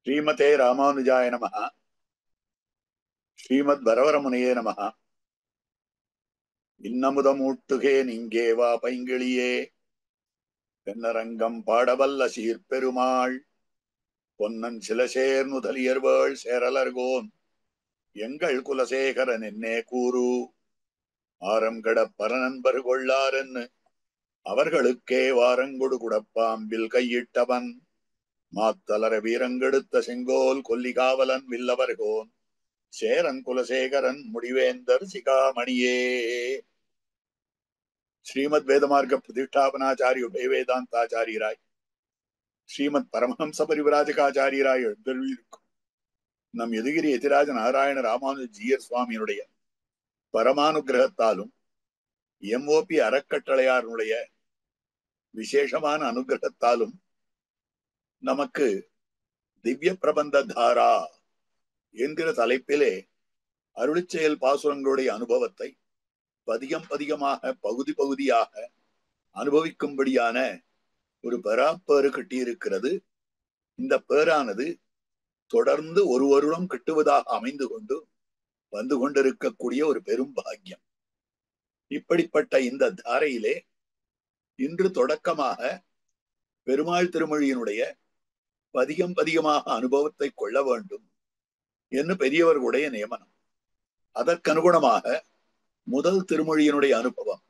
ஸ்ரீமதே ராமானுஜாய நமஹ. ஸ்ரீமத் வரவரமுனையே நமஹ. இன்னமுதமூட்டுகே நீங்கேவா பைங்கிளியே, தென்னரங்கம் பாடவல்ல சீர்பெருமாள், பொன்னன் சிலசேர் முதலியர்வேள் சேரலர்கோன் எங்கள் குலசேகரன் என்னே கூறு. ஆரங்கட பரநண்பர் கொள்ளாரென்னு அவர்களுக்கே வாரங்கொடு குடப்பாம்பில் கையிட்டவன், மாத்தலர வீரங்கெடுத்த செங்கோல் கொல்லிகாவலன் வில்லவர்கோன் சேரன் குலசேகரன் முடிவேந்தர் சிகாமணியே. ஸ்ரீமத் வேதமார்க்க பிரதிஷ்டாபனாச்சாரிய உபய வேதாந்தாச்சாரியராய் ஸ்ரீமத் பரமஹம்ச பரிவிராஜகாச்சாரியராய் எழுந்தருளியிருக்கும் நம் எதுகிரி எதிராஜ நாராயண ராமானுஜ ஜீயர் சுவாமியினுடைய பரமானுகிரகத்தாலும் எம்ஓபி அறக்கட்டளையாருடைய விசேஷமான அனுகிரகத்தாலும் நமக்கு திவ்ய பிரபந்த தாரா என்கிற தலைப்பிலே அருளிச்செயல் பாசுரங்களுடைய அனுபவத்தை பதிகம் பதிகமாக பகுதி பகுதியாக அனுபவிக்கும்படியான ஒரு பெறாப்பேறு கட்டியிருக்கிறது. இந்த பேரானது தொடர்ந்து ஒரு வருடம் கட்டுவதாக அமைந்து கொண்டு வந்து கொண்டிருக்கக்கூடிய ஒரு பெரும் பாக்கியம். இப்படிப்பட்ட இந்த தாரையிலே இன்று தொடக்கமாக பெருமாள் திருமொழியினுடைய பதிகம் பதிகமாக அனுபவத்தை கொள்ள வேண்டும் என்று பெரியவர்களுடைய நியமனம். அதற்கனுகுணமாக முதல் திருமொழியினுடைய அனுபவம்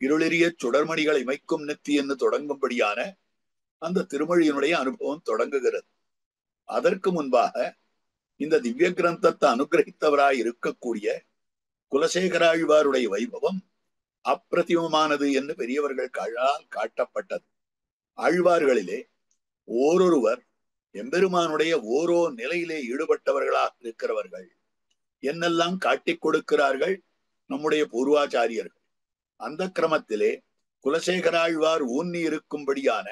இருளிரிய சுடர்மணிகளை இமைக்கும் நெத்தி என்று தொடங்கும்படியான அந்த திருமொழியினுடைய அனுபவம் தொடங்குகிறது. அதற்கு முன்பாக இந்த திவ்ய கிரந்தத்தை அனுகிரகித்தவராய் இருக்கக்கூடிய குலசேகராழ்வாருடைய வைபவம் அப்பிரதிமமானது என்று பெரியவர்கள் காட்டப்பட்டது. ஆழ்வார்களிலே ஓரொருவர் எம்பெருமானுடைய ஓரோ நிலையிலே ஈடுபட்டவர்களாக இருக்கிறவர்கள் என்னெல்லாம் காட்டிக் கொடுக்கிறார்கள் நம்முடைய பூர்வாச்சாரியர்கள். அந்த கிரமத்திலே குலசேகராழ்வார் ஊன்னி இருக்கும்படியான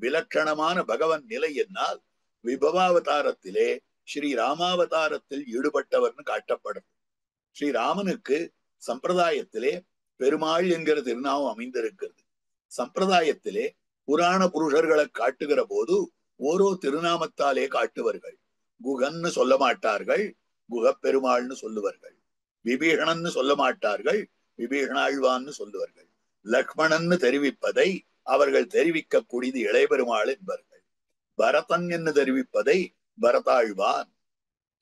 விலட்சணமான பகவன் நிலை என்னால் விபவாவதாரத்திலே ஸ்ரீ ராமாவதாரத்தில் ஈடுபட்டவர்னு காட்டப்படும். ஸ்ரீராமனுக்கு சம்பிரதாயத்திலே பெருமாள் என்கிற திருநாமம் அமைந்திருக்கிறது. சம்பிரதாயத்திலே புராண புருஷர்களை காட்டுகிற போது ஓரோ திருநாமத்தாலே காட்டுவார்கள். குகன்னு சொல்ல மாட்டார்கள், குகப்பெருமாள்னு சொல்லுவார்கள். விபீஷணன்னு சொல்ல மாட்டார்கள், விபீஷணாழ்வான்னு சொல்லுவார்கள். லக்ஷ்மணன்னு தெரிவிப்பதை அவர்கள் தெரிவிக்கக்கூடியது இளையபெருமாள் என்பார்கள். பரதன் என்று தெரிவிப்பதை பரதாழ்வான்,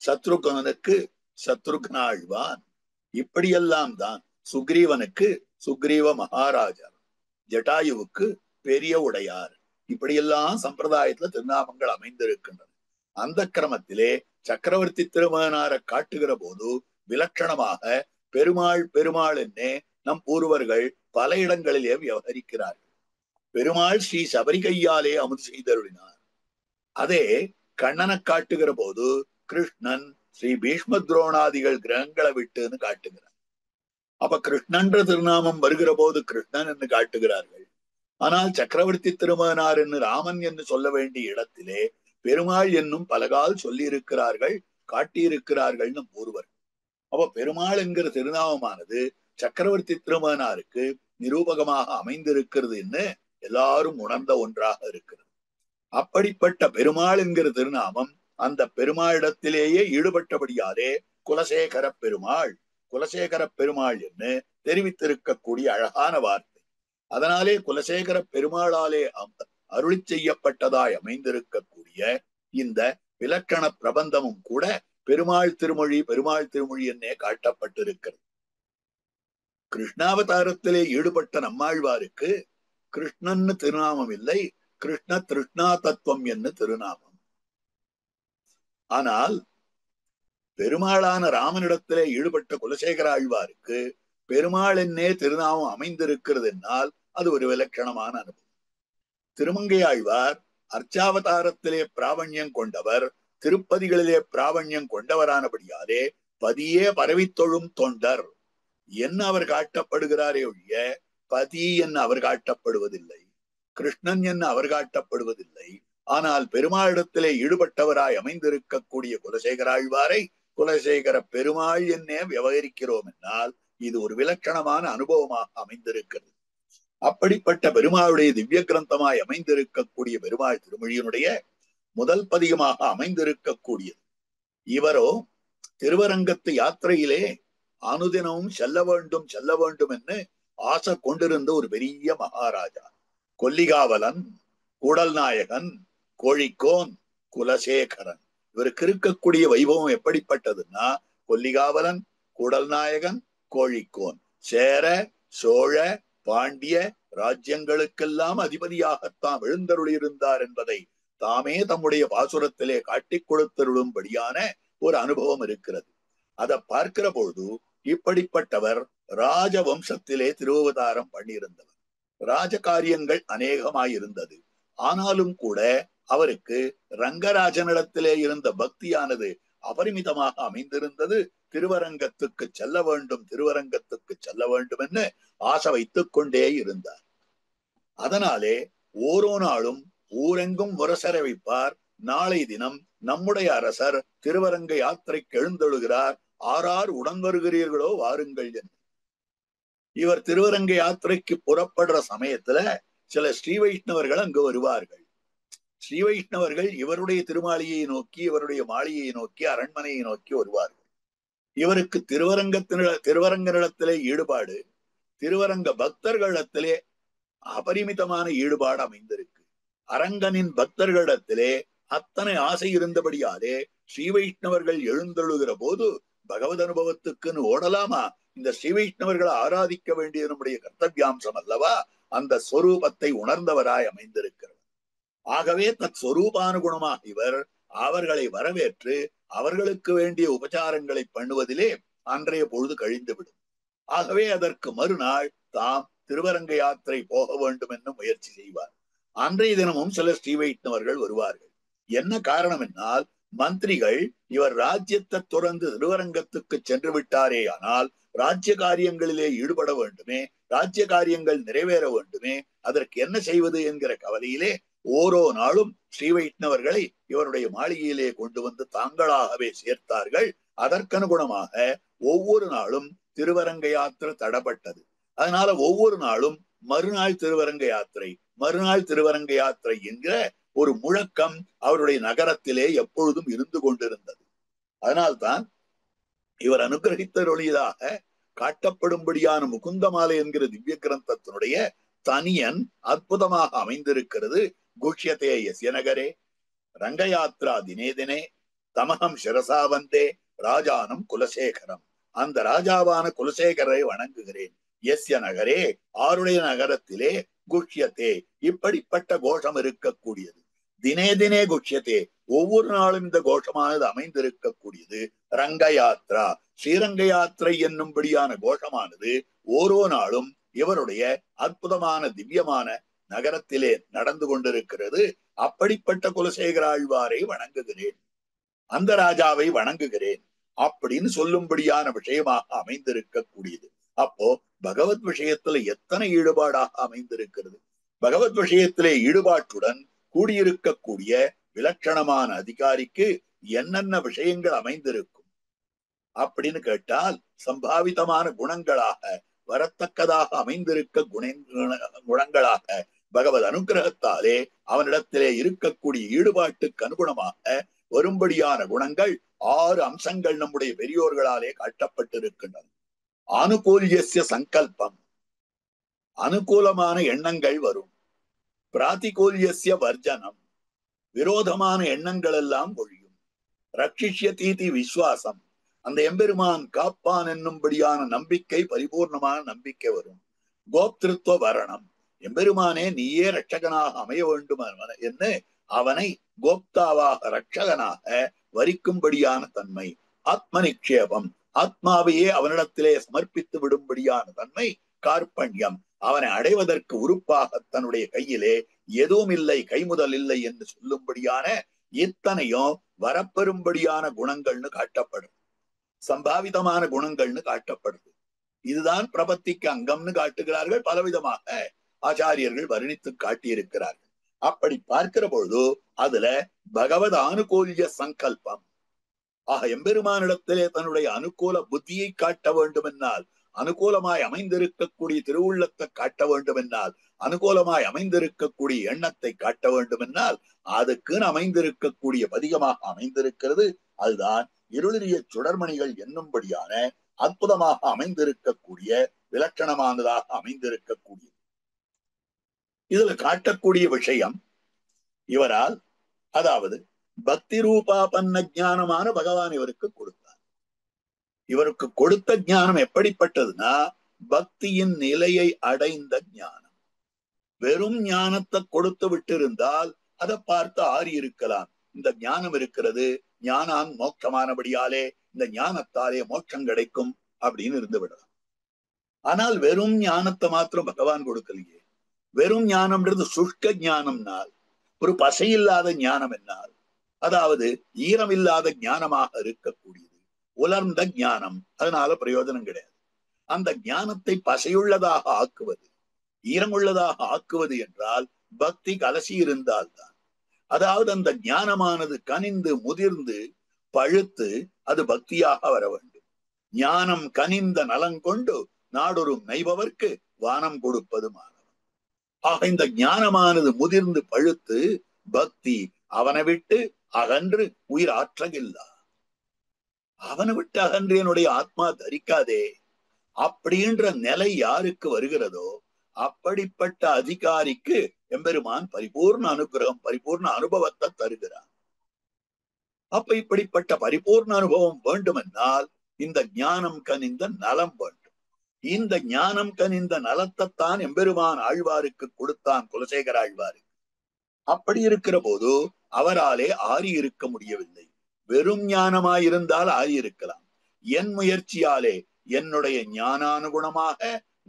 சத்ருகனுக்கு சத்ருகனாழ்வான். இப்படியெல்லாம் தான் சுக்ரீவனுக்கு சுக்ரீவ மகாராஜா, ஜட்டாயுவுக்கு பெரிய உடையார். இப்படியெல்லாம் சம்பிரதாயத்துல திருநாமங்கள் அமைந்திருக்கின்றன. அந்த கிரமத்திலே சக்கரவர்த்தி திருமகனாரை காட்டுகிற போது விலட்சணமாக பெருமாள் பெருமாள் என்னே நம் பூர்வர்கள் பல இடங்களிலே விவகரிக்கிறார்கள். பெருமாள் ஸ்ரீ சபரிகையாலே அமுது செய்தருளினார். அதே கண்ணனை காட்டுகிற போது கிருஷ்ணன் ஸ்ரீ பீஷ்ம துரோணாதிகள் கிரகங்களை விட்டுன்னு காட்டுகிறார். அப்ப கிருஷ்ணன்ற திருநாமம் வருகிற போது கிருஷ்ணன் என்று காட்டுகிறார்கள். ஆனால் சக்கரவர்த்தி திருமகனார் என்று ராமன் என்று சொல்ல வேண்டிய இடத்திலே பெருமாள் என்னும் பலகால் சொல்லி இருக்கிறார்கள், காட்டியிருக்கிறார்கள் ஒருவர். அப்ப பெருமாள் என்கிற திருநாமமானது சக்கரவர்த்தி திருமகனாருக்கு நிரூபகமாக அமைந்திருக்கிறது என்று எல்லாரும் உணர்ந்த ஒன்றாக இருக்கிறது. அப்படிப்பட்ட பெருமாள் என்கிற திருநாமம் அந்த பெருமாளிடத்திலேயே ஈடுபட்டபடியாலே குலசேகர பெருமாள், குலசேகர பெருமாள் என்று தெரிவித்திருக்கக்கூடிய அழகான வார்த்தை. அதனாலே குலசேகர பெருமாளாலே அருளி செய்யப்பட்டதாய் அமைந்திருக்கக்கூடிய இந்த விலக்கண பிரபந்தமும் கூட பெருமாள் திருமொழி பெருமாள் திருமொழி என்னே காட்டப்பட்டிருக்கிறது. கிருஷ்ணாவதாரத்திலே ஈடுபட்ட நம்மாழ்வாருக்கு கிருஷ்ணன்னு திருநாமம் இல்லை, கிருஷ்ண திருஷ்ணா தத்துவம் என்று திருநாமம். ஆனால் பெருமாளான ராமனிடத்திலே ஈடுபட்ட குலசேகர ஆழ்வாருக்கு பெருமாள் என்னே திருநாமம் அமைந்திருக்கிறது என்னால் அது ஒரு விலட்சணமான அனுபவம். திருமங்கை ஆழ்வார் அர்ச்சாவதாரத்திலே பிராவண்யம் கொண்டவர், திருப்பதிகளிலே பிராவண்யம் கொண்டவரானபடியாலே பதியே பரவித்தொழும் தொண்டர் என்ன அவர் காட்டப்படுகிறாரே ஒழிய பதி என்ன அவர் காட்டப்படுவதில்லை, கிருஷ்ணன் என்ன அவர் காட்டப்படுவதில்லை. ஆனால் பெருமாளிடத்திலே ஈடுபட்டவராய் அமைந்திருக்கக்கூடிய குலசேகராழ்வாரை குலசேகர பெருமாள் என்னே விவகரிக்கிறோம் என்னால் இது ஒரு விலட்சணமான அனுபவமாக அமைந்திருக்கிறது. அப்படிப்பட்ட பெருமாளுடைய திவ்ய கிரந்தமாய் அமைந்திருக்கக்கூடிய பெருமாள் திருமொழியினுடைய முதல் பதிகமாக அமைந்திருக்கக்கூடியது. இவரோ திருவரங்கத்து யாத்திரையிலே அனுதினமும் செல்ல வேண்டும் என்று ஆசை கொண்டிருந்த ஒரு பெரிய மகாராஜா. கொல்லிகாவலன், கூடல் நாயகன், கோழிக்கோன், குலசேகரன். இவருக்கு இருக்கக்கூடிய வைபவம் எப்படிப்பட்டதுன்னா, கொல்லிகாவலன், கூடல் நாயகன், கோழிக்கோன், சேர சோழ பாண்டிய ராஜ்யங்களுக்கெல்லாம் அதிபதியாகத்தான் எழுந்தருளியிருந்தார் என்பதை தாமே தம்முடைய பாசுரத்திலே காட்டிக் கொடுத்தருளும்படியான ஒரு அனுபவம் இருக்கிறது. அதை பார்க்கிற பொழுது இப்படிப்பட்டவர் ராஜவம்சத்திலே திருவதாரம் பண்ணியிருந்தவர். ராஜ காரியங்கள் அநேகமாயிருந்தது. ஆனாலும் கூட அவருக்கு ரங்கராஜனிடத்திலே இருந்த பக்தியானது அபரிமிதமாக அமைந்திருந்தது. திருவரங்கத்துக்கு செல்ல வேண்டும் என்று ஆசை வைத்துக் கொண்டே இருந்தார். அதனாலே ஓரோ நாளும் ஊரெங்கும் முரசர வைப்பார். நாளை தினம் நம்முடைய அரசர் திருவரங்க யாத்திரைக்கு எழுந்தொழுகிறார், ஆறார் உடன் வருகிறீர்களோ வாருங்கள் என்று. இவர் திருவரங்க யாத்திரைக்கு புறப்படுற சமயத்துல சில ஸ்ரீ வைஷ்ணவர்கள் அங்கு வருவார்கள். ஸ்ரீ வைஷ்ணவர்கள் இவருடைய திருமாளியை நோக்கி, இவருடைய மாளிகையை நோக்கி, அரண்மனையை நோக்கி வருவார்கள். இவருக்கு திருவரங்கனிடத்திலே ஈடுபாடு, திருவரங்க பக்தர்களிடத்திலே அபரிமிதமான ஈடுபாடு அமைந்திருக்கு. அரங்கனின் பக்தர்களிடத்திலே அத்தனை ஆசை இருந்தபடியாலே ஸ்ரீ வைஷ்ணவர்கள் எழுந்தொழுகிற போது பகவத் அனுபவத்துக்குன்னு ஓடலாமா? இந்த ஸ்ரீ வைஷ்ணவர்களை ஆராதிக்க வேண்டியது நம்முடைய கர்த்தவியாம்சம் அல்லவா? அந்த ஸ்வரூபத்தை உணர்ந்தவராய் அமைந்திருக்கிறார். ஆகவே தத் ஸ்வரூபானுகுணமாக இவர் அவர்களை வரவேற்று அவர்களுக்கு வேண்டிய உபச்சாரங்களை பண்ணுவதிலே அன்றைய பொழுது கழிந்துவிடும். ஆகவே அதற்கு மறுநாள் தாம் திருவரங்க யாத்திரை போக வேண்டும் என்று முயற்சி செய்வார். அன்றைய தினமும் சில ஸ்ரீ வைஷ்ணவர்கள் வருவார்கள். என்ன காரணம் என்னால், மந்திரிகள் இவர் ராஜ்யத்தை துறந்து திருவரங்கத்துக்கு சென்று விட்டாரே, ஆனால் ராஜ்ய காரியங்களிலே ஈடுபட வேண்டுமே, ராஜ்ய காரியங்கள் நிறைவேற வேண்டுமே, அதற்கு என்ன செய்வது என்கிற கவலையிலே ஓரோ நாளும் ஸ்ரீ வைஷ்ணவர்களை இவருடைய மாளிகையிலே கொண்டு வந்து தாங்களாகவே சேர்த்தார்கள். அதற்கனுகுணமாக ஒவ்வொரு நாளும் திருவரங்க யாத்திரை தடப்பட்டது. அதனால ஒவ்வொரு நாளும் மறுநாள் திருவரங்க யாத்திரை என்கிற ஒரு முழக்கம் அவருடைய நகரத்திலே எப்பொழுதும் இருந்து கொண்டிருந்தது. அதனால்தான் இவர் அனுகிரகித்தருளியதாக காட்டப்படும்படியான முகுந்தமாலை என்கிற திவ்ய கிரந்தத்தினுடைய தனியன் அற்புதமாக அமைந்திருக்கிறது. குஷ்யதே யஸ்ய நகரே ரங்கயாத்ரா தினே தினே தமகம் சிரசா வந்தே ராஜானம் குலசேகரம். அந்த ராஜாவான குலசேகரை வணங்குகிறேன். யஸ்ய நகரே, ஆருடைய நகரத்திலே, குஷ்யத்தே, இப்படிப்பட்ட கோஷம் இருக்கக்கூடியது. தினே தினே குஷ்யத்தே, ஒவ்வொரு நாளும் இந்த கோஷமானது அமைந்திருக்கக்கூடியது. ரங்க யாத்ரா, ஸ்ரீரங்க யாத்திரை என்னும்படியான கோஷமானது ஓரோ நாளும் இவருடைய அற்புதமான திவ்யமான நகரத்திலே நடந்து கொண்டிருக்கிறது. அப்படிப்பட்ட குலசேகர ஆழ்வாரை வணங்குகிறேன், அந்த ராஜாவை வணங்குகிறேன் அப்படின்னு சொல்லும்படியான விஷயமாக அமைந்திருக்கக்கூடியது. அப்போ பகவத் விஷயத்துல எத்தனை ஈடுபாடாக அமைந்திருக்கிறது. பகவத் விஷயத்திலே ஈடுபாட்டுடன் கூடியிருக்கக்கூடிய விலட்சணமான அதிகாரிக்கு என்னென்ன விஷயங்கள் அமைந்திருக்கும் அப்படின்னு கேட்டால், சம்பாவிதமான குணங்களாக வரத்தக்கதாக அமைந்திருக்க குணங்களாக பகவத் அனுகிரகத்தாலே அவனிடத்திலே இருக்கக்கூடிய ஈடுபாட்டுக்கு அனுகுணமாக வரும்படியான குணங்கள் 6 அம்சங்கள் நம்முடைய பெரியோர்களாலே காட்டப்பட்டிருக்கின்றன. ஆனுகூல்யஸ்ய சங்கல்பம், அனுகூலமான எண்ணங்கள் வரும். பிராதிகூல்யஸ்ய வர்ஜனம், விரோதமான எண்ணங்கள் எல்லாம் ஒழியும். ரட்சிஷ்யதீதி விஸ்வாசம், அந்த எம்பெருமான் காப்பான் என்னும்படியான நம்பிக்கை, பரிபூர்ணமான நம்பிக்கை வரும். கோப்திருத்துவ வரணம், எம்பெருமானே நீயே ரட்சகனாக அமைய வேண்டும் என்று அவனை கோப்தாவாக ரட்சகனாக வரிக்கும்படியான தன்மை. ஆத்ம நிக்ஷேபம், ஆத்மாவையே அவனிடத்திலே சமர்ப்பித்து விடும்படியான தன்மை. கார்பண்யம், அவனை அடைவதற்கு உறுப்பாக தன்னுடைய கையிலே எதுவும் இல்லை, கைமுதல் இல்லை என்று சொல்லும்படியான இத்தனையும் வரப்பெறும்படியான குணங்கள்னு காட்டப்படுது, சம்பாவிதமான குணங்கள்னு காட்டப்படுது. இதுதான் பிரபத்திக்கு அங்கம்னு காட்டுகிறார்கள். பலவிதமாக ஆச்சாரியர்கள் வர்ணித்து காட்டியிருக்கிறார்கள். அப்படி பார்க்கிற பொழுது அதுல பகவத் ஆனுகூல்ய சங்கல்பம், ஆக எம்பெருமானிடத்திலே தன்னுடைய அனுகூல புத்தியை காட்ட வேண்டும் என்னால் அனுகூலமாய் அமைந்திருக்கக்கூடிய திருவுள்ளத்தை காட்ட வேண்டும் என்னால், அனுகூலமாய் அமைந்திருக்கக்கூடிய எண்ணத்தை காட்ட வேண்டும் என்னால், அதுக்குன்னு அமைந்திருக்கக்கூடிய பதிகமாக அமைந்திருக்கிறது. அதுதான் இருளிரிய சுடர்மணிகள் என்னும்படியான அற்புதமாக அமைந்திருக்கக்கூடிய விலட்சணமானதாக அமைந்திருக்கக்கூடிய இதுல காட்டக்கூடிய விஷயம் இவரால், அதாவது பக்தி ரூபாபன்ன ஞானமான பகவான் இவருக்கு கொடுத்தார். இவருக்கு கொடுத்த ஞானம் எப்படிப்பட்டதுன்னா பக்தியின் நிலையை அடைந்த ஞானம். வெறும் ஞானத்தை கொடுத்து விட்டு இருந்தால் அதை பார்த்து ஆறி இருக்கலாம். இந்த ஞானம் இருக்கிறது, ஞானான் மோட்சமானபடியாலே இந்த ஞானத்தாலே மோட்சம் கிடைக்கும் அப்படின்னு இருந்து விடலாம். ஆனால் வெறும் ஞானத்தை மாத்திரம் பகவான் கொடுக்கலையே. வெறும் ஞானம்ன்றது சுஷ்க ஞானம்னால், ஒரு பசையில்லாத ஞானம் என்னால், அதாவது ஈரம் இல்லாத ஞானமாக இருக்கக்கூடியது, உலர்ந்த ஞானம். அதனால பிரயோஜனம் கிடையாது. அந்த ஞானத்தை பசையுள்ளதாக ஆக்குவது, ஈரமுள்ளதாக ஆக்குவது என்றால் பக்தி கலசி இருந்தால்தான். அதாவது அந்த ஞானமானது கனிந்து முதிர்ந்து பழுத்து அது பக்தியாக வர வேண்டும். ஞானம் கனிந்த நலங்கொண்டு நாடொரு நைபவர்க்கு வானம் கொடுப்பது மாணவன். ஆக இந்த ஞானமானது முதிர்ந்து பழுத்து பக்தி அவனை விட்டு அகன்று உயிர் ஆற்றகில்லா. அவனை விட்டு அகன்று என்னுடைய ஆத்மா தரிக்காதே அப்படின்ற நிலை யாருக்கு வருகிறதோ அப்படிப்பட்ட அதிகாரிக்கு எம்பெருமான் பரிபூர்ண அனுகிரகம், பரிபூர்ண அனுபவத்தை தருகிறான். அப்ப இப்படிப்பட்ட பரிபூர்ண அனுபவம் வேண்டுமென்னால் இந்த ஞானம் கனிந்த நலம் வேண்டும். இந்த ஞானம் கனிந்த நலத்தைத்தான் எம்பெருமான் ஆழ்வாருக்கு கொடுத்தான், குலசேகர ஆழ்வாருக்கு. அப்படி இருக்கிற போது அவராலே ஆறி இருக்க முடியவில்லை. வெறும் ஞானமாயிருந்தால் ஆறி இருக்கலாம். என் முயற்சியாலே என்னுடைய ஞானானுகுணமாக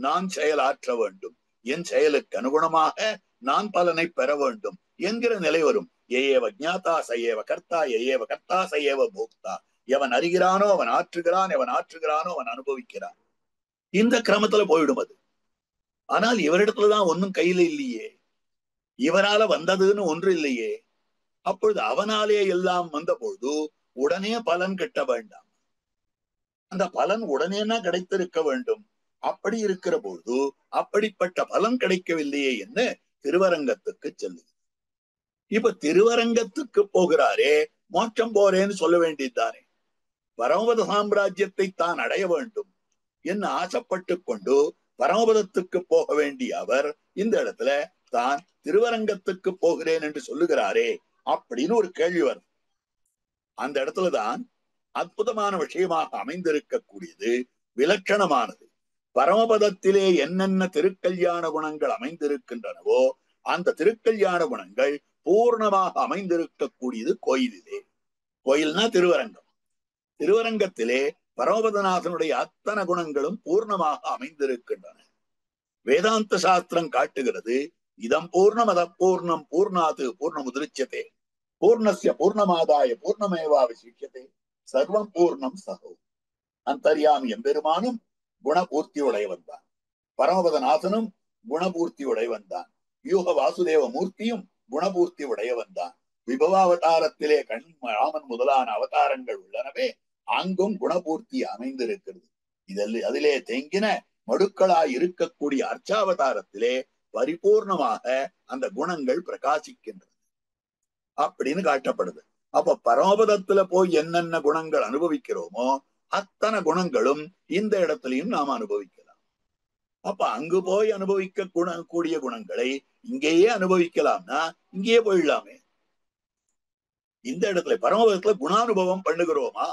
நான் செயலாற்ற வேண்டும், என் செயலுக்கு அனுகுணமாக நான் பலனை பெற வேண்டும் என்கிற நிலை வரும். ஏவ ஜாதா சயேவ கர்த்தா, ஏவ கர்த்தா சயேவ போக்தா. எவன் அறிகிறானோ அவன் ஆற்றுகிறான், எவன் ஆற்றுகிறானோ அவன் அனுபவிக்கிறான். இந்த கிரமத்துல போயிடும் அது. ஆனால் இவரிடத்துலதான் ஒன்னும் கையில இல்லையே, இவரால வந்ததுன்னு ஒன்று இல்லையே. அப்பொழுது அவனாலே எல்லாம் வந்த பொழுது உடனே பலன் கிட்ட வேண்டாம். அந்த பலன் உடனேனா கிடைத்திருக்க வேண்டும். அப்படி இருக்கிற பொழுது அப்படிப்பட்ட பலன் கிடைக்கவில்லையே என்ன திருவரங்கத்துக்கு செல்லு. இப்ப திருவரங்கத்துக்கு போகிறாரே, மோட்சம் போறேன்னு சொல்ல வேண்டியதுதானே. பரமபத சாம்ராஜ்யத்தை தான் அடைய வேண்டும் என்று ஆசைப்பட்டு கொண்டு பரமபதத்துக்கு போக வேண்டிய அவர் இந்த இடத்துல தான் திருவரங்கத்துக்கு போகிறேன் என்று சொல்லுகிறாரே அப்படின்னு ஒரு கேள்வி வரும். அந்த இடத்துலதான் அற்புதமான விஷயமாக அமைந்திருக்கக்கூடியது, விலட்சணமானது. பரமபதத்திலே என்னென்ன திருக்கல்யாண குணங்கள் அமைந்திருக்கின்றனவோ அந்த திருக்கல்யாண குணங்கள் பூர்ணமாக அமைந்திருக்கக்கூடியது கோயிலிலே. கோயில்னா திருவரங்கம். திருவரங்கத்திலே பரமபதநாதனுடைய அத்தனை குணங்களும் பூர்ணமாக அமைந்திருக்கின்றன. வேதாந்த சாஸ்திரம் காட்டுகிறது, இதம் பூர்ணம் அத பூர்ணம் பூர்ணாது பூர்ணமுதிருச்சதே பூர்ணஸ்ய பூர்ணமாதாய பூர்ணமேவாவிசிஷ்யதே சர்வம் பூர்ணம் சகோ. அந்தர்யாமி எம்பெருமானும் குணபூர்த்தி உடையவன் தான், பரமபதநாதனும் குணபூர்த்தி உடையவன் தான், யூக வாசுதேவ மூர்த்தியும் குணபூர்த்தி உடையவன் தான். விபவாவதாரத்திலே ராமன் முதலான அவதாரங்கள் உள்ளனவே, அங்கும் குணபூர்த்தி அமைந்திருக்கிறது. அதிலே தேங்கின மடுக்களாய் இருக்கக்கூடிய அர்ச்சாவதாரத்திலே பரிபூர்ணமாக அந்த குணங்கள் பிரகாசிக்கின்றது அப்படின்னு காட்டப்படுது. அப்ப பரமபதத்துல போய் என்னென்ன குணங்கள் அனுபவிக்கிறோமோ அத்தனை குணங்களும் இந்த இடத்துலயும் நாம் அனுபவிக்கலாம். அப்ப அங்கு போய் அனுபவிக்க கூடிய குணங்களை இங்கேயே அனுபவிக்கலாம்னா இங்கேயே போயிடலாமே. இந்த இடத்துல பரமபதத்துல குணானுபவம் பண்ணுகிறோமா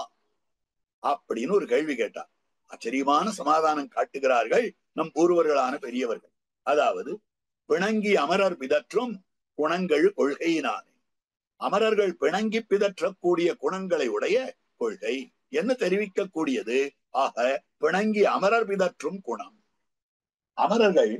அப்படின்னு ஒரு கேள்வி கேட்டா ஆச்சரியமான சமாதானம் காட்டுகிறார்கள் நம் பூர்வர்களான பெரியவர்கள். அதாவது பிணங்கி அமரர் பிதற்றும் குணங்கள் கொள்கையினானே. அமரர்கள் பிணங்கி பிதற்றக்கூடிய குணங்களை உடைய கொள்கை என்ன தெரிவிக்கக்கூடியது. ஆக பிணங்கி அமரர் பிதற்றும் குணம். அமரர்கள்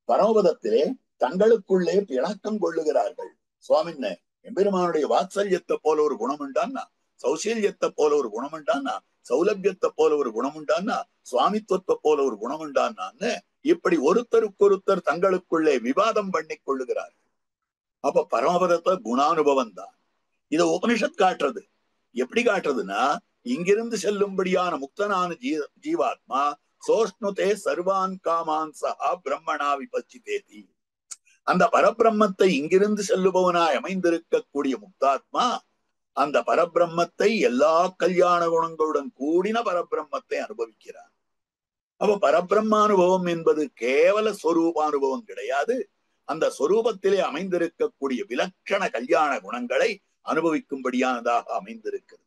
பரமபதத்திலே தங்களுக்குள்ளே பிணக்கம் கொள்ளுகிறார்கள். சுவாமின்ன எம்பெருமானுடைய வாத்சல்யத்தை போல ஒரு குணம் உண்டான்னா, சௌசல்யத்தை போல ஒரு குணம் உண்டான்னா, சௌலபியத்தை போல ஒரு குணம் உண்டான்னா, சுவாமித்துவத்தை போல ஒரு குணம் உண்டான்னு இப்படி ஒருத்தருக்கொருத்தர் தங்களுக்குள்ளே விவாதம் பண்ணி கொள்ளுகிறார்கள். அப்ப பரமபதத்துல குணானுபவம் தான். இத உபனிஷத் காட்டுறது. எப்படி காட்டுறதுன்னா, இங்கிருந்து செல்லும்படியான முக்தனான ஜீவாத்மா சோஷ்ணுதே சர்வான் காமான் சஹா பிரம்மணா விபச்சிதேதி. அந்த பரபிரம்மத்தை இங்கிருந்து செல்லுபவனாய் அமைந்திருக்கக்கூடிய முக்தாத்மா அந்த பரபிரம்மத்தை எல்லா கல்யாண குணங்களுடன் கூடின பரபிரம்மத்தை அனுபவிக்கிறார். அப்ப பரபிரம்மானுபவம் என்பது கேவல ஸ்வரூபானுபவம் கிடையாது. அந்த சொரூபத்திலே அமைந்திருக்கக்கூடிய விலட்சண கல்யாண குணங்களை அனுபவிக்கும்படியானதாக அமைந்திருக்கிறது.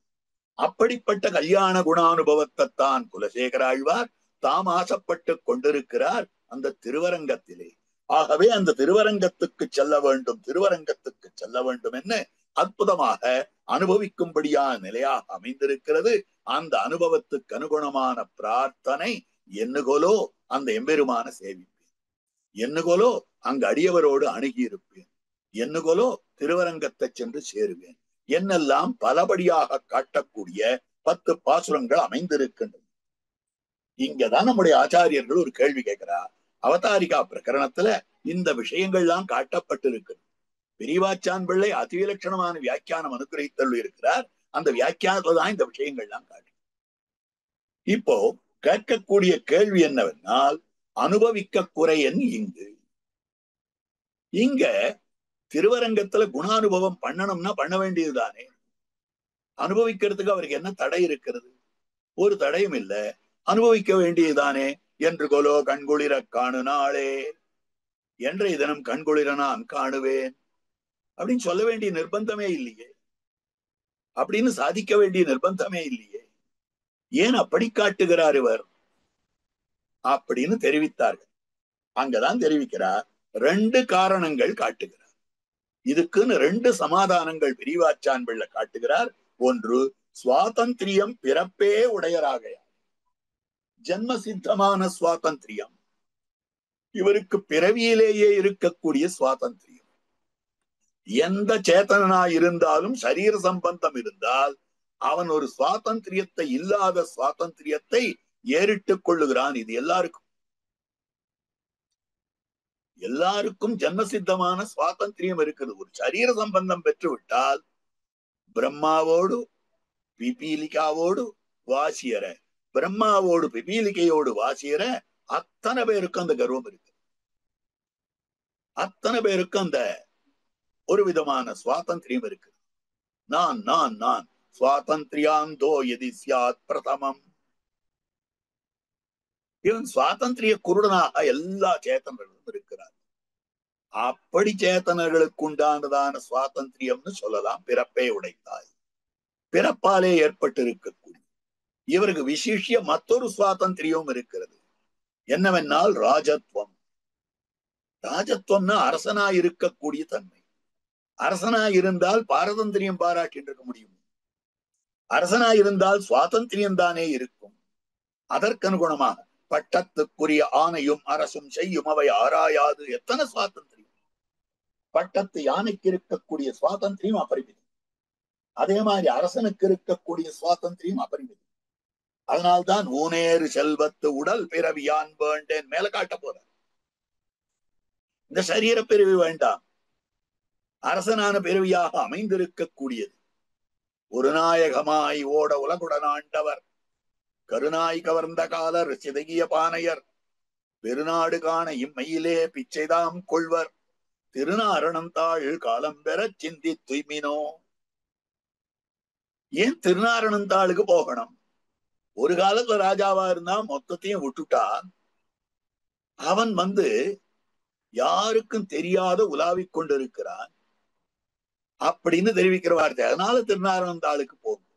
அப்படிப்பட்ட கல்யாண குணானுபவத்தை தான் குலசேகராழ்வார் தாம் ஆசைப்பட்டு கொண்டிருக்கிறார் அந்த திருவரங்கத்திலே. ஆகவே அந்த திருவரங்கத்துக்கு செல்ல வேண்டும், திருவரங்கத்துக்கு செல்ல வேண்டும் என்ன அற்புதமாக அனுபவிக்கும்படியான நிலையாக அமைந்திருக்கிறது. அந்த அனுபவத்துக்கு அனுகுணமான பிரார்த்தனை என்னுகோலோ அந்த எம்பெருமான சேவிப்பேன், என்னுகோலோ அங்கு அடியவரோடு அணுகியிருப்பேன், என்னுகோலோ திருவரங்கத்தை சென்று சேருவேன் என்னெல்லாம் பலபடியாக காட்டக்கூடிய 10 பாசுரங்கள் அமைந்திருக்கின்றன. இங்கதான் நம்முடைய ஆச்சாரியர்கள் ஒரு கேள்வி கேட்கிறார். அவதாரிகா பிரகரணத்துல இந்த விஷயங்கள்லாம் காட்டப்பட்டிருக்கு. பெரியவாச்சான் பிள்ளை அதிவிலட்சணமான வியாக்கியானம் அனுகிரகித்தல் இருக்கிறார். அந்த வியாக்கியானத்துல தான் இந்த விஷயங்கள்லாம் காட்டு. இப்போ கேட்கக்கூடிய கேள்வி என்னவென்றால், அனுபவிக்க குறையன் இங்க திருவரங்கத்துல குணானுபவம் பண்ணணும்னா பண்ண வேண்டியதுதானே. அனுபவிக்கிறதுக்கு அவருக்கு என்ன தடை இருக்கிறது? ஒரு தடையும் இல்லை, அனுபவிக்க வேண்டியதுதானே. என்று கொலோ கண்குளிர காணு நாளே, என்றைய தினம் கண்குளிர நான் காணுவேன் அப்படின்னு சொல்ல வேண்டிய நிர்பந்தமே இல்லையே, அப்படின்னு சாதிக்க வேண்டிய நிர்பந்தமே இல்லையே. ஏன் அப்படி காட்டுகிறார் இவர் அப்படின்னு தெரிவித்தார்கள். அங்கதான் தெரிவிக்கிறார். 2 காரணங்கள் காட்டுகிறார். இதுக்குன்னு 2 சமாதானங்கள் பெரியவாச்சான் பிள்ளை காட்டுகிறார். ஒன்று, சுவாதந்திரியம் பிறப்பே உடையராக, ஜன்ம சித்தமான சுவாதந்திரியம், இவருக்கு பிறவியிலேயே இருக்கக்கூடிய சுவாதந்திரியம். எந்த சேத்தனாய் இருந்தாலும் சரீர சம்பந்தம் இருந்தால் அவன் ஒரு சுவாதந்திரியத்தை இல்லாத சுவாதந்திரியத்தை ஏறிட்டுக் கொள்ளுகிறான். இது எல்லாருக்கும் ஜன்மசித்தமான சுவாதந்திரியம் இருக்குது. ஒரு சரீர சம்பந்தம் பெற்று விட்டால் பிரம்மாவோடு பிபீலிகாவோடு வாசியற, பிரம்மாவோடு பிபீலிகையோடு வாசியற அத்தனை பேருக்கும் அந்த கர்வம் இருக்கு. அத்தனை பேருக்கும் அந்த ஒரு விதமான சுவாதந்திரியம் இருக்கு. நான் நான் நான் சுவாதந்திரியாந்தோ எதி சியாத் பிரதமம். இவன் சுவாதந்திரிய குருடனாக எல்லா சேத்தனர்களும் இருக்கிறார். அப்படி சேத்தனர்களுக்கு உண்டானதான சுவாதந்திரியம்னு சொல்லலாம். பிறப்பே உடைத்தாய், பிறப்பாலே ஏற்பட்டிருக்கக்கூடிய இவருக்கு விசேஷிய மற்றொரு சுவாதந்திரியம் இருக்கிறது. என்னவென்னால் ராஜத்வம். ராஜத்வம்னா அரசனாய் இருக்கக்கூடிய தன்மை. அரசனாய் இருந்தால் பாரதந்திரியம் பாராட்டிட்டு இருக்க முடியும். அரசனாய் இருந்தால் சுவாதந்திரியம் தானே இருக்கும். அதற்கனுகுணமாக பட்டத்துக்குரிய ஆணையும் அரசும் செய்யும் அவை ஆராயாது. எத்தனை சுவாதந்திரியம்! பட்டத்து யானைக்கு இருக்கக்கூடிய சுவாதந்திரியம் அபரிமிதம். அதே மாதிரி அரசனுக்கு இருக்கக்கூடிய சுவாதந்திரியம் அபரிமிதம். அதனால்தான் ஊனேறு செல்வத்து உடல் பிறவியான் வேண்டேன் மேல காட்ட போற. இந்த சரீர பிறவி வேண்டாம், அரசனான பிறவியாக அமைந்திருக்கக்கூடியது. ஒரு நாயகமாய் ஓட உலகுடன் ஆண்டவர், கருநாய் கவர்ந்த காலர் சிதகிய பானையர், பெருநாடு காண இம்மையிலே பிச்சைதாம் கொள்வர், திருநாரணந்தாள் காலம் பெற சிந்தி துய்மினோ. ஏன் திருநாரணந்தாளுக்கு போகணும்? ஒரு காலத்துல ராஜாவா இருந்தா மொத்தத்தையும் விட்டுட்டான். அவன் யாருக்கும் தெரியாத உலாவிக் கொண்டிருக்கிறான் அப்படின்னு தெரிவிக்கிற வார்த்தை. அதனால திருநாரணந்தாளுக்கு போகும்.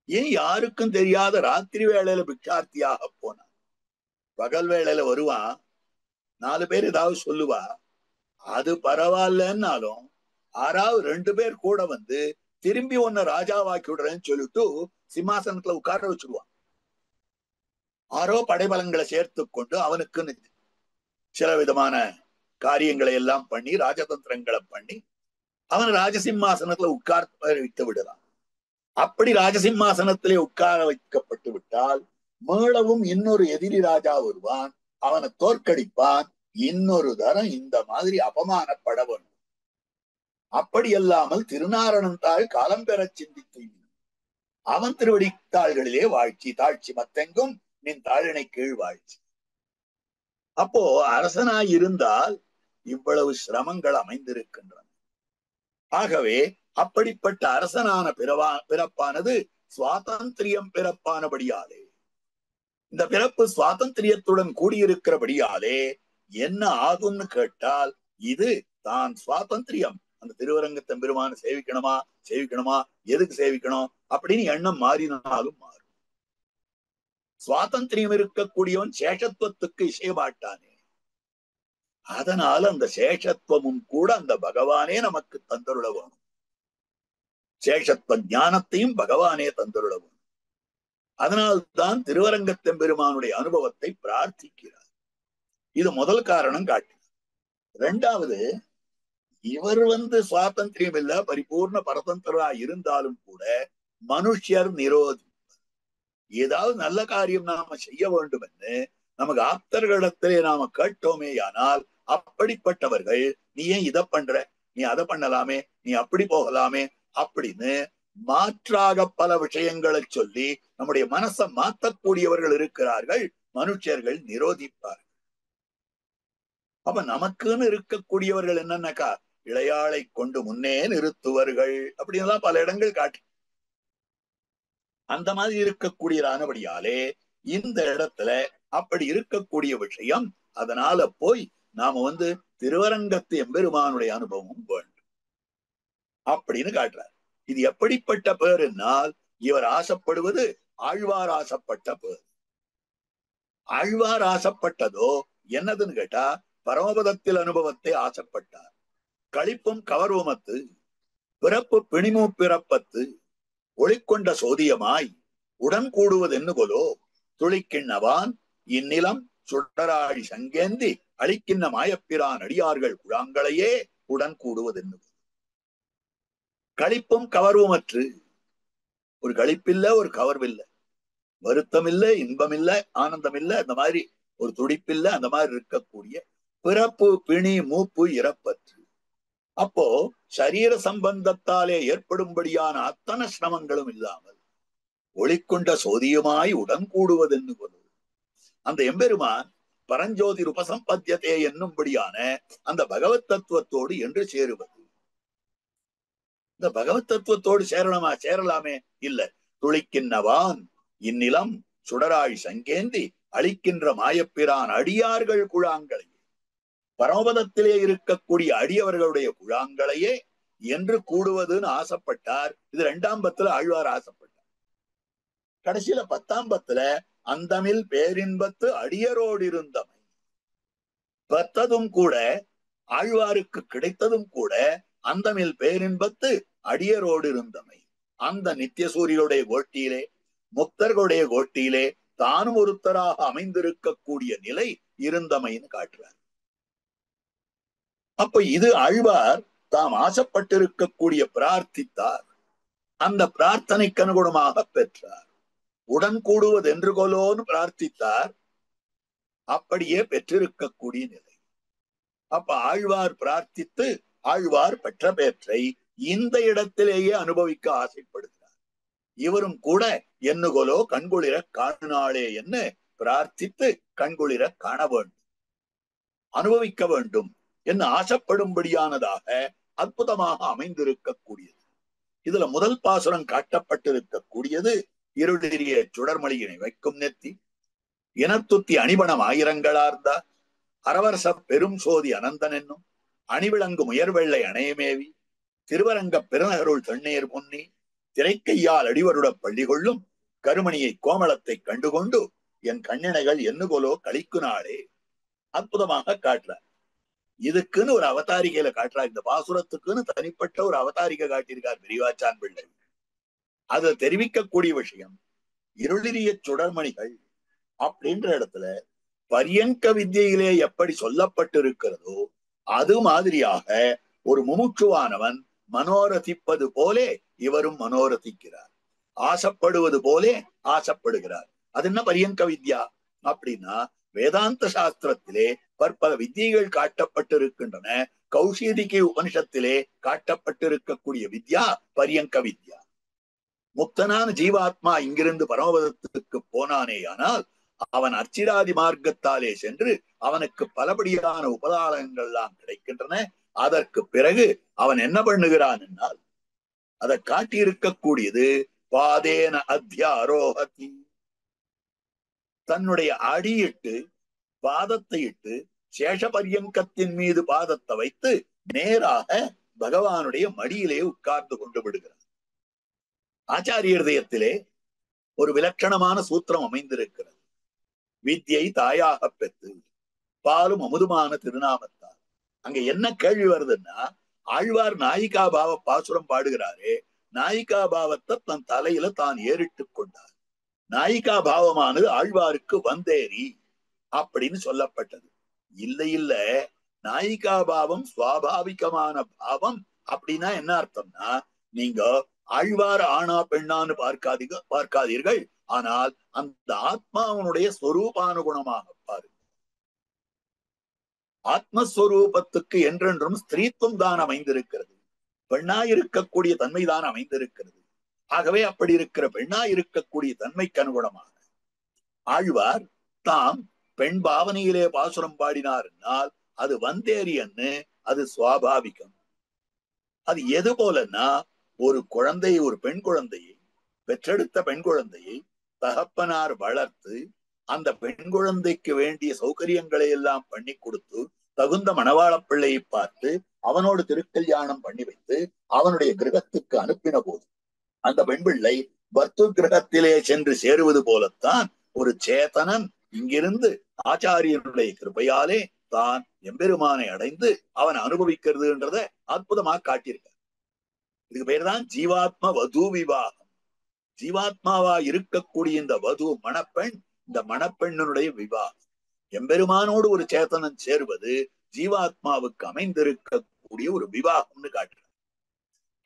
ஏன் யாருக்கும் தெரியாத ராத்திரி வேளையில பிக்ஷார்த்தியாக போனான்? பகல் வேளையில வருவான், 4 பேர் ஏதாவது சொல்லுவா, அது பரவாயில்லன்னாலும் 6வது 2 பேர் கூட திரும்பி உன்னை ராஜாவாக்கி விடுறேன்னு சொல்லிட்டு சிம்மாசனத்துல உட்கார வச்சிருவான். 6 படைபலங்களை சேர்த்து கொண்டு அவனுக்கு சில விதமான காரியங்களை எல்லாம் பண்ணி ராஜதந்திரங்களை பண்ணி அவன் ராஜசிம்மாசனத்துல உட்கார வைத்து விடலாம். அப்படி ராஜசிம்மாசனத்திலே உட்கார வைக்கப்பட்டு விட்டால் மீளவும் இன்னொரு எதிரி ராஜா வருவான், அவனை தோற்கடிப்பான், இன்னொரு தரம் இந்த மாதிரி அபமானப்பட வேண்டும். அப்படி அல்லாமல் திருநாரணந்தாள் காலம் பெற சிந்தித்து அவன் திருவடித்தாள்களிலே வாழ்ச்சி தாழ்ச்சி மத்தெங்கும் நின் தாழினை கீழ் வாழ்ச்சி. அப்போ அரசனாய் இருந்தால் இவ்வளவு சிரமங்கள் அமைந்திருக்கின்றன. ஆகவே அப்படிப்பட்ட அரசனான பிறப்பானது சுவாதந்திரியம் பிறப்பானபடியாலே, இந்த பிறப்பு சுவாதந்திரியத்துடன் கூடியிருக்கிறபடியாலே என்ன ஆகும்னு கேட்டால், இது தான் சுவாதந்திரியம், அந்த திருவரங்கத்தம் பெருமான சேவிக்கணுமா எதுக்கு சேவிக்கணும் அப்படின்னு எண்ணம் மாறினாலும் மாறும். சுவாதந்திரியம் இருக்கக்கூடியவன் சேஷத்துவத்துக்கு இசையமாட்டானே. அதனால அந்த சேஷத்துவமும் கூட அந்த பகவானே நமக்கு தந்தருள வேணும். சேஷத்துவ ஞானத்தையும் பகவானே தந்தருள வேணும். அதனால்தான் திருவரங்கத்தம் பெருமானுடைய அனுபவத்தை பிரார்த்திக்கிறார். இது முதல் காரணம் காட்டு. இரண்டாவது, இவர் சுவாதந்திரியம் இல்ல, பரிபூர்ண பரதந்திரா இருந்தாலும் கூட மனுஷர் நிரோதி. ஏதாவது நல்ல காரியம் நாம செய்ய வேண்டும் என்று நமக்கு ஆப்தர்களிடத்திலே நாம கேட்டோமே, ஆனால் அப்படிப்பட்டவர்கள் நீ ஏன் இதை பண்ற, நீ அதை பண்ணலாமே, நீ அப்படி போகலாமே அப்படின்னு மாற்றாக பல விஷயங்களை சொல்லி நம்முடைய மனசை மாற்றக்கூடியவர்கள் இருக்கிறார்கள். மனுஷர்கள் நிரோதிப்பார்கள். அப்ப நமக்குன்னு இருக்கக்கூடியவர்கள் என்னன்னாக்கா, இளையாளை கொண்டு முன்னே நிறுத்துவர்கள் அப்படின்லாம் பல இடங்கள் காட்டு. அந்த மாதிரி இருக்கக்கூடியதானபடியாலே இந்த இடத்துல அப்படி இருக்கக்கூடிய விஷயம். அதனால போய் நாம திருவரங்கத்து எம்பெருமானுடைய அனுபவம் வேண்டும் அப்படின்னு காட்டுறார். இது எப்படிப்பட்ட பேருனால், இவர் ஆசைப்படுவது ஆழ்வார் ஆசைப்பட்ட பேர். ஆழ்வார் ஆசைப்பட்டதோ என்னதுன்னு கேட்டா, பரமபதத்தில் அனுபவத்தை ஆசைப்பட்டார். களிப்பும் கவர்வமத்து பிறப்பு பிணிமு பிறப்பத்து ஒளிக்கொண்ட சோதியமாய் உடன் கூடுவது என்னுகொலோ துளிக்கிண்ணவான் இந்நிலம் சுடராழி சங்கேந்தி அழிக்கின்ற மாயப்பிரான் அடியார்கள் குழாங்களையே உடன் கூடுவது என்ன. களிப்பும் கவர்வுமற்று, ஒரு களிப்பில்ல, ஒரு கவர்வில்லை, வருத்தம் இல்லை, இன்பம் இல்லை, ஆனந்தம் இல்லை, அந்த மாதிரி ஒரு துடிப்பில்ல, அந்த மாதிரி இருக்கக்கூடிய பிறப்பு பிணி மூப்பு இறப்பற்று. அப்போ சரீர சம்பந்தத்தாலே ஏற்படும்படியான அத்தனை சிரமங்களும் இல்லாமல் ஒளிக்கொண்ட சோதியமாய் உடன் கூடுவதென்னு கொள்வது. அந்த எம்பெருமான் பரஞ்சோதி உபசம்பத்தியதே என்னும்படியான அந்த பகவத் தத்துவத்தோடு என்று சேருவது. இந்த பகவத் தத்துவத்தோடு சேரலாமே இல்ல. துளிக்கின்றவான் இந்நிலம் சுடராய் சங்கேந்தி அழிக்கின்ற மாயப்பிரான் அடியார்கள் குழாங்களை, பரமபதத்திலே இருக்கக்கூடிய அடியவர்களுடைய குழாங்களையே என்று கூடுவதுன்னு ஆசைப்பட்டார். இது 2ஆம் பத்துல ஆழ்வார் ஆசைப்பட்டார். கடைசியில 10ஆம் பத்துல அந்தமில் பேரின்பத்து அடியரோடு இருந்தமை பெற்றதும் கூட, ஆழ்வாருக்கு கிடைத்ததும் கூட அந்தமில் பேரின்பத்து அடியரோடு இருந்தமை. அந்த நித்திய சூரியனுடைய கோட்டியிலே, முக்தர்களுடைய கோட்டியிலே தானும் ஒருத்தராக அமைந்திருக்கக்கூடிய நிலை இருந்தமைன்னு காட்டுறார். அப்ப இது ஆழ்வார் தாம் ஆசைப்பட்டிருக்கக்கூடிய பிரார்த்தித்தார். அந்த பிரார்த்தனைக்கு அனுகுணமாக பெற்றார். உடன் கூடுவது என்று கொலோன்னு பிரார்த்தித்தார். அப்படியே பெற்றிருக்கக்கூடிய நிலை. அப்ப ஆழ்வார் பிரார்த்தித்து ஆழ்வார் பெற்ற பேற்றை இந்த இடத்திலேயே அனுபவிக்க ஆசைப்படுகிறார். இவரும் கூட என்னுகொலோ கண்குளிர காணாளே என்று பிரார்த்தித்து கண்குளிர காண வேண்டும், அனுபவிக்க வேண்டும் என்று ஆசைப்படும்படியானதாக அற்புதமாக அமைந்திருக்கக்கூடியது. இதுல முதல் பாசுரம் காட்டப்பட்டிருக்கக்கூடியது இருளிரிய சுடர்மொழியினை வைக்கும் நெத்தி இனத்துத்தி அணிபணம் ஆயிரங்களார்ந்தா அரவரச பெரும் சோதி அனந்தன் என்னும் அணிவிளங்கும் உயர்வெள்ளை அணையமேவி திருவரங்க பெருநகருள் தண்ணீர் முன்னி திரைக்கையால் அடிவருட பள்ளி கொள்ளும் கருமணியை கோமளத்தை கண்டுகொண்டு என் கண்ணினைகள் என்னுகொலோ கழிக்கு நாளே. அற்புதமாக காட்டுறார். இதுக்குன்னு ஒரு அவதாரிகையில காட்டுறார். இந்த பாசுரத்துக்குன்னு தனிப்பட்ட ஒரு அவதாரிகை காட்டியிருக்கார் பெரியவாச்சான் பிள்ளை. அதை தெரிவிக்கக்கூடிய விஷயம், இருளிரிய சுடர்மணிகள் அப்படின்ற இடத்துல பரியங்க வித்தியிலே எப்படி சொல்லப்பட்டிருக்கிறதோ அது மாதிரியாக ஒரு முமுட்சுவானவன் மனோரதிப்பது போலே இவரும் மனோரதிக்கிறார். ஆசைப்படுவது போலே ஆசைப்படுகிறார். அது என்ன பரியங்க வித்யா அப்படின்னா, வேதாந்த சாஸ்திரத்திலே பற்பல வித்தியைகள் காட்டப்பட்டிருக்கின்றன. கௌஷீதிகை உபனிஷத்திலே காட்டப்பட்டிருக்கக்கூடிய வித்யா பரியங்க வித்யா. முக்தனான ஜீவாத்மா இங்கிருந்து பரமபதத்துக்கு போனானே ஆனால் அவன் அர்ச்சிராதி மார்க்கத்தாலே சென்று அவனுக்கு பலபடியான உபதாரங்கள் எல்லாம் கிடைக்கின்றன. அதற்கு பிறகு அவன் என்ன பண்ணுகிறான் என்னால் அதை காட்டியிருக்கக்கூடியது பாதேன அத்தியாரோகதி, தன்னுடைய அடியிட்டு பாதத்தை இட்டு சேஷபரியங்கத்தின் மீது பாதத்தை வைத்து நேராக பகவானுடைய மடியிலே உட்கார்ந்து கொண்டு விடுகிறார். ஆச்சாரிய ஹிருதயத்திலே ஒரு விலட்சணமான சூத்திரம் அமைந்திருக்கிறது. வித்யை தாயாக பெற்று பாலும் அமுதுமான திருநாமத்தார். அங்க என்ன கேள்வி வருதுன்னா, ஆழ்வார் நாயிகா பாவ பாசுரம் பாடுகிறாரே, நாயிகா பாவத்தை தன் தலையில தான் ஏறிட்டு கொண்டார். நாயிகா பாவமானது ஆழ்வாருக்கு வந்தேரி அப்படின்னு சொல்லப்பட்டது. இல்லை இல்ல, நாயிகா பாவம் சுவாபாவிகமான பாவம். அப்படின்னா என்ன அர்த்தம்னா, நீங்க ஆழ்வார் ஆணா பெண்ணான்னு பார்க்காதீர்கள், ஆனால் அந்த ஆத்மாவனுடைய ஸ்வரூபானுகுணமாக பாருங்க. ஆத்மஸ்வரூபத்துக்கு என்றென்றும் ஸ்திரீத்துவம் தான் அமைந்திருக்கிறது, பெண்ணாயிருக்கக்கூடிய தன்மைதான் அமைந்திருக்கிறது. ஆகவே அப்படி இருக்கிற பெண்ணாயிருக்கக்கூடிய தன்மைக்கு அனுகுணமாக ஆழ்வார் தாம் பெண் பாவனையிலே பாசுரம் பாடினார்னால் அது வந்தேரியன்னு, அது சுவாபாவிகம். அது எது போலன்னா, ஒரு குழந்தையை, ஒரு பெண் குழந்தையை, பெற்றெடுத்த பெண் குழந்தையை தகப்பனார் வளர்த்து அந்த பெண் குழந்தைக்கு வேண்டிய சௌகரியங்களை எல்லாம் பண்ணி கொடுத்து தகுந்த மணவாள பிள்ளையை பார்த்து அவனோடு திருக்கல்யாணம் பண்ணி வைத்து அவனுடைய கிரகத்துக்கு அனுப்பின போது அந்த பெண் பிள்ளை பர்த்து கிரகத்திலே சென்று சேருவது போலத்தான் ஒரு சேதனன் இங்கிருந்து ஆச்சாரியனுடைய கிருபையாலே தான் எம்பெருமானை அடைந்து அவன் அனுபவிக்கிறதுன்றத அற்புதமா காட்டியிருக்க. இதுக்கு பேர் தான் ஜீவாத்ம வது விவாகம். ஜீவாத்மாவா இருக்கக்கூடிய இந்த வது மணப்பெண், இந்த மணப்பெண்ணுடைய விவாகம். எம்பெருமானோடு ஒரு சேத்தனன் சேருவது ஜீவாத்மாவுக்கு அமைந்திருக்கக்கூடிய ஒரு விவாகம்னு காட்டுறார்.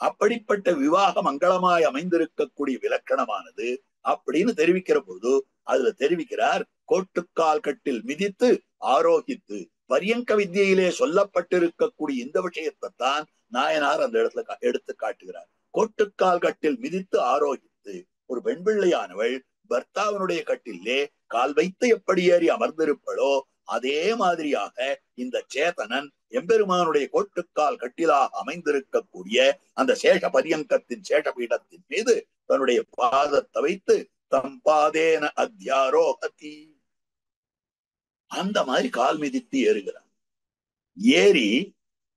அப்படிப்பட்ட விவாக மங்களமாய் அமைந்திருக்கக்கூடிய விலக்கணமானது அப்படின்னு தெரிவிக்கிற போது அதுல தெரிவிக்கிறார், கோட்டுக்கால் கட்டில் மிதித்து ஆரோகித்து. பரியங்க வித்தியிலே சொல்லப்பட்டிருக்கக்கூடிய இந்த விஷயத்தை தான் நாயனார் அந்த இடத்துல எடுத்து காட்டுகிறார். கோட்டுக்கால் கட்டில் மிதித்து ஆரோகித்து. ஒரு பெண் பிள்ளையானவள் பர்த்தாவனுடைய கட்டிலே கால் வைத்து எப்படி ஏறி அமர்ந்திருப்பளோ அதே மாதிரியாக இந்த சேதனன் எம்பெருமானுடைய கோட்டுக்கால் கட்டிலாக அமைந்திருக்கக்கூடிய அந்த சேஷ பரியங்கத்தின் சேஷபீடத்தின் மீது தன்னுடைய பாதத்தை வைத்து தம் பாதேன அத்தியாரோகதி, அந்த மாதிரி கால் மிதித்து ஏறுகிறான். ஏறி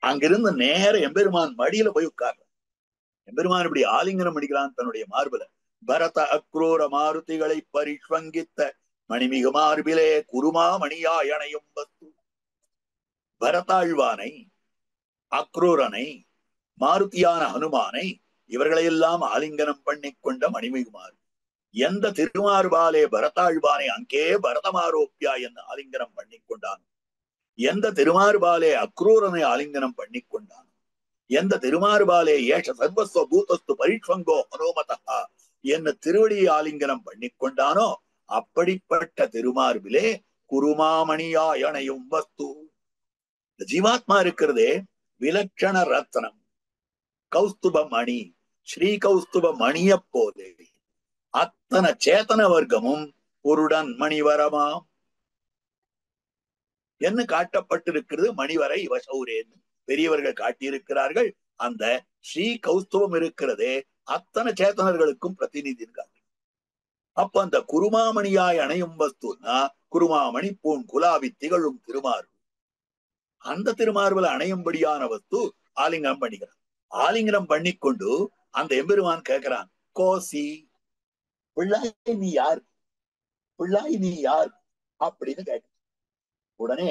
அங்கிருந்து நேர எம்பெருமான் மடியில போய் உட்கார்றான். எம்பெருமான் இப்படி ஆலிங்கனம் அடிக்கிறான் தன்னுடைய மார்பில. பரத அக்ரூர மாருதிகளை பரிஷ்வங்கித்த மணிமிகு மார்பிலே குருமா மணியாயணையும் வஸ்து. பரதாழ்வானை, அக்ரூரனை, மாருதியான ஹனுமானை, இவர்களையெல்லாம் ஆலிங்கனம் பண்ணி கொண்ட மணிமிகுமார். எந்த திருமார்பாலே பரதாழ்வானை அங்கே பரதமாரோப்பியா என்று ஆலிங்கனம் பண்ணி கொண்டான், எந்த திருமார்பாலே அக்ரூரனை ஆலிங்கனம் பண்ணி கொண்டான், எந்த திருமார்பாலே ஏஷ சர்வஸ்வ பூதஸ்து பரிஷ்வங்கோ ஹனோமதா என்ன திருவடியை ஆலிங்கனம் பண்ணி கொண்டானோ அப்படிப்பட்ட திருமார்பிலே குருமாமணியாயணையும் வஸ்து. ஜீவாத்மா இருக்கிறதே விலட்சண ரத்னம், கௌஸ்துப மணி, ஸ்ரீ கௌஸ்துப மணிய போலே அத்தனை சேத்தன வர்க்கமும் பொருடன் மணிவரமாம் என்ன காட்டப்பட்டிருக்கிறது. மணிவரை வசௌரேன் பெரியவர்கள் காட்டியிருக்கிறார்கள். அந்த ஸ்ரீ கௌஸ்துவம் இருக்கிறதே அத்தனை சேத்தனர்களுக்கும் பிரதிநிதிகள். அப்ப அந்த குருமாமணியாய் அணையும் வஸ்துன்னா குருமாமணி பூன் குலாவி திகழும் திருமார்பு. அந்த திருமார்புல அணையும்படியான வஸ்து ஆலிங்கனம் பண்ணிக்கிறான். ஆலிங்கனம் பண்ணிக்கொண்டு அந்த எம்பெருமான் கேட்கிறான், கோசி பிள்ளாய் நீ யார், பிள்ளாய் நீ யார் அப்படின்னு கேட்க. உடனே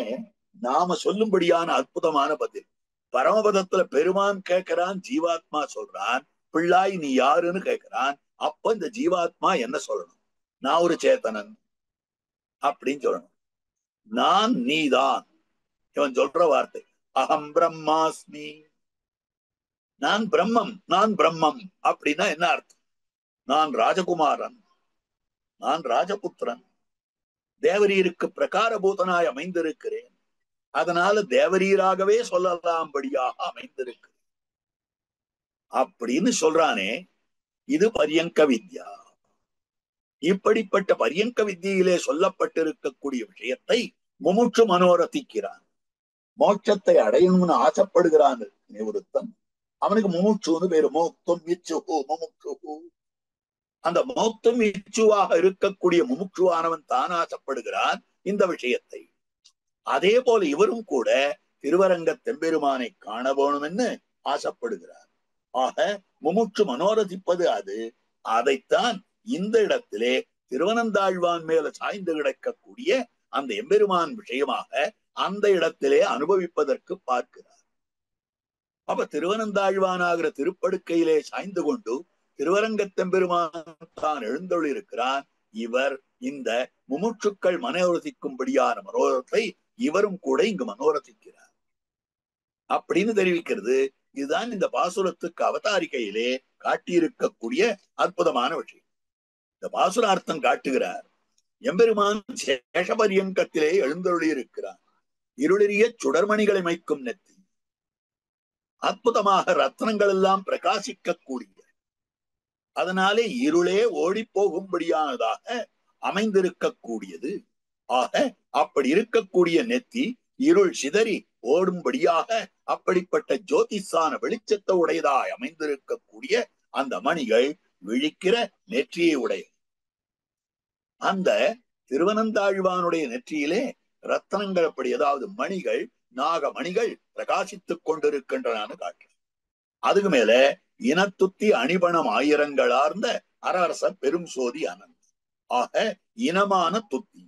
நாம சொல்லும்படியான அற்புதமான பதில். பரமபதத்துல பெருமான் கேட்கிறான், ஜீவாத்மா சொல்றான் பிள்ளாய் நீ யாருன்னு கேட்கிறான். அப்ப இந்த ஜீவாத்மா என்ன சொல்லணும்? நான் ஒரு சேத்தனன் அப்படின்னு சொல்லணும். நான் நீதான். இவன் சொல்ற வார்த்தை அகம் பிரம்மாஸ்மி, நான் பிரம்மம், நான் பிரம்மம் அப்படின்னா என்ன அர்த்தம்? நான் ராஜகுமாரன், நான் ராஜபுத்திரன், தேவரீருக்கு பிரகாரபூதனாய் அமைந்திருக்கிறேன், அதனால தேவரீராகவே சொல்லலாம்படியாக அமைந்திருக்கு அப்படின்னு சொல்றானே. இது பரியங்க வித்யா. இப்படிப்பட்ட பரியங்க வித்தியிலே சொல்லப்பட்டிருக்கக்கூடிய விஷயத்தை முமுட்சு மனோரதிக்கிறான். மோட்சத்தை அடையணும்னு ஆசைப்படுகிறான் ஒருத்தன், அவனுக்கு முமுட்சுன்னு பேரு. மோக்தும் இச்சுஹு முமுட்சுஹு. அந்த மோக்தும் இச்சுவாக இருக்கக்கூடிய முமுட்சுவானவன் தான் ஆசைப்படுகிறான் இந்த விஷயத்தை. அதே போல இவரும் கூட திருவரங்க தெம்பெருமானை காண வேணும்னு ஆசைப்படுகிறார். ஆக முமுட்சு மனோரதிப்பது அது. அதைத்தான் இந்த இடத்திலே திருவனந்தாழ்வான் மேல சாய்ந்து கிடக்கக்கூடிய அந்த எம்பெருமான் விஷயமாக அந்த இடத்திலே அனுபவிப்பதற்கு பார்க்கிறார். அப்ப திருவனந்தாழ்வானாகிற திருப்படுக்கையிலே சாய்ந்து கொண்டு திருவரங்கத்தெம்பெருமான் தான் எழுந்தொழி இருக்கிறான். இவர் இந்த முமுட்சுக்கள் மனோரதிக்கும்படியான மனோரத்தை இவரும் கூட இங்கு மனோரதிக்கிறார் அப்படின்னு தெரிவிக்கிறது. இதுதான் இந்த பாசுரத்துக்கு அவதாரிகையிலே காட்டியிருக்கக்கூடிய அற்புதமான விஷயம். இந்த பாசுரார்த்தம் காட்டுகிறார். எம்பெருமான் சேஷபரியங்கத்திலே எழுந்தொழி இருக்கிறார். இருளிரிய சுடர்மணிகளை மைக்கும் நெத்தி, அற்புதமாக ரத்னங்கள் எல்லாம் பிரகாசிக்கக்கூடிய, அதனாலே இருளே ஓடி போகும்படியானதாக அமைந்திருக்கக்கூடியது. ஆக அப்படி இருக்கக்கூடிய நெத்தி இருள் சிதறி ஓடும்படியாக அப்படிப்பட்ட ஜோதிஷான வெளிச்சத்தை உடையதாய் அமைந்திருக்கக்கூடிய அந்த மணிகள் விழிக்கிற நெற்றியை உடைய அந்த திருவனந்தாழ்வானுடைய நெற்றியிலே ரத்தனங்கள் அப்படி ஏதாவது மணிகள், நாகமணிகள் பிரகாசித்துக் கொண்டிருக்கின்றன காட்டு. அதுக்கு மேல இனத்துத்தி அணிபணம் ஆயிரங்களார்ந்த அரரச பெரும் சோதி அனந்த். ஆக இனமான துத்தி,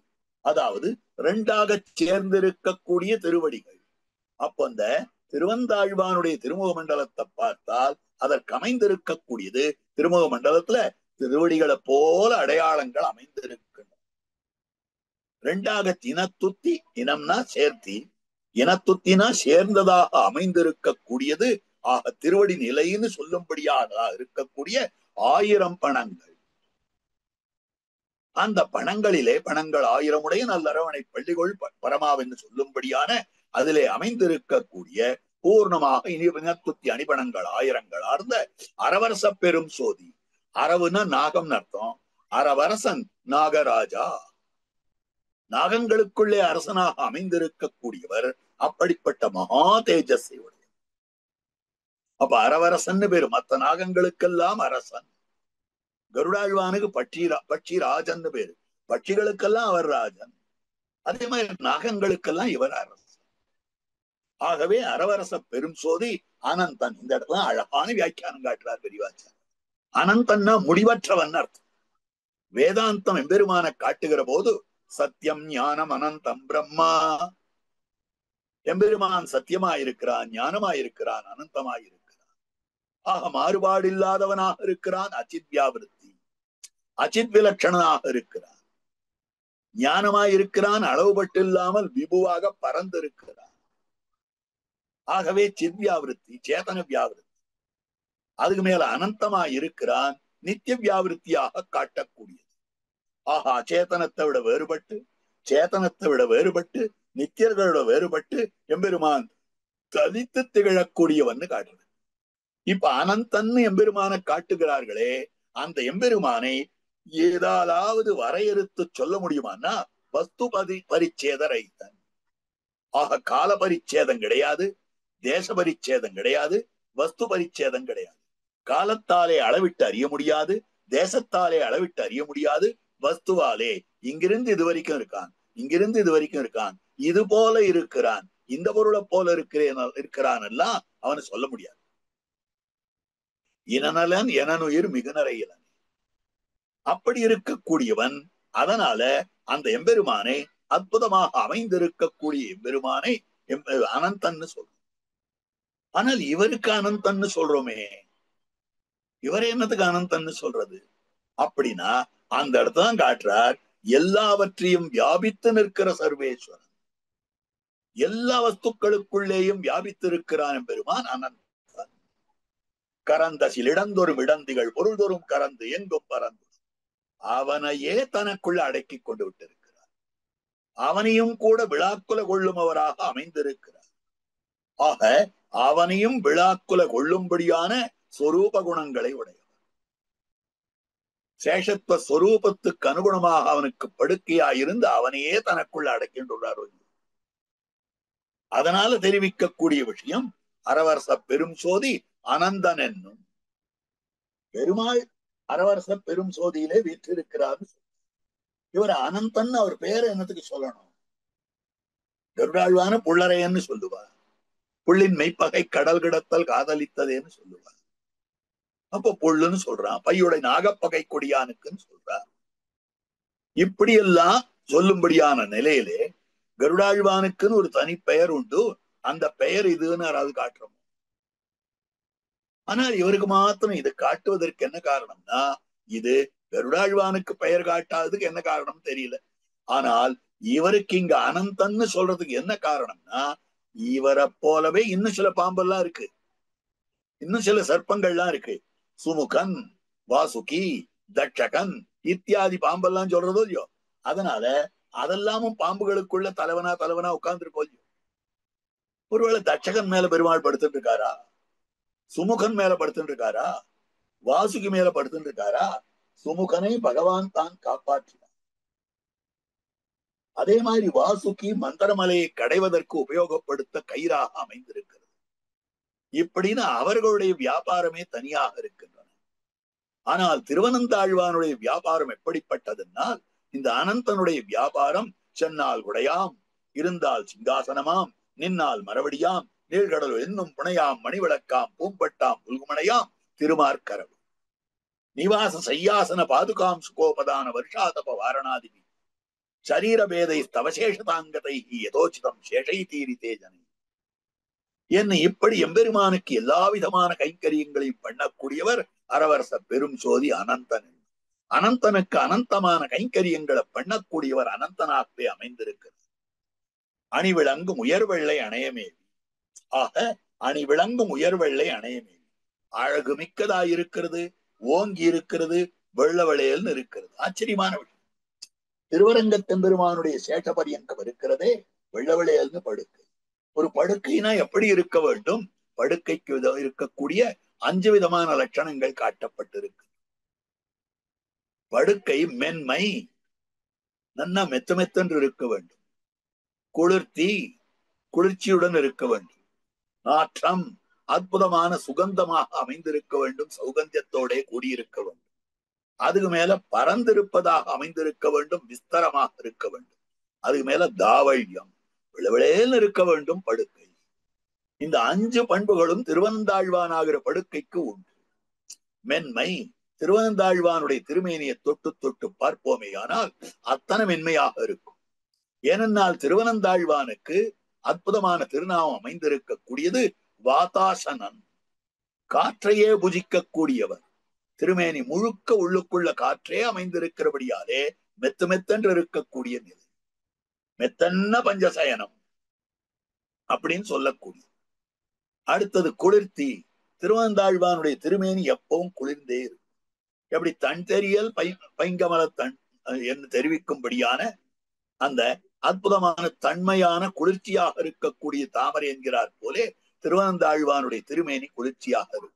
அதாவது இரண்டாக சேர்ந்திருக்கக்கூடிய திருவடிகள். அப்ப அந்த திருவந்தாழ்வானுடைய திருமுக மண்டலத்தை பார்த்தால் அதற்கு அமைந்திருக்கக்கூடியது திருமுக மண்டலத்துல திருவடிகளை போல அடையாளங்கள் அமைந்திருக்கின்றன. இரண்டாக இனத்துத்தி, இனம்னா சேர்த்தி, இனத்துத்தினா சேர்ந்ததாக அமைந்திருக்கக்கூடியது. ஆக திருவடி நிலைன்னு சொல்லும்படியாக இருக்கக்கூடிய 1000 பணங்கள். அந்த பணங்களிலே பணங்கள் 1000 உடைய நல்லரவணை பள்ளிகொள் பரமாவென்று சொல்லும்படியான அதிலே அமைந்திருக்கக்கூடிய பூர்ணமாக இனத்துத்தி அணிபணங்கள் 1000 அரவரச பெரும் சோதி. அரவுனா நாகம் அர்த்தம். அரவரசன் நாகராஜா, நாகங்களுக்குள்ளே அரசனாக அமைந்திருக்கக்கூடியவர். அப்படிப்பட்ட மகா தேஜஸை உடைய. அப்ப அரவரசன் பேரு. மற்ற நாகங்களுக்கெல்லாம் அரசன். கருடாழ்வானுக்கு பட்சி ராஜன் பேரு. பட்சிகளுக்கெல்லாம் அவர் ராஜன். அதே மாதிரி நாகங்களுக்கெல்லாம் இவர் அரசன். ஆகவே அரவரச பெரும் சோதி அனந்தன். இந்த இடத்துல அழகான வியாக்கியானம் காட்டுறார் பெரியவாச்சார். அனந்தன்னா முடிவற்றவன் அர்த்தம். வேதாந்தம் எம்பெருமான காட்டுகிற போது சத்தியம் ஞானம் அனந்தம் பிரம்மா. எம்பெருமான் சத்தியமாயிருக்கிறான், ஞானமாயிருக்கிறான், அனந்தமாயிருக்கிறான். ஆக மாறுபாடு இல்லாதவனாக இருக்கிறான். அச்சித் வியாபிருத்தி, அச்சித் விலட்சணனாக இருக்கிறான். ஞானமாயிருக்கிறான், அளவுபட்டு இல்லாமல் விபுவாக பறந்திருக்கிறான். ஆகவே சித் வியாபிருத்தி, சேதன வியாபிருத்தி. அதுக்கு மேல அனந்தமாய் இருக்கிறான், நித்திய வியாபிருத்தியாக காட்டக்கூடியது. ஆஹா, சேத்தனத்தை விட வேறுபட்டு, சேத்தனத்தை விட வேறுபட்டு, நித்தியர்களோட வேறுபட்டு எம்பெருமான் தலித்து திகழக்கூடியவன்னு காட்டுறது. இப்ப அனந்தன்னு எம்பெருமான காட்டுகிறார்களே, அந்த எம்பெருமானை ஏதாவது வரையறுத்து சொல்ல முடியுமான்னா வஸ்து பரிச்சேத ரைத்தன். ஆக கால பரிச்சேதம் கிடையாது, தேச பரிச்சேதம் கிடையாது, வஸ்து பரிச்சேதம் கிடையாது. காலத்தாலே அளவிட்டு அறிய முடியாது, தேசத்தாலே அளவிட்டு அறிய முடியாது, வஸ்துவாலே இங்கிருந்து இது வரைக்கும் இருக்கான், இங்கிருந்து இது வரைக்கும் இருக்கான், இது போல இருக்கிறான், இந்த பொருளை போல இருக்கிறான் எல்லாம் அவனை சொல்ல முடியாது. இனநலன் எனனுயிர் மிகுநரையிலன். அப்படி இருக்கக்கூடியவன். அதனால அந்த எம்பெருமானை, அற்புதமாக அமைந்திருக்கக்கூடிய எம்பெருமானை அனந்தன்னு சொல்றோம். ஆனால் இவருக்கு அனந்தன்னு சொல்றோமே, இவர் என்னத்துக்கு அனந்தன்னு சொல்றது அப்படின்னா அந்த இடத்தான் காட்டுறார். எல்லாவற்றையும் வியாபித்து நிற்கிற சர்வேஸ்வரன், எல்லா வஸ்துக்களுக்குள்ளேயும் வியாபித்திருக்கிறான் பெருமான் அனந்தன். கரந்தசில் இடந்தொரும் இடந்திகள் பொருள்தொரும் கறந்து எங்கும் பறந்து அவனையே தனக்குள்ள அடக்கி கொண்டு விட்டிருக்கிறார். அவனையும் கூட விழாக்குல கொள்ளுமவராக அமைந்திருக்கிறார். ஆக அவனையும் விழாக்குல கொள்ளும்படியான சொரூப குணங்களை உடையவர். சேஷத்துவ ஸ்வரூபத்துக்கு அனுகுணமாக அவனுக்கு படுக்கையாயிருந்து அவனையே தனக்குள்ள அடக்கின்றார். அதனால தெரிவிக்கக்கூடிய விஷயம் அரவரச பெரும் சோதி அனந்தன் என்னும் பெருமாள் அரவரச பெரும் சோதியிலே வீற்றிருக்கிறார். இவர் அனந்தன் அவர் பேரை என்னத்துக்கு சொல்லணும்? கருடாழ்வான புள்ளரையன்னு சொல்லுவார். புள்ளின் மெய்ப்பகை கடல் கிடத்தல் காதலித்ததேன்னு சொல்லுவார். அப்ப புள்ளுன்னு சொல்றான். பையுடைய நாகப்பகை கொடியானுக்குன்னு சொல்றார். இப்படியெல்லாம் சொல்லும்படியான நிலையிலே கருடாழ்வானுக்குன்னு ஒரு தனி பெயர் உண்டு. அந்த பெயர் இதுன்னு யாராவது காட்டுறோம். ஆனால் இவருக்கு மாத்திரம் இது காட்டுவதற்கு என்ன காரணம்னா, இது கருடாழ்வானுக்கு பெயர் காட்டாததுக்கு என்ன காரணம் தெரியல. ஆனால் இவருக்கு இங்க அனந்தன்னு சொல்றதுக்கு என்ன காரணம்னா, இவரை போலவே இன்னும் சில பாம்பெல்லாம் இருக்கு, இன்னும் சில சர்ப்பங்கள்லாம் இருக்கு. சுமுகன், வாசுகி, தட்சகன் இத்தியாதி பாம்பெல்லாம் சொல்றதோ இல்லையோ. அதனால அதெல்லாமும் பாம்புகளுக்குள்ள தலைவனா உட்கார்ந்துருக்கோ இல்லையோ. ஒருவேளை தட்சகன் மேல பெருமாள் படுத்துட்டு இருக்காரா? சுமுகன் மேல படுத்துட்டு இருக்காரா? வாசுகி மேல படுத்துட்டு இருக்காரா? சுமுகனை பகவான் தான் காப்பாற்றினார். அதே மாதிரி வாசுகி மந்திரமலையை கடைவதற்கு உபயோகப்படுத்த கயிறாக அமைந்திருக்கிறது. இப்படின்னு அவர்களுடைய வியாபாரமே தனியாக இருக்கின்றன. ஆனால் திருவனந்தாழ்வானுடைய வியாபாரம் எப்படிப்பட்டதுனால், இந்த அனந்தனுடைய வியாபாரம் சென்னால் உடையாம், இருந்தால் சிங்காசனமாம், நின்னால் மறுபடியாம், நீழ்கடல் என்னும் புனையாம், மணிவிளக்காம், பூம்பட்டாம், புல்குமனையாம், திருமார்கரவு நிவாச சையாசன பாதுகாம் சுகோபதான வருஷாதப வாரணாதிபி சரீரபேதை ஸ்தவசேஷதாங்கதை யதோச்சிதம் சேஷை தீரி தேஜனை என்ன இப்படி எம்பெருமானுக்கு எல்லா விதமான கைங்கரியங்களையும் பண்ணக்கூடியவர் அரவரச பெரும் சோதி அனந்தன். அனந்தனுக்கு அனந்தமான கைங்கரியங்களை பண்ணக்கூடியவர் அனந்தனாகவே அமைந்திருக்கிறது. அணிவிளங்கும் உயர்வெள்ளை அணையமேவி. ஆக அணிவிளங்கும் உயர்வெள்ளை அணையமேவி அழகு மிக்கதாயிருக்கிறது, ஓங்கி இருக்கிறது, வெள்ளவளையல்னு இருக்கிறது. ஆச்சரியமான விஷயம். திருவரங்கத்தெம்பெருமானுடைய சேஷபரியங்கம் இருக்கிறதே வெள்ளவளையல்னு படுக்கை. ஒரு படுக்கைனா எப்படி இருக்க வேண்டும்? படுக்கைக்கு இருக்கக்கூடிய 5 விதமான லட்சணங்கள் காட்டப்பட்டிருக்கு. படுக்கை மென்மை, நன்னா மெத்த மெத்தென்று இருக்க வேண்டும். குளிர்த்தி, குளிர்ச்சியுடன் இருக்க வேண்டும். நாற்றம், அற்புதமான சுகந்தமாக அமைந்திருக்க வேண்டும், சௌகந்தியத்தோட கூடியிருக்க வேண்டும். அதுக்கு மேல பரந்திருப்பதாக அமைந்திருக்க வேண்டும், விஸ்தரமாக இருக்க வேண்டும். அதுக்கு மேல தாவல்யம், விளவிளேன்னு இருக்க வேண்டும் படுக்கை. இந்த 5 பண்புகளும் திருவனந்தாழ்வானாகிற படுக்கைக்கு உண்டு. மென்மை, திருவனந்தாழ்வானுடைய திருமேனியை தொட்டு தொட்டு பார்ப்போமே ஆனால் அத்தனை மென்மையாக இருக்கும். ஏனென்றால் திருவனந்தாழ்வானுக்கு அற்புதமான திருநாமம் அமைந்திருக்கக்கூடியது வாதாசனன், காற்றையே புஜிக்கக்கூடியவர். திருமேனி முழுக்க உள்ளுக்குள்ள காற்றே அமைந்திருக்கிறபடியாலே மெத்து மெத்தென்று இருக்கக்கூடிய நிலை, மெத்தன்ன பஞ்சசயனம் அப்படின்னு சொல்லக்கூடிய. அடுத்தது குளிர்த்தி, திருவனந்தாழ்வானுடைய திருமேனி எப்பவும் குளிர்ந்தே இருக்கும். எப்படி தன் தெரியல் பைங்கமல தன் என்று தெரிவிக்கும்படியான அந்த அற்புதமான தன்மையான குளிர்ச்சியாக இருக்கக்கூடிய தாமரை என்கிறார் போலே திருவனந்தாழ்வானுடைய திருமேனி குளிர்ச்சியாக இருக்கும்.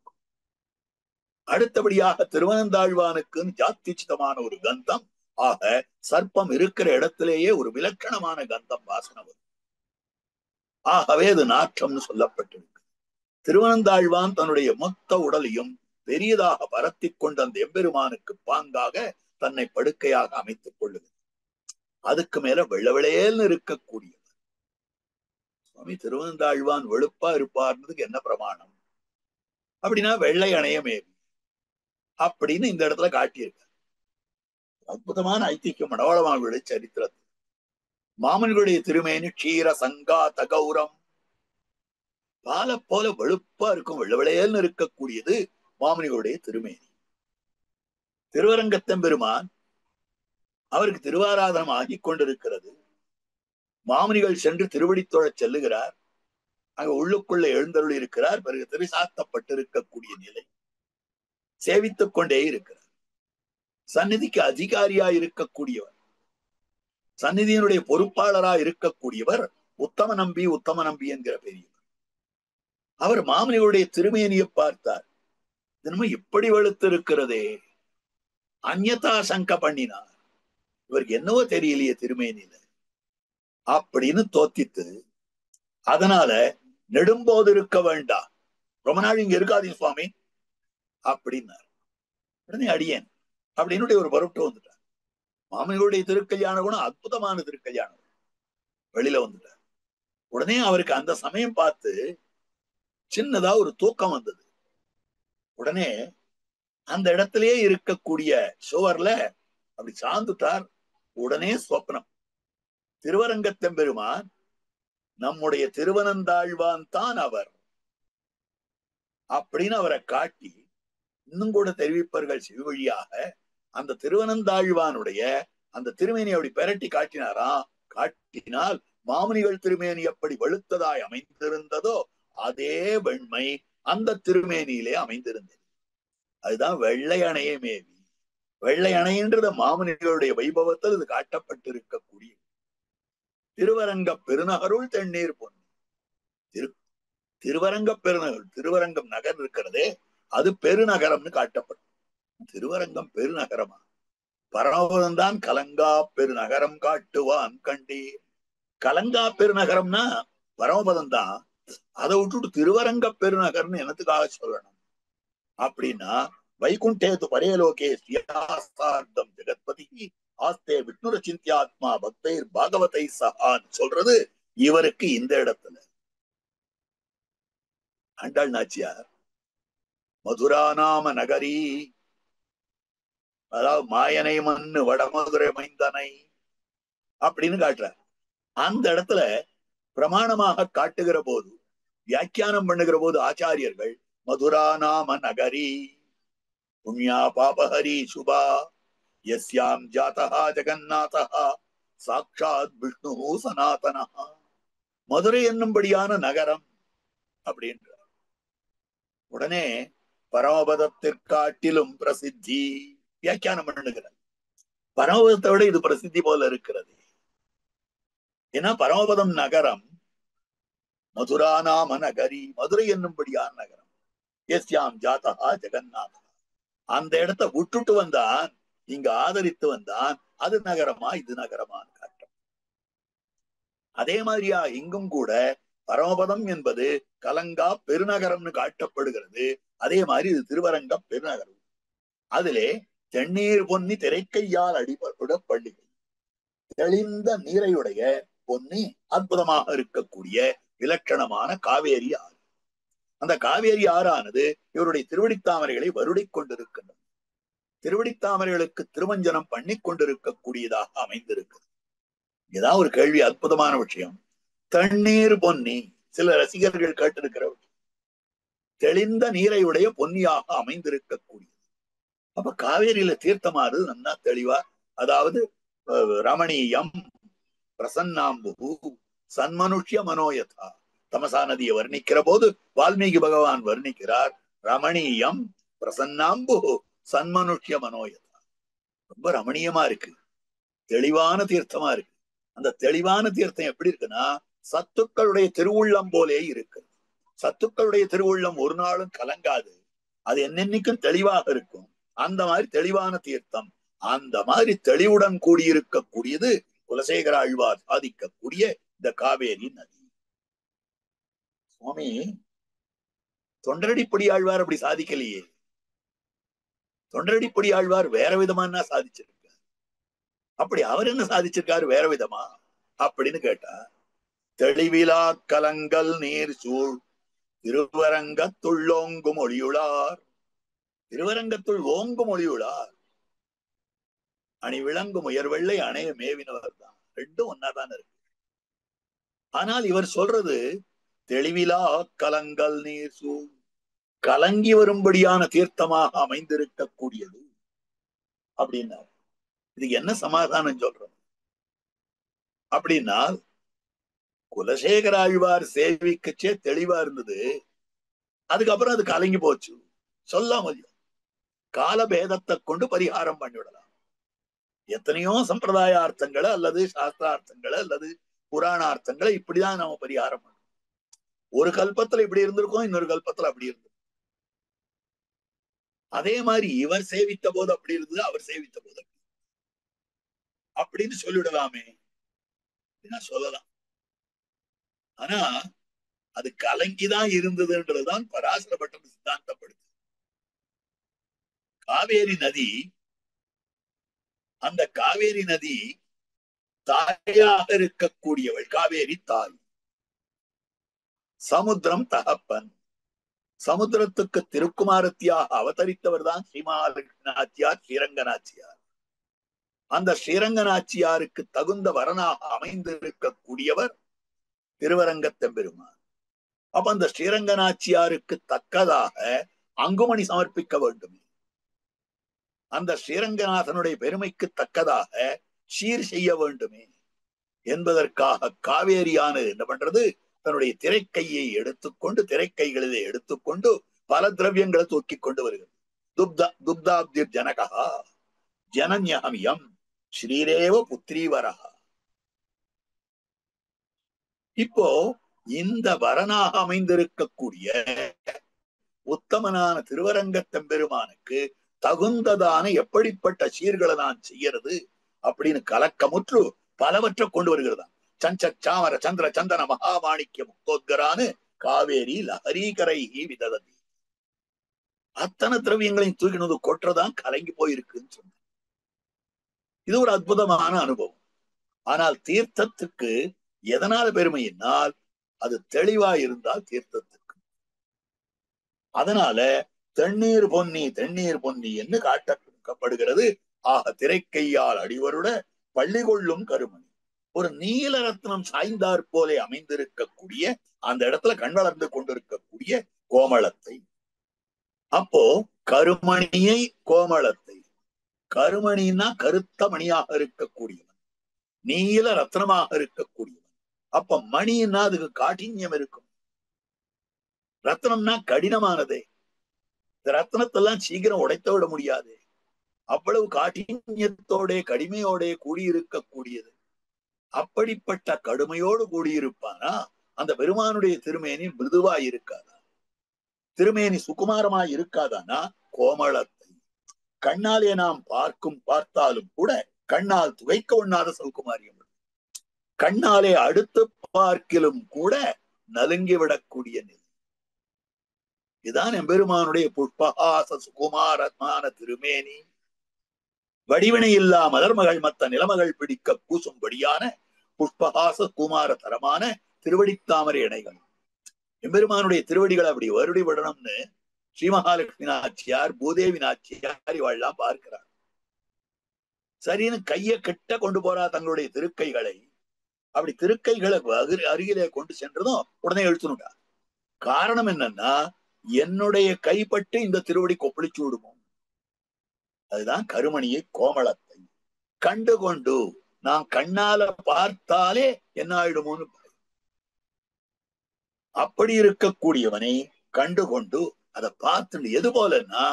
அடுத்தபடியாக திருவனந்தாழ்வானுக்கு ஜாத்திச்சிதமான ஒரு கந்தம். ஆக சர்ப்பம் இருக்கிற இடத்திலேயே ஒரு விலட்சணமான கந்தம் வாசனை வரும். ஆகவே அது நாற்றம்னு சொல்லப்பட்டிருக்கு. திருவனந்தாழ்வான் தன்னுடைய மொத்த உடலையும் பெரியதாக பரத்தி கொண்ட அந்த எம்பெருமானுக்கு பாங்காக தன்னை படுக்கையாக அமைத்துக் கொள்ளுகிறது. அதுக்கு மேல வெள்ளவெளேல்னு இருக்கக்கூடியவர் சுவாமி திருவனந்தாழ்வான் வெளுப்பா இருப்பார்ன்றதுக்கு என்ன பிரமாணம்? அப்படின்னா வெள்ளை அணையமேவி அப்படின்னு இந்த இடத்துல காட்டியிருக்க அற்புதமான ஐத்தியம் மடவாளமாவுடைய சரித்திரத்தில். மாமன்களுடைய திருமேனி க்ஷீர சங்காத கௌரம், பால போல வெளுப்பா இருக்கும், வெள்ளவெளேல்னு இருக்கக்கூடியது மாமனிகளுடைய திருமேனி. திருவரங்கத்தெம்பெருமான் அவருக்கு திருவாராதனம் ஆகிக் கொண்டிருக்கிறது. மாமனிகள் சென்று திருவடித்தோழ செல்லுகிறார். அங்க உள்ளுக்குள்ள எழுந்தருள் இருக்கிறார். பிறகு திரிசாத்தப்பட்டிருக்கக்கூடிய நிலை சேவித்துக் கொண்டே இருக்கிறார். சந்நிதிக்கு அதிகாரியாய் இருக்கக்கூடியவர், சந்நிதியினுடைய பொறுப்பாளராய் இருக்கக்கூடியவர் உத்தம நம்பி என்கிற பெரியவர். அவர் மாமனிகளுடைய திருமேனியை பார்த்தார். தினமும் இப்படி வெளுத்து இருக்கிறதே, அந்யதா சங்க பண்ணினார். இவருக்கு என்னவோ தெரியலையே திருமேனியில அப்படின்னு தோத்தித்து, அதனால நெடும்போது இருக்க வேண்டாம், ரொம்ப நாள் இங்க இருக்காதீங்க சுவாமி அப்படின்னார். உடனே அடியேன் அப்படின்னு ஒரு பருட்டு வந்துட்டார். மாமனிகளுடைய திருக்கல்யாண குணம் அற்புதமான திருக்கல்யாணம். வெளியில வந்துட்டார். உடனே அவருக்கு அந்த சமயம் பார்த்து சின்னதா ஒரு தூக்கம் வந்தது. உடனே அந்த இடத்திலேயே இருக்கக்கூடிய சுவர்ல அப்படி சார்ந்துட்டார். உடனே சொப்னம், திருவரங்கத்தெம்பெருமான் நம்முடைய திருவனந்தாழ்வான் தான் அவர் அப்படின்னு அவரை காட்டி, இன்னும் கூட தெரிவிப்பர்கள் செவிவழியாக அந்த திருவனந்தாழ்வானுடைய அந்த திருமேனி அப்படி பெரட்டி காட்டினாராம். காட்டினால் மாமுனிகள் திருமேனி எப்படி வெளுத்ததாய் அமைந்திருந்ததோ அதே வெண்மை அந்த திருமேனியிலே அமைந்திருந்தது. அதுதான் வெள்ளை அணையை மேவி. வெள்ளை அணைன்றது மாமுனிகளுடைய வைபவத்தில் இது காட்டப்பட்டிருக்கக்கூடிய திருவரங்க பெருநகருள் தென்னீர் பொன்னி. திருவரங்க பெருநகர், திருவரங்கம் நகர் இருக்கிறதே அது பெருநகரம்னு காட்டப்படும். திருவரங்கம் பெருநகரமா? பரமபதம் தான் கலங்கா பெருநகரம் காட்டுவான் கண்டீர். கலங்கா பெருநகரம்னா பரமபதம் தான். அதை விட்டுட்டு திருவரங்க பெருநகர்னு எனத்துக்காக சொல்லணும் அப்படின்னா, வைகுண்டேது பரேலோகே ஸ்ரீயாஸ்தார்த்தம் ஜெகத்பதி ஆஸ்தே விஷ்ணுர சிந்தியாத்மா பக்தைர் பாகவதை சஹான்னு சொல்றது இவருக்கு இந்த இடத்துல. ஆண்டாள் நாச்சியார் மதுரா நாம நகரி, அதாவது மாயனை மண்ணு வடமதுரை மைந்தனை அப்படின்னு காட்டுறார். அந்த இடத்துல பிரமாணமாக காட்டுகிற போது, வியாக்கியானம் பண்ணுகிற போது ஆச்சாரியர்கள் மதுரா நாம நகரி புண்ணியா பாபஹரி சுபா யஸ்யாம் ஜாதஹா ஜெகநாதஹா சாட்சாத் விஷ்ணு சனாதனஹா, மதுரை என்னும்படியான நகரம் அப்படின்ற. உடனே பரமபதத்திற்காட்டிலும் பிரசித்தி வியாக்கியானம் பண்ணுகிறார். பரமபதத்தை விட இது பிரசித்தி போல இருக்கிறது. ஏன்னா பரமபதம் நகரம், மதுரா நாம நகரி, மதுரை என்னும்படியான நகரம். எஸ்யாம் ஜாதஹா ஜெகநாதா, அந்த இடத்தை விட்டுட்டு வந்தான், இங்க ஆதரித்து வந்தான், அது நகரமா இது நகரமான்னு காட்டும். அதே மாதிரியா இங்கும் கூட பரமபதம் என்பது கலங்கா பெருநகரம்னு காட்டப்படுகிறது. அதே மாதிரி இது திருவரங்க பெருநகரம். அதிலே தென்னீர் பொன்னி திரைக்கையால் அடிபட பள்ளிகள், தெளிந்த நீரையுடைய பொன்னி அற்புதமாக இருக்கக்கூடிய விலட்சணமான காவேரி ஆறு. அந்த காவேரி ஆறானது இவருடைய திருவடித்தாமரைகளை வருடிக் கொண்டிருக்கின்றன. திருவடித்தாமரைகளுக்கு திருமஞ்சனம் பண்ணி கொண்டிருக்கக்கூடியதாக அமைந்திருக்கிறது. இதான் ஒரு கேள்வி, அற்புதமான விஷயம். தண்ணீர் பொன்னி, சில ரசிகர்கள் கேட்டிருக்கிற தெளிந்த நீரையுடைய பொன்னியாக அமைந்திருக்கக்கூடியது. அப்ப காவேரியில தீர்த்தமாறு நல்லா தெளிவா, அதாவது ரமணீயம் பிரசன்னாம்பு சன்மனுஷ்ய மனோயதா, தமசா நதியை வர்ணிக்கிற போது வால்மீகி பகவான் வர்ணிக்கிறார் ரமணீயம் பிரசன்னாம்பு சன்மனுஷ்ய மனோயதா. ரொம்ப ரமணீயமா இருக்கு, தெளிவான தீர்த்தமா இருக்கு. அந்த தெளிவான தீர்த்தம் எப்படி இருக்குன்னா சத்துக்களுடைய திருவுள்ளம் போலே இருக்கு. சத்துக்களுடைய திருவுள்ளம் ஒரு நாளும் கலங்காது, அது என்னென்னைக்கும் தெளிவாக இருக்கும். அந்த மாதிரி தெளிவான தீர்த்தம், அந்த மாதிரி தெளிவுடன் கூடியிருக்கக்கூடியது குலசேகர ஆழ்வார் சாதிக்கக்கூடிய இந்த காவேரி நதி. சுவாமி தொண்டரடிப்படி ஆழ்வார் அப்படி சாதிக்கலையே. தொண்டரடிப்படி ஆழ்வார் வேற விதமா சாதிச்சிருக்காரு. அப்படி அவர் என்ன சாதிச்சிருக்காரு வேற விதமா அப்படின்னு கேட்டா, தெளிவிலா கலங்கல் நீர் சூழ் திருவரங்கத்துள் ஓங்கும் ஒளியுளார். திருவரங்கத்துள் ஓங்கும் ஒளியுளார், அணி விளங்கும் உயர்வெள்ளை அணைய மேவினவர் தான். ரெண்டும் ஒன்னாதான் இருக்கு. ஆனால் இவர் சொல்றது தெளிவிலா கலங்கல் நீர் சூழ், கலங்கி வரும்படியான தீர்த்தமாக அமைந்திருக்கக்கூடியது அப்படின்னா இதுக்கு என்ன சமாதானம் சொல்றோம் அப்படின்னா, குலசேகர ஆழ்வார் சேவிக்கச்சே தெளிவா இருந்தது, அதுக்கப்புறம் அது கலங்கி போச்சு. சொல்ல முடியும், கால பேதத்தை கொண்டு பரிகாரம் பண்ணிவிடலாம். எத்தனையோ சம்பிரதாய அர்த்தங்களை அல்லது சாஸ்திரார்த்தங்களை அல்லது புராணார்த்தங்களை இப்படிதான் நாம பரிகாரம் பண்ணோம். ஒரு கல்பத்துல இப்படி இருந்திருக்கோம், இன்னொரு கல்பத்துல அப்படி இருந்திருக்கும். அதே மாதிரி இவர் சேவித்த போது அப்படி இருந்தது, அவர் சேவித்த போது அப்படின்னு சொல்லிவிடலாமே, சொல்லலாம். ஆனா அது கலங்கிதான் இருந்ததுன்றதுதான் பராசர பட்டம் சித்தாந்தப்படுது. காவேரி நதி, அந்த காவேரி நதி தாயாக இருக்கக்கூடியவள் காவேரி தாய், சமுத்திரம் தகப்பன். சமுத்திரத்துக்கு திருக்குமாரத்தியாக அவதரித்தவர் தான் ஸ்ரீமகாலட்சுமி ஸ்ரீரங்கநாச்சியார். அந்த ஸ்ரீரங்கநாச்சியாருக்கு தகுந்த வரனாக அமைந்திருக்கக்கூடியவர் திருவரங்கத்தெம்பெருமான். அப்ப அந்த ஸ்ரீரங்கநாச்சியாருக்கு தக்கதாக அங்குமணி சமர்ப்பிக்க வேண்டும். அந்த ஸ்ரீரங்கநாதனுடைய பெருமைக்கு தக்கதாக சீர் செய்ய வேண்டுமே என்பதற்காக காவேரியானது என்ன பண்றது, தன்னுடைய திரைக்கையை எடுத்துக்கொண்டு, திரைக்கைகளிலே எடுத்துக்கொண்டு பல திரவியங்களை தூக்கி கொண்டு வருகிறது. துப்தாப்தி ஜனகா ஜனன்யம் ஸ்ரீரேவ புத்திரீவரா. இப்போ இந்த வரனாக அமைந்திருக்கக்கூடிய உத்தமனான திருவரங்கத்தெம்பெருமானுக்கு தகுந்ததான எப்படிப்பட்ட சீர்களை நான் செய்யறது அப்படின்னு கலக்கமுற்று பலவற்றை கொண்டு வருகிறதான். சஞ்சச்சாமர சந்திர சந்தன மகாமாணிக்க முக்தோத்கரானு காவேரி லஹரீகரை விதததி. அத்தனை திரவியங்களையும் தூக்கினது கொற்றதான் கலங்கி போயிருக்குன்னு சொன்ன. இது ஒரு அற்புதமான அனுபவம். ஆனால் தீர்த்தத்துக்கு எதனால பெருமையினால் அது தெளிவா இருந்தால் தீர்த்தத்துக்கு. அதனால தண்ணீர் பொன்னி தண்ணீர் பொன்னி என்று காட்டப்படுகிறது. ஆக திரைக்கையால் அடிவருட பள்ளி கொள்ளும் கருமணி, ஒரு நீல ரத்னம் சாய்ந்தாற் போலே அமைந்திருக்கக்கூடிய அந்த இடத்துல கண் வளர்ந்து கொண்டிருக்கக்கூடிய கோமளத்தை, அப்போ கருமணியை கோமளத்தை, கருமணின்னா கருத்த மணியாக இருக்கக்கூடியவன், நீல ரத்னமாக இருக்கக்கூடியவன். அப்ப மணின்னா அதுக்கு காഠின்யம் இருக்கும். ரத்னம்னா கடினமானதே. இந்த ரத்னத்தெல்லாம் சீக்கிரம் உடைத்து விட முடியாது. அவ்வளவு காഠின்யத்தோட கடுமையோட கூடியிருக்கக்கூடியது. அப்படிப்பட்ட கடுமையோடு கூடியிருப்பானா அந்த பெருமானுடைய திருமேனி மிருதுவா இருக்காதா, திருமேனி சுகுமாரமாய் இருக்காதானா கோமளத்தை. கண்ணாலே நாம் பார்த்தாலும் கூட கண்ணால் துவைக்க ஒண்ணாத சௌகுமாரியம், கண்ணாலே அடுத்து பார்க்கிலும் கூட நலுங்கிவிடக்கூடிய நிலை. இதுதான் எம்பெருமானுடைய புஷ்பஹாச சுகுமாரமான திருமேனி. வடிவினை இல்லா மலர்மகள் மத்த நிலமகள் பிடிக்க பூசும்படியான புஷ்பஹாச குமார தரமான திருவடித்தாமரை இணைகள். எம்பெருமானுடைய திருவடிகளை அப்படி வருடி விடணும்னு ஸ்ரீமகாலட்சுமி நாச்சியார் பூதேவி நாச்சியார் இவெல்லாம் பார்க்கிறார். சரின்னு கைய கிட்ட கொண்டு போறா தங்களுடைய திருக்கைகளை. அப்படி திருக்கைகளை அருகிலே கொண்டு சென்றதும் உடனே இழுத்துனுட்டா. காரணம் என்னன்னா, என்னுடைய கைப்பட்டு இந்த திருவடி கொப்பளிச்சு விடுமோ. அதுதான் கருமணியை கோமளத்தை கண்டு கொண்டு நான் கண்ணால பார்த்தாலே என்ன ஆயிடுமோன்னு அப்படி இருக்கக்கூடியவனை கண்டு கொண்டு அதை பார்த்து, எது போலன்னா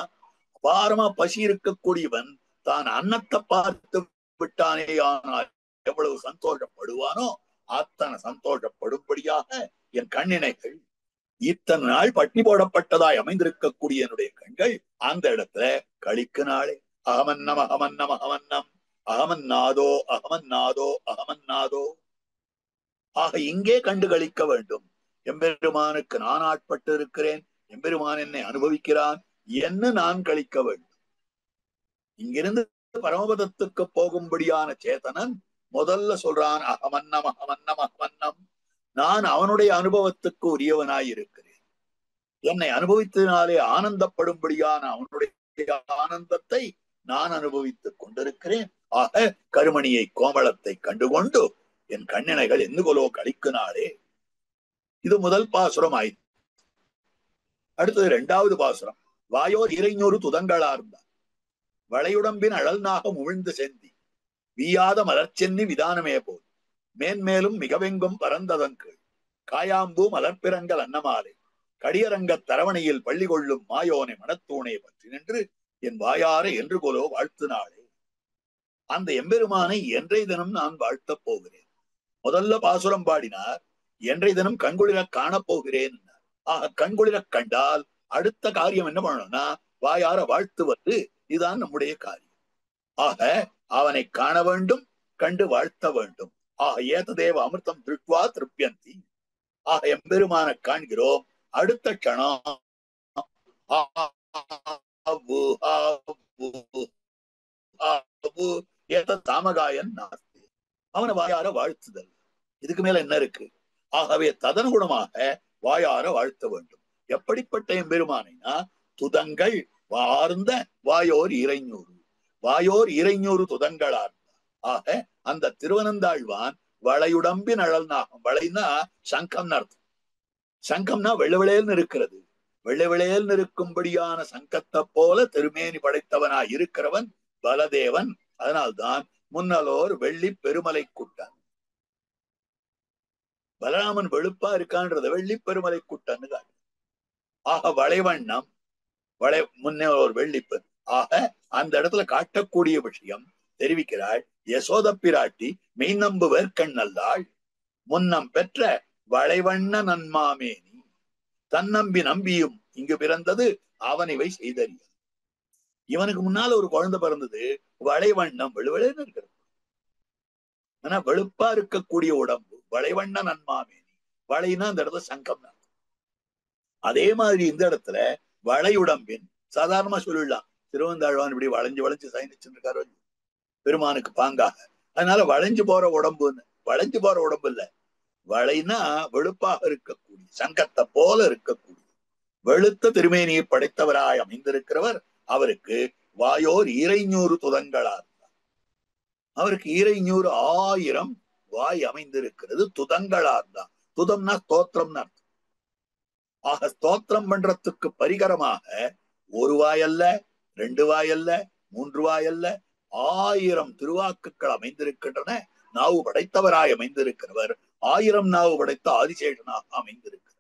அபாரமா பசி இருக்கக்கூடியவன் தான் அன்னத்தை பார்த்து விட்டானே ஆனால் எவ்வளவு சந்தோஷப்படுவானோ அத்தனை சந்தோஷப்படும்படியாக என் கண்ணினைகள் இத்தனை நாள் பட்டி போடப்பட்டதாய் அமைந்திருக்கக்கூடிய என்னுடைய கண்கள் அந்த இடத்துல கழிக்கு நாளே அகமன்னம் அகமன்னம் அகமன்னம் அகமன்னாதோ அகமன்னாதோ அகமன்னாதோ. ஆக இங்கே கண்டு கழிக்க வேண்டும். எம்பெருமானுக்கு நான் ஆட்பட்டு இருக்கிறேன், எம்பெருமான் என்னை அனுபவிக்கிறான் என்ன நான் கழிக்க வேண்டும். இங்கிருந்து பரமபதத்துக்கு போகும்படியான சேதனன் முதல்ல சொல்றான் அகமன்னம் அகமன்னம் அகமன்னம். நான் அவனுடைய அனுபவத்துக்கு உரியவனாய் இருக்கிறேன். என்னை அனுபவித்ததினாலே ஆனந்தப்படும்படியான அவனுடைய ஆனந்தத்தை நான் அனுபவித்துக் கொண்டிருக்கிறேன். ஆக கருமணியை கோமளத்தை கண்டுகொண்டு என் கண்ணினைகள் எந்துகொலோ கழிக்குனாலே. இது முதல் பாசுரம் ஆயிற்று. அடுத்தது இரண்டாவது பாசுரம். வாயோ இறைஞொரு துதங்களார்ந்தார் வளையுடம்பின் அழல்நாக உமிழ்ந்து செந்தி வீயாத மலர்ச்சென்னி விதானமே போல் மேன்மேலும் மிகவெங்கும் பரந்ததன்கள் காயாம்பூ மலர்பிறங்கள் அன்னமாலை கடியரங்க தரவணையில் பள்ளி கொள்ளும் மாயோனை மனத்தூணை பற்றி நின்று என் வாயார என்று போலோ வாழ்த்து நாளே. அந்த எம்பெருமானை என்றை தினம் நான் வாழ்த்தப் போகிறேன். முதல்ல பாசுரம் பாடினார், என்றை தினம் கண்குளிர காணப்போகிறேன். ஆக கண்குளிர கண்டால் அடுத்த காரியம் என்ன பண்ணணும்னா வாயார வாழ்த்துவது இதுதான் நம்முடைய காரியம். ஆக அவனை காண வேண்டும், கண்டு வாழ்த்த வேண்டும். ஆக ஏததேவ அமிர்தம் திருட்வா திருப்யந்தி. ஆக எம்பெருமான காண்கிறோம், அடுத்த கணம் தாமகாயன் நாஸ்தி, அவனை வாயார வாழ்த்துதல். இதுக்கு மேல என்ன இருக்கு? ஆகவே ததனுகுணமாக வாயார வாழ்த்த வேண்டும். எப்படிப்பட்ட எம்பெருமானைனா துதங்கள் வார்ந்த வாயோர் இறைஞூறு, வாயோர் இறைஞூறு துதங்களார். ஆக அந்த திருவனந்தாழ்வான் வளையுடம்பின் அழல் நாகம். வளைனா சங்கம் அர்த்தம். சங்கம்னா வெள்ளவெளேல்னு இருக்கிறது. வெள்ளவெளேல்னு இருக்கும்படியான சங்கத்தை போல திருமேனி படைத்தவனாய் இருக்கிறவன் பலதேவன். அதனால்தான் முன்னலோர் வெள்ளி பெருமலை கூட்டன். பலராமன் வெளுப்பா இருக்கான்றத வெள்ளி பெருமலை கூட்டன்னு காட்டு. ஆக வளைவண்ணம், முன்னே ஒரு வெள்ளிப்பெரு. ஆக அந்த இடத்துல காட்டக்கூடிய விஷயம் தெரிவிக்கிறாள். யசோத பிராட்டி மெய்நம்பு வேர்க்கண் நல்லாள், முன்னம் பெற்ற வளைவண்ண நன்மாமேனி, தன்னம்பி நம்பியும் இங்கு பிறந்தது அவன் இவை செய்தறிய. இவனுக்கு முன்னால ஒரு குழந்தை பிறந்தது, வளைவண்ணம் வெளுவெளேன்னு இருக்கிறது. ஆனா வெளுப்பா இருக்கக்கூடிய உடம்பு வளைவண்ண நன்மாமேனி. வளைனா அந்த இடத்துல சங்கம் தான். அதே மாதிரி இந்த இடத்துல வளையுடம்பின் சாதாரணமா சொல்லிடலாம், திருவந்தாழ்வான் இப்படி வளைஞ்சு வளைஞ்சு சயனிச்சுட்டு இருக்காரு பெருமானுக்கு பாங்காக. அதனால வளைஞ்சு போற உடம்புன்னு, வளைஞ்சு போற உடம்பு இல்ல, வளைனா வெளுப்பாக இருக்கக்கூடிய சங்கத்தை போல இருக்கக்கூடிய வெளுத்த திருமேனியை படைத்தவராய் அமைந்திருக்கிறவர். அவருக்கு வாயோர் இறைஞூறு துதங்களார். அவருக்கு இறைஞூறு 1000 வாய் அமைந்திருக்கிறது, துதங்களார் தான். துதம்னா ஸ்தோத்திரம்னு அர்த்தம். ஆக ஸ்தோத்திரம் பண்றதுக்கு பரிகரமாக ஒரு வாயல்ல, 2 வாயல்ல, 3 வாயல்ல, 1000 திருவாக்குகள் அமைந்திருக்கின்றன. நாவு படைத்தவராய் அமைந்திருக்கிறவர் 1000 நாவு படைத்த ஆதிசேஷனாக அமைந்திருக்கிறார்.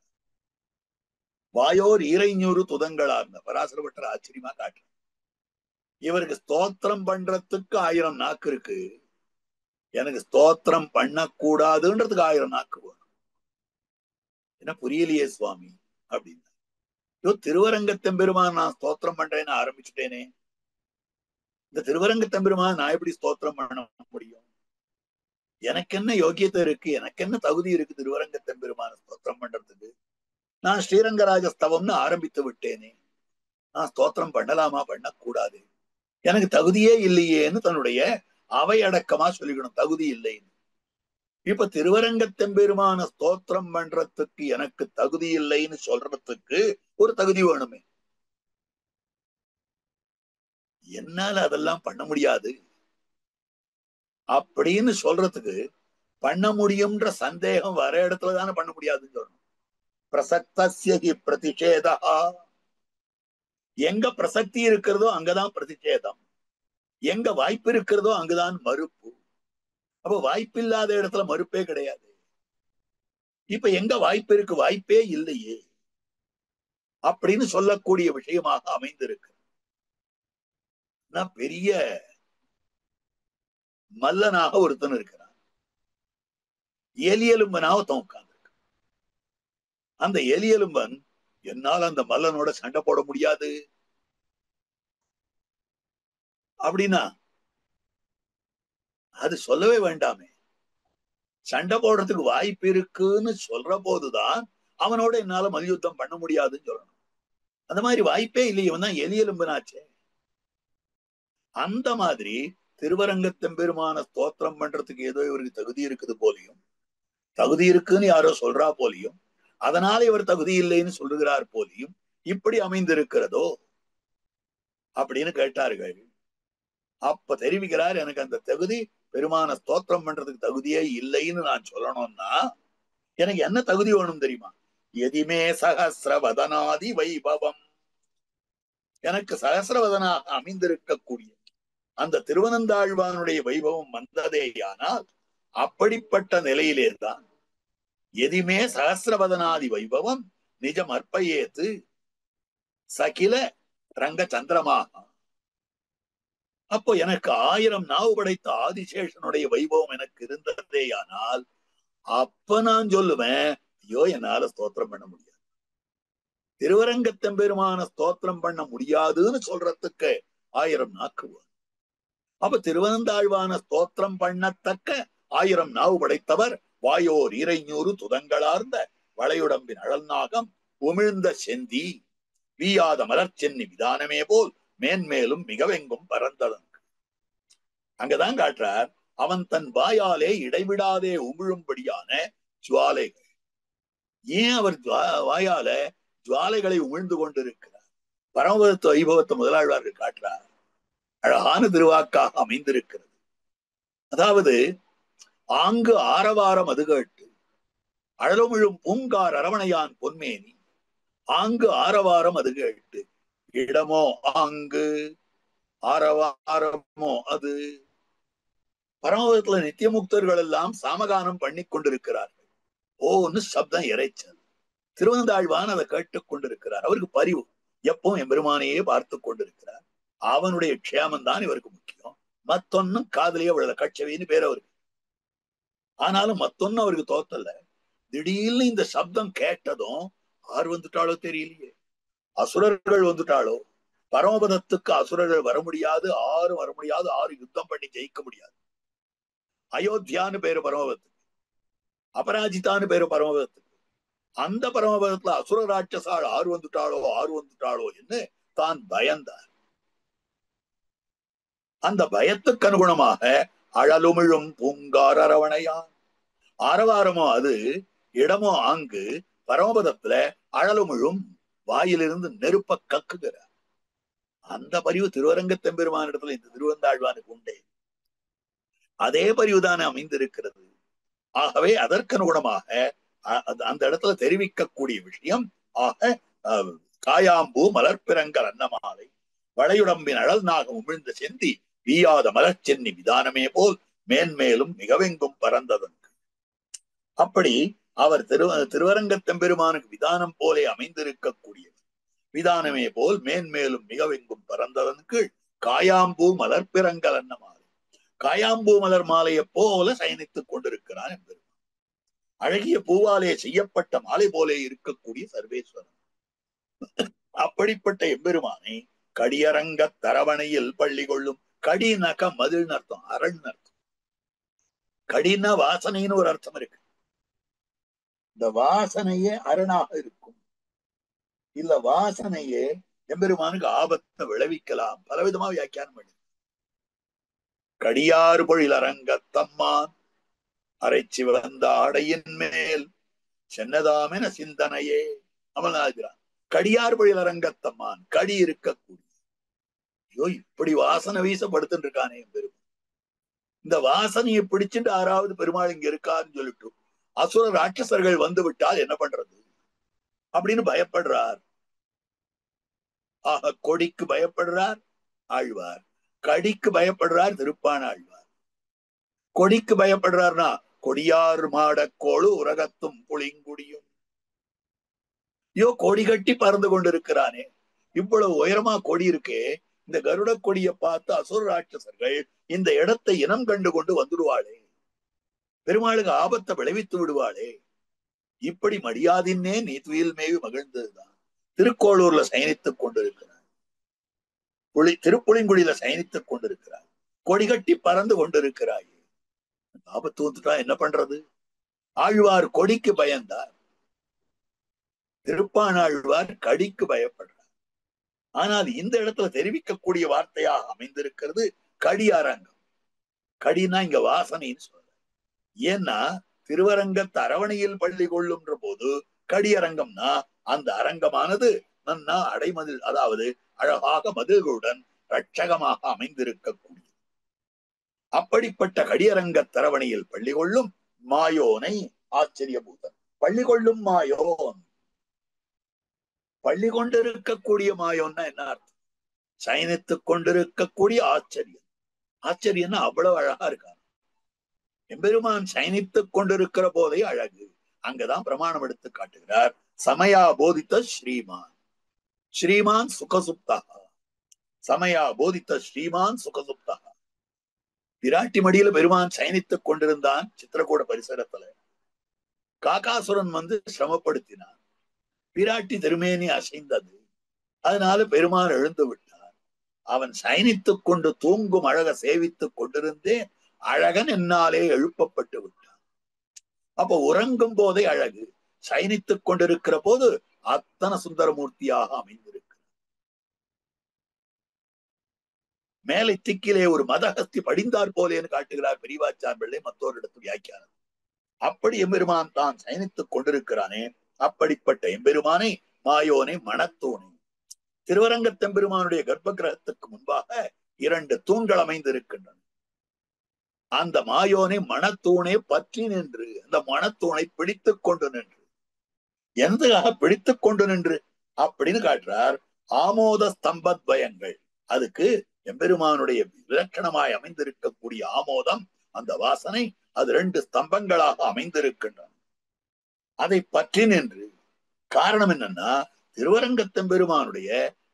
வாயோர் இறைஞூறு துதங்களார். பராசரப்பட்டர் ஆச்சரியமா காட்டுறார். இவருக்கு ஸ்தோத்திரம் பண்றதுக்கு 1000 நாக்கு இருக்கு, எனக்கு ஸ்தோத்திரம் பண்ணக்கூடாதுன்றதுக்கு 1000 நாக்கு வேணும். என்ன புரியலையே சுவாமி அப்படின்னா, திருவரங்கத்தெம்பெருமான் நான் ஸ்தோத்திரம் பண்றேன்னு ஆரம்பிச்சுட்டேனே, இந்த திருவரங்கத்தெம்பெருமான் நான் எப்படி ஸ்தோத்திரம் பண்ண முடியும்? எனக்கு என்ன யோகியத்தை இருக்கு, எனக்கு என்ன தகுதி இருக்கு திருவரங்கத்தெம்பெருமான ஸ்தோத்திரம் பண்றதுக்கு? நான் ஸ்ரீரங்கராஜ ஸ்தவம்னு ஆரம்பித்து விட்டேனே, நான் ஸ்தோத்திரம் பண்ணலாமா பண்ணக்கூடாது? எனக்கு தகுதியே இல்லையேன்னு தன்னுடைய அவை அடக்கமா சொல்லிக்கணும், தகுதி இல்லைன்னு. இப்ப திருவரங்கத்தெம்பெருமான ஸ்தோத்திரம் பண்றதுக்கு எனக்கு தகுதி இல்லைன்னு சொல்றதுக்கு ஒரு தகுதி வேணுமே. என்னால அதெல்லாம் பண்ண முடியாது அப்படின்னு சொல்றதுக்கு, பண்ண முடியும்ன்ற சந்தேகம் வர இடத்துல தானே பண்ண முடியாதுன்னு சொல்லணும். பிரசக்தஸ்ய பிரதிஷேதா, எங்க பிரசக்தி இருக்கிறதோ அங்கதான் பிரதிஷேதம், எங்க வாய்ப்பு இருக்கிறதோ அங்குதான் மறுப்பு. அப்ப வாய்ப்பில்லாத இடத்துல மறுப்பே கிடையாது. இப்ப எங்க வாய்ப்பு இருக்கு, வாய்ப்பே இல்லையே அப்படின்னு சொல்லக்கூடிய விஷயமாக அமைந்திருக்கு. பெரிய மல்லனாக ஒருத்தன் இருக்கிறான், எலியலும்பனாக ஒருத்தன் உட்கார்ந்து. அந்த எலியலும்பன் என்னால் அந்த மல்லனோட சண்டை போட முடியாது அப்படின்னா அது சொல்லவே வேண்டாமே. சண்டை போடுறதுக்கு வாய்ப்பு இருக்குன்னு சொல்ற போதுதான் அவனோட என்னால மல்யுத்தம் பண்ண முடியாதுன்னு சொல்லணும். அந்த மாதிரி வாய்ப்பே இல்லை, இவன் தான் எலியலும்பனாச்சே. அந்த மாதிரி திருவரங்கத்தெம்பெருமான ஸ்தோத்திரம் பண்றதுக்கு ஏதோ இவருக்கு தகுதி இருக்குது போலியும், தகுதி இருக்குன்னு யாரோ சொல்றா போலியும், அதனால இவர் தகுதி இல்லைன்னு சொல்லுகிறார் போலியும் இப்படி அமைந்திருக்கிறதோ அப்படின்னு கேட்டார்கள். அப்ப தெரிவிக்கிறார், எனக்கு அந்த தகுதி, பெருமான ஸ்தோத்திரம் பண்றதுக்கு தகுதியே இல்லைன்னு நான் சொல்லணும்னா எனக்கு என்ன தகுதி வேணும் தெரியுமா? எதிமே சகசிரவதனாதி வைபவம், எனக்கு சகசிரவதனாக அமைந்திருக்கக்கூடிய அந்த திருவனந்தாழ்வானுடைய வைபவம் வந்ததேயானால் அப்படிப்பட்ட நிலையிலேதான் எதிமே சகசிரவதனாதி வைபவம் நிஜம் அர்ப்பயேத்து சகில ரங்க சந்திரமாக. அப்போ எனக்கு 1000 நாவு படைத்த ஆதிசேஷனுடைய வைபவம் எனக்கு இருந்ததேயானால் அப்ப நான் சொல்லுவேன், ஐயோ என்னால ஸ்தோத்திரம் பண்ண முடியாது. திருவரங்கத்தெம்பெருமான ஸ்தோத்திரம் பண்ண முடியாதுன்னு சொல்றதுக்கு 1000 நாக்கு. அப்ப திருவனந்தாழ்வான ஸ்தோத்திரம் பண்ணத்தக்க 1000 நாவு படைத்தவர் வாயோர் இறைஞூறு துதங்களார்ந்த வளையுடம்பின் அழல்நாகம் உமிழ்ந்த செந்தி வீயாத மலர்ச்சென்னி விதானமே போல் மேன்மேலும் மிகவெங்கும் பறந்ததன். அங்கதான் காட்டுறார், அவன் தன் வாயாலே இடைவிடாதே உமிழும்படியான ஜுவாலைகள். ஏன் அவர் வாயால ஜுவாலைகளை உமிழ்ந்து கொண்டிருக்கிறார்? பரமபதத்து வைபவத்தை முதலாழ்வார்கள் காட்டுறார். அழகான திருவாக்காக அமைந்திருக்கிறது. அதாவது, ஆங்கு ஆரவாரம் அது கேட்டு அழலுமிழும் பூங்கார் அரவணையான் பொன்மேனி ஆங்கு ஆரவாரம் அது கேட்டு இடமோ ஆங்கு ஆரவாரமோ அது. பரமபதத்துல நித்தியமுக்தர்கள் எல்லாம் சாமகானம் பண்ணி கொண்டிருக்கிறார்கள். ஓன்னு சப்தம் இறைச்சல். திருவனந்தாழ்வான் அதை கேட்டுக் கொண்டிருக்கிறார். அவருக்கு பரிவு, எப்பவும் எம்பெருமானையே பார்த்து கொண்டிருக்கிறார். அவனுடைய க்ஷேமம் தான் இவருக்கு முக்கியம். மத்தொன்னும் காதலிய விழல, கட்சவின்னு பேர் அவருக்கு. ஆனாலும் மத்தொன்னு அவருக்கு தோத்தல. திடீர்னு இந்த சப்தம் கேட்டதும் ஆறு வந்துட்டாளோ தெரியலையே, அசுரர்கள் வந்துட்டாளோ. பரமபதத்துக்கு அசுரர்கள் வர முடியாது, ஆறு வர முடியாது, ஆறு யுத்தம் பண்ணி ஜெயிக்க முடியாது. அயோத்தியான்னு பேரு பரமபதத்துக்கு, அபராஜிதான்னு பேரு பரமபதத்துக்கு. அந்த பரமபதத்துல அசுர ராட்சசாள் ஆறு வந்துட்டாளோ என்று தான் பயந்தார். அந்த பயத்துக்கு அனுகுணமாக அழலுமிழும் பூங்கார் அரவணையான், ஆரவாரமோ அது, இடமோ ஆங்கு, பரமபதத்துல அழலுமிழும் வாயிலிருந்து நெருப்ப கக்குகிறார். அந்த பரிவு திருவரங்கத்தெம்பெருமானிடத்துல இந்த திருவந்தாழ்வானுக்கு உண்டே. அதே பரிவுதானே அமைந்திருக்கிறது. ஆகவே அதற்கனுகுணமாக அந்த இடத்துல தெரிவிக்கக்கூடிய விஷயம், ஆக காயாம்பூ மலர்பிறங்கல் அன்னமாலை வளையுடம்பின் அழல் நாகம் உமிழ்ந்த செந்தி வீயாத மலர்ச்சென்னி விதானமே போல் மேன்மேலும் மிகவெங்கும் பறந்ததன். அப்படி அவர் திருவரங்கத்தெம்பெருமானுக்கு விதானம் போலே அமைந்திருக்கக்கூடியவர். விதானமே போல் மேன்மேலும் மிகவெங்கும் பறந்ததன் கீழ் காயாம்பூ மலர்பிறங்கல் அன்னமாலை, காயாம்பூ மலர் மாலையை போல சயனித்துக் கொண்டிருக்கிறார் என்பெருமான். அழகிய பூவாலே செய்யப்பட்ட மாலை போலே இருக்கக்கூடிய சர்வேஸ்வரன். அப்படிப்பட்ட எம்பெருமானை கடியரங்க தரவணையில் பள்ளி கொள்ளும். கடினக மதில் அர்த்தம், அரண் அர்த்தம். கடின வாசனைன்னு ஒரு அர்த்தம் இருக்கு. இந்த வாசனையே அரணாக இருக்கும். இல்ல வாசனையே எம்பெருமானுக்கு ஆபத்தை விளைவிக்கலாம். பலவிதமா வியாக்கியானம் பண்ணி. கடியாறு பொழில் அரங்கத்தம்மான் அரைச்சி வந்த ஆடையின் மேல் சென்னதாமென சிந்தனையே அமல்நாகிறான். கடியார் பொழில் அரங்கத்தம்மான், கடி இருக்கக்கூடிய. ஐயோ, இப்படி வாசனை வீசப்படுத்துட்டு இருக்கானே எம்பெருமான். இந்த வாசனையை பிடிச்சிட்டு ஆறாவது பெருமாள் இங்க இருக்காருன்னு சொல்லிட்டு அசுர ராட்சசர்கள் வந்து விட்டால் என்ன பண்றது அப்படின்னு பயப்படுறார். ஆக கொடிக்கு பயப்படுறார் ஆழ்வார், கடிக்கு பயப்படுறார் திருப்பான ஆழ்வார். கொடிக்கு பயப்படுறார்னா கொடியார் மாடக்கோளு உலகத்தும் புளிங்குடியும். ஐயோ, கொடி கட்டி பறந்து கொண்டிருக்கிறானே, இவ்வளவு உயரமா கொடி இருக்கே, இந்த கருட கொடியை பார்த்து அசுர ராட்சசர்கள் இந்த இடத்தை இனம் கண்டு கொண்டு வந்துடுவாளே, பெருமாளுக்கு ஆபத்தை விளைவித்து விடுவாளே. இப்படி மடியாதின்னே நீ துயில் மேவி மகிழ்ந்ததுதான். திருக்கோளூர்ல சயனித்துக் கொண்டிருக்கிறார், திருப்புளிங்குடியில சயனித்துக் கொண்டிருக்கிறார், கொடி கட்டி பறந்து கொண்டிருக்கிறாய். ஆபத்து வந்துட்டா என்ன பண்றது? ஆழ்வார் கொடிக்கு பயந்தார், திருப்பானாழ்வார் கடிக்கு பயப்படுறார். ஆனால் இந்த இடத்துல தெரிவிக்கக்கூடிய வார்த்தையாக அமைந்திருக்கிறது கடி அரங்கம். கடினா இங்க வாசனைன்னு சொல்ற. ஏன்னா திருவரங்கத்து அரவணையில் பள்ளி கொள்ளும்ன்ற போது கடியரங்கம்னா அந்த அரங்கமானது நன்னா அடைமதில், அதாவது அழகாக மதில்களுடன் ரட்சகமாக அமைந்திருக்கக்கூடிய அப்படிப்பட்ட கடியரங்க தரவணையில் பள்ளி கொள்ளும் மாயோனை ஆச்சரியபூதன். பள்ளி கொள்ளும் மாயோன், பள்ளி கொண்டிருக்கக்கூடிய மாயோன்னா என்ன அர்த்தம்? சயனித்துக் கொண்டிருக்கக்கூடிய ஆச்சரியம். ஆச்சரியம்னா அவ்வளவு அழகா இருக்காங்க. எம்பெருமான் சயனித்துக் கொண்டிருக்கிற போதே அழகு. அங்கதான் பிரமாணம் எடுத்து காட்டுகிறார். சமயா போதித்த ஸ்ரீமான், ஸ்ரீமான் சுகசுப்தா, சமயா போதித்த ஸ்ரீமான் சுகசுப்தா. விராட்டி மடியில பெருமான் சயனித்துக் கொண்டிருந்தான் சித்திரக்கூட பரிசரத்துல. காகாசுரன் வந்து சிரமப்படுத்தினான். பிராட்டி திருமேனி அசைந்தது. அதனால பெருமான் எழுந்து விட்டார். அவன் சயனித்துக் கொண்டு தூங்கும் அழக சேவித்துக் கொண்டிருந்தே அழகன் என்னாலே எழுப்பப்பட்டு விட்டான். அப்ப உறங்கும் போதே அழகு, சயனித்துக் கொண்டிருக்கிற போது அத்தனை சுந்தரமூர்த்தியாக அமைந்திருக்கு. மேலை திக்கிலே ஒரு மதஹஸ்தி படிந்தார் போலேன்னு காட்டுகிறார் பெரியவாச்சான் பிள்ளை மற்றொரு இடத்து வியாக்கியானம். அப்படி எம்பெருமான் தான் சயனித்துக் கொண்டிருக்கிறானே, அப்படிப்பட்ட எம்பெருமானை மாயோனை மணத்தோனை திருவரங்கத்தெம்பெருமானுடைய கர்ப்ப கிரகத்துக்கு முன்பாக 2 தூண்கள் அமைந்திருக்கின்றன. அந்த மாயோனை மணத்தூணை பற்றி நின்று, அந்த மணத்தூணை பிடித்துக் கொண்டு நின்று, எந்ததாக பிடித்துக் கொண்டு நின்று அப்படின்னு காட்டுறார். ஆமோத ஸ்தம்பத்வயங்கள், அதுக்கு எம்பெருமானுடைய விலட்சணமாய் அமைந்திருக்கக்கூடிய ஆமோதம், அந்த வாசனை, அது 2 ஸ்தம்பங்களாக அமைந்திருக்கின்றன. அதை பற்றி நின்று, காரணம் என்னன்னா திருவரங்கத்தெம்பெருமானுடைய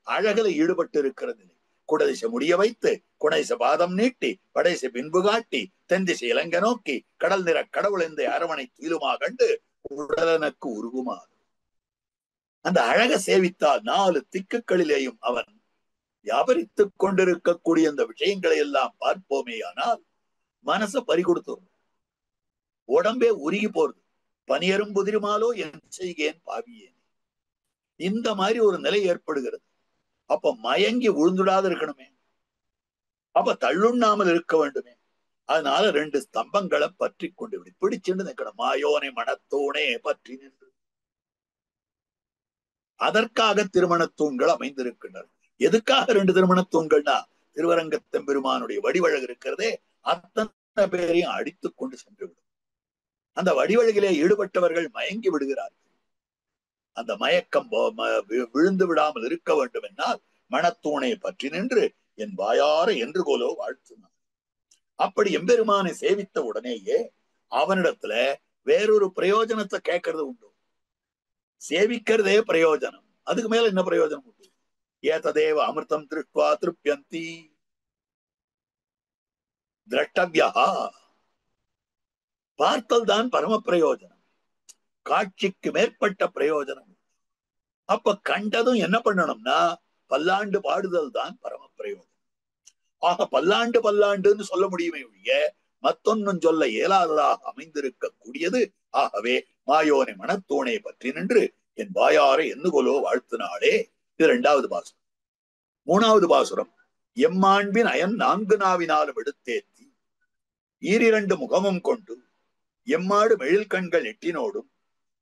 அழகில ஈடுபட்டு இருக்கிறது. குடதிசை முடிய வைத்து குடைச பாதம் நீட்டி படைசை பின்பு காட்டி தென்திசை இலங்க நோக்கி கடல் நிற கடவுள் இந்த அரவணை தீலுமா கண்டு உடலனுக்கு உருகுமாறு அந்த அழக சேவித்தால் 4 திக்குகளிலேயும் அவன் வியாபரித்துக் கொண்டிருக்கக்கூடிய அந்த விஷயங்களை எல்லாம் பார்ப்போமே. ஆனால் மனச பறிகொடுத்தோம், உடம்பே உருகி போறது. பனியரும் புதிருமாலோ என் செய்கேன் பாவியேன், இந்த மாதிரி ஒரு நிலை ஏற்படுகிறது. அப்ப மயங்கி விழுந்துடாது இருக்கணுமே, அப்ப தள்ளுண்ணாமல் இருக்க வேண்டுமே. அதனால 2 ஸ்தம்பங்களை பற்றி கொண்டு பிடிச்சுட்டு நிற்கணும். மாயோனை மணத்தூணே பற்றி நின்று. அதற்காக திருமணத்தூண்கள் அமைந்திருக்கின்றன. எதுக்காக 2 திருமணத்தூண்கள்னா, திருவரங்கத்தெம்பெருமானுடைய வடிவழகு இருக்கிறதே, அத்தனை பேரையும் அடித்துக் கொண்டு சென்று விடும். அந்த வடிவழகிலே ஈடுபட்டவர்கள் மயங்கி விடுகிறார்கள். அந்த மயக்கம் விழுந்து விடாமல் இருக்க வேண்டும் என்னால் மணத்தூணை பற்றி நின்று என் வாயார என்று போலோ வாழ்த்தினார். அப்படி எம்பெருமானை சேவித்த உடனேயே அவனிடத்துல வேறொரு பிரயோஜனத்தை கேட்கறது உண்டு. சேவிக்கிறதே பிரயோஜனம், அதுக்கு மேல என்ன பிரயோஜனம் உண்டு? ஏததேவ அமிர்தம் திருஷ்டுவா திருப்யந்தி திரஷ்டவ்யா. பார்த்தல் தான் பரம பிரயோஜனம், காட்சிக்கு மேற்பட்ட பிரயோஜனம். அப்ப கண்டதும் என்ன பண்ணணும்னா பல்லாண்டு பாடுதல் தான் பரம பிரயோஜனம். ஆக பல்லாண்டு பல்லாண்டுன்னு சொல்ல முடியுமே ஒழிய மத்தொன்னும் சொல்ல இயலாததாக அமைந்திருக்கக்கூடியது. ஆகவே மாயோனை மணத்தூணை பற்றி நின்று என் வாயாரை என்னுகொலோ வாழ்த்தினாளே. இது 2வது பாசுரம். 3வது பாசுரம், எம்மாண்பின் அயன் 4 நாவினாலும் எடுத்தேத்தி 2 முகமும் கொண்டு எம்மாடு மெழில் கண்கள் எட்டினோடும்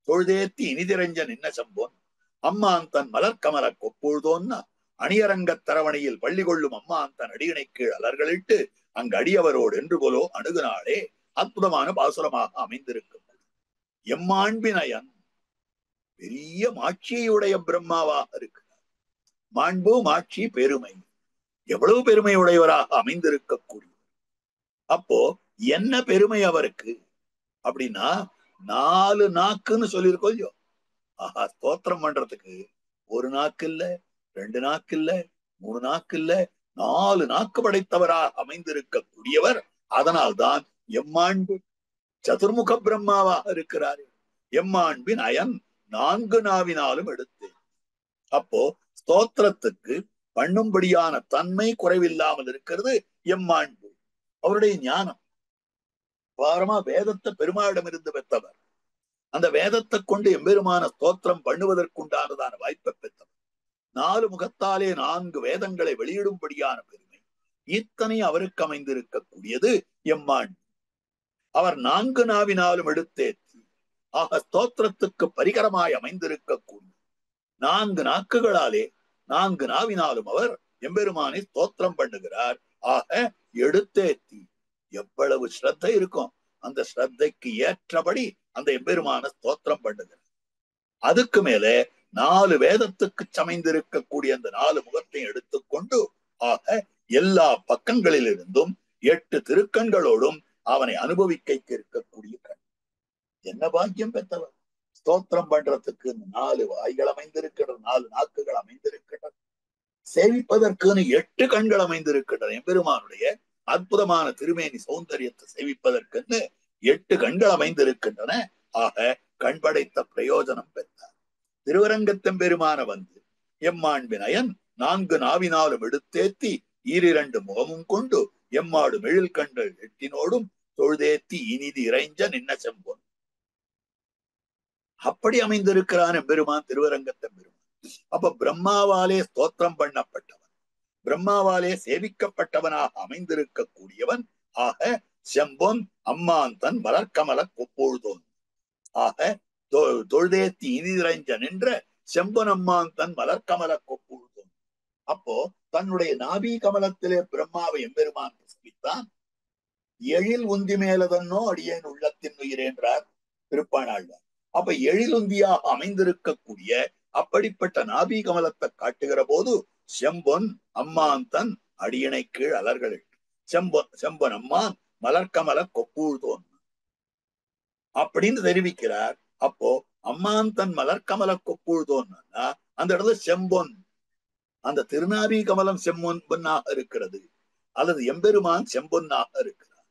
தொழுதேத்தி இனிதிரஞ்ச நின்ன சம்போன் அம்மான் தன் மலர்கமல கொப்பொழுதோன்னா அணியரங்கத் தரவணையில் பள்ளி கொள்ளும் அம்மான் தன் அடியினை கீழ் அலர்களிட்டு அங்கு அடியவரோடு என்று போலோ அணுகுனாளே. அற்புதமான பாசுரமாக அமைந்திருக்கும். எம்மாண்பின் அயன், பெரிய மாட்சியுடைய பிரம்மாவாக இருக்கிறார். மாண்பு மாட்சி பெருமை, எவ்வளவு பெருமை உடையவராக அமைந்திருக்கக்கூடிய. அப்போ என்ன பெருமை அவருக்கு அப்படின்னா, 4 நாக்குன்னு சொல்லியிருக்கோம் இல்லையோ. ஆஹா, ஸ்தோத்திரம் பண்றதுக்கு 1 நாக்கு இல்ல, 2 நாக்கு இல்ல, 3 நாக்கு இல்ல, 4 நாக்கு படைத்தவராக அமைந்திருக்கக்கூடியவர். அதனால்தான் எம்மாண்பு சதுர்முக பிரம்மாவாக இருக்கிறார். எம்மாண்பின் அயன் 4 நாவினாலும் எடுத்து. அப்போ ஸ்தோத்திரத்துக்கு பண்ணும்படியான தன்மை குறைவில்லாமல் இருக்கிறது எம்மாண்பு. அவருடைய ஞானம் பாரமா வேதத்தை பெருமாளிடம் இருந்து பெற்றவர். அந்த வேதத்தை கொண்டு எம்பெருமான ஸ்தோத்திரம் பண்ணுவதற்குண்டானதான வாய்ப்பை பெற்றவர். 4 முகத்தாலே 4 வேதங்களை வெளியிடும்படியான பெருமை இத்தனை அவருக்கு அமைந்திருக்கக்கூடியது எம்மாண்பு. அவர் 4 நாவினாலும் எடுத்தேத்தி. ஆக ஸ்தோத்திரத்துக்கு பரிகரமாய் அமைந்திருக்கக்கூடிய 4 நாக்குகளாலே 4 நாவினாலும் அவர் எம்பெருமானை ஸ்தோத்திரம் பண்ணுகிறார். ஆக எடுத்தேத்தி. எவ்வளவு ஸ்ரத்தை இருக்கும், அந்த ஸ்ரத்தைக்கு ஏற்றபடி அந்த எம்பெருமான ஸ்தோத்திரம் பண்ணுகிறார். அதுக்கு மேல 4 வேதத்துக்கு சமைந்திருக்கக்கூடிய அந்த 4 முகத்தையும் எடுத்துக்கொண்டு ஆக எல்லா பக்கங்களிலிருந்தும் 8 திருக்கண்களோடும் அவனை அனுபவிக்க இருக்கக்கூடிய கண். என்ன பாக்கியம் பெற்றவர்! ஸ்தோத்திரம் பண்றதுக்கு 4 வாய்கள் அமைந்திருக்கின்றன, 4 நாக்குகள் அமைந்திருக்கின்றன. சேவிப்பதற்குன்னு 8 கண்கள் அமைந்திருக்கின்றன. எம்பெருமானுடைய அற்புதமான திருமேனி சௌந்தரியத்தை சேவிப்பதற்குன்னு 8 கண்கள் அமைந்திருக்கின்றன. ஆக கண் படைத்த பிரயோஜனம் பெற்றார். திருவரங்கத்தெம்பெருமான வந்து எம்மான் வினயன் 4 நாவினாலும் எடுத்தேத்தி ஈரிரண்டு முகமும் கொண்டு எம்மாடு மெழில் கண்கள் எட்டினோடும் தொழுதேத்தி இனிது இறைஞ்ச நின்ன செம்பொன். அப்படி அமைந்திருக்கிறான் எம்பெருமான் திருவரங்கத்தெம்பெருமான். அப்ப பிரம்மாவாலே ஸ்தோத்திரம் பண்ணப்பட்டவன், பிரம்மாவாலே சேவிக்கப்பட்டவனாக அமைந்திருக்க கூடியவன் ஆக செம்பொன் அம்மான் தன் மலர்கமல கொப்பொழுதோன் ஆக தொழுதேத்தி இனிதிரைஞ்ச நின்ற செம்பொனம்மான் தன் மலர்கமல கொப்பொழுதோன். அப்போ தன்னுடைய நாபி கமலத்திலே பிரம்மாவை எம்பெருமான் பிரசவித்தான். எழில் உந்தி மேலதன்னோ அடியேன் உள்ளத்தின் உயிர் என்றார் திருப்பாணாழ்வார். அப்ப எழில் உந்தியாக அமைந்திருக்கக்கூடிய அப்படிப்பட்ட நாபி கமலத்தை காட்டுகிற போது செம்பொன் அம்மான் தன் அடியனை கீழ் அலர்கள் செம்பொன் அம்மான் மலர்கமல கொப்பூழ்தோன் அப்படின்னு தெரிவிக்கிறார். அப்போ அம்மான் தன் மலர்கமல கொப்பூழ்தோன்னா அந்த இடத்துல செம்பொன், அந்த திருநாபி கமலம் செம்பொன்னாக இருக்கிறது, அல்லது எம்பெருமான் செம்பொன்னாக இருக்கிறார்.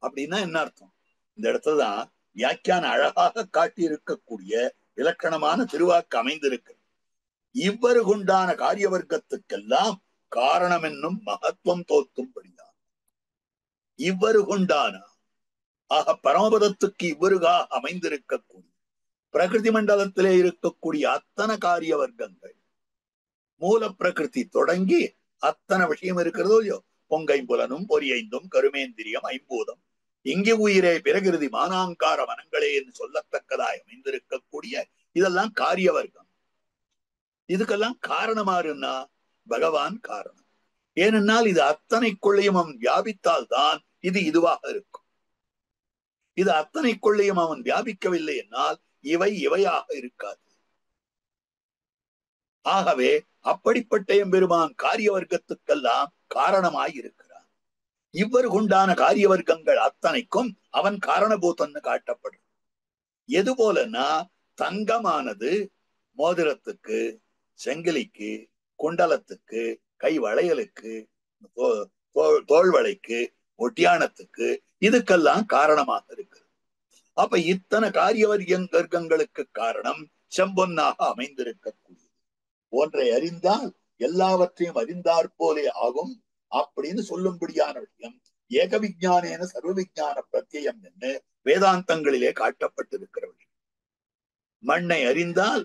அப்படின்னா என்ன அர்த்தம்? இந்த இடத்துலதான் வியாக்கியான அழகாக காட்டி இருக்கக்கூடிய இலக்கணமான திருவாக்கு அமைந்திருக்கு. இவ்வரு கொண்டான காரிய வர்க்கத்துக்கெல்லாம் காரணம் என்னும் மகத்துவம் தோற்றும்படிதான். இவ்வரு கொண்டான ஆக பரமபதத்துக்கு இவ்வருகாக அமைந்திருக்கக்கூடிய பிரகிருதி மண்டலத்திலே இருக்கக்கூடிய அத்தனை காரிய வர்க்கங்கள், மூல பிரகிருதி தொடங்கி அத்தனை விஷயம் இருக்கிறதோ இல்லையோ, பொங்கைம்புலனும் பொரியைந்தும் கருமேந்திரியம் ஐம்பூதம் இங்கே உயிரே பிரகிருதி மானாங்கார மனங்களே என்று சொல்லத்தக்கதாய் அமைந்திருக்கக்கூடிய இதெல்லாம் காரிய வர்க்கம். இதுக்கெல்லாம் காரணமாறுன்னா பகவான் காரணம். ஏனென்றால் இது அத்தனைக்குள்ளையும் அவன் வியாபித்தால் தான் இது இதுவாக இருக்கும். இது அத்தனைக்குள்ளையும் அவன் வியாபிக்கவில்லை என்னால் இவை இவையாக இருக்காது. ஆகவே அப்படிப்பட்ட எம்பெருமான் காரிய வர்க்கத்துக்கெல்லாம் காரணமாய் இருக்கிறான். இவ்வர் கொண்டான காரிய வர்க்கங்கள் அத்தனைக்கும் அவன் காரணபூதன்னு காட்டப்படும். எது போலன்னா தங்கமானது மோதிரத்துக்கு, செங்கிலிக்கு, குண்டலத்துக்கு, கை வளையலுக்கு, தோல் வளைக்கு, ஒட்டியானத்துக்கு இதுக்கெல்லாம் காரணமாக இருக்கிறது. அப்ப இத்தனை காரிய வர்க்கங்களுக்கு காரணம் செம்பொன்னாக அமைந்திருக்கக்கூடியது. ஒன்றை அறிந்தால் எல்லாவற்றையும் அறிந்தாற் போலே ஆகும் அப்படின்னு சொல்லும்படியான விஷயம் ஏக விஞ்ஞானேன சர்வ விஞ்ஞான பிரத்யம் என்று வேதாந்தங்களிலே காட்டப்பட்டிருக்கிற விஷயம். மண்ணை அறிந்தால்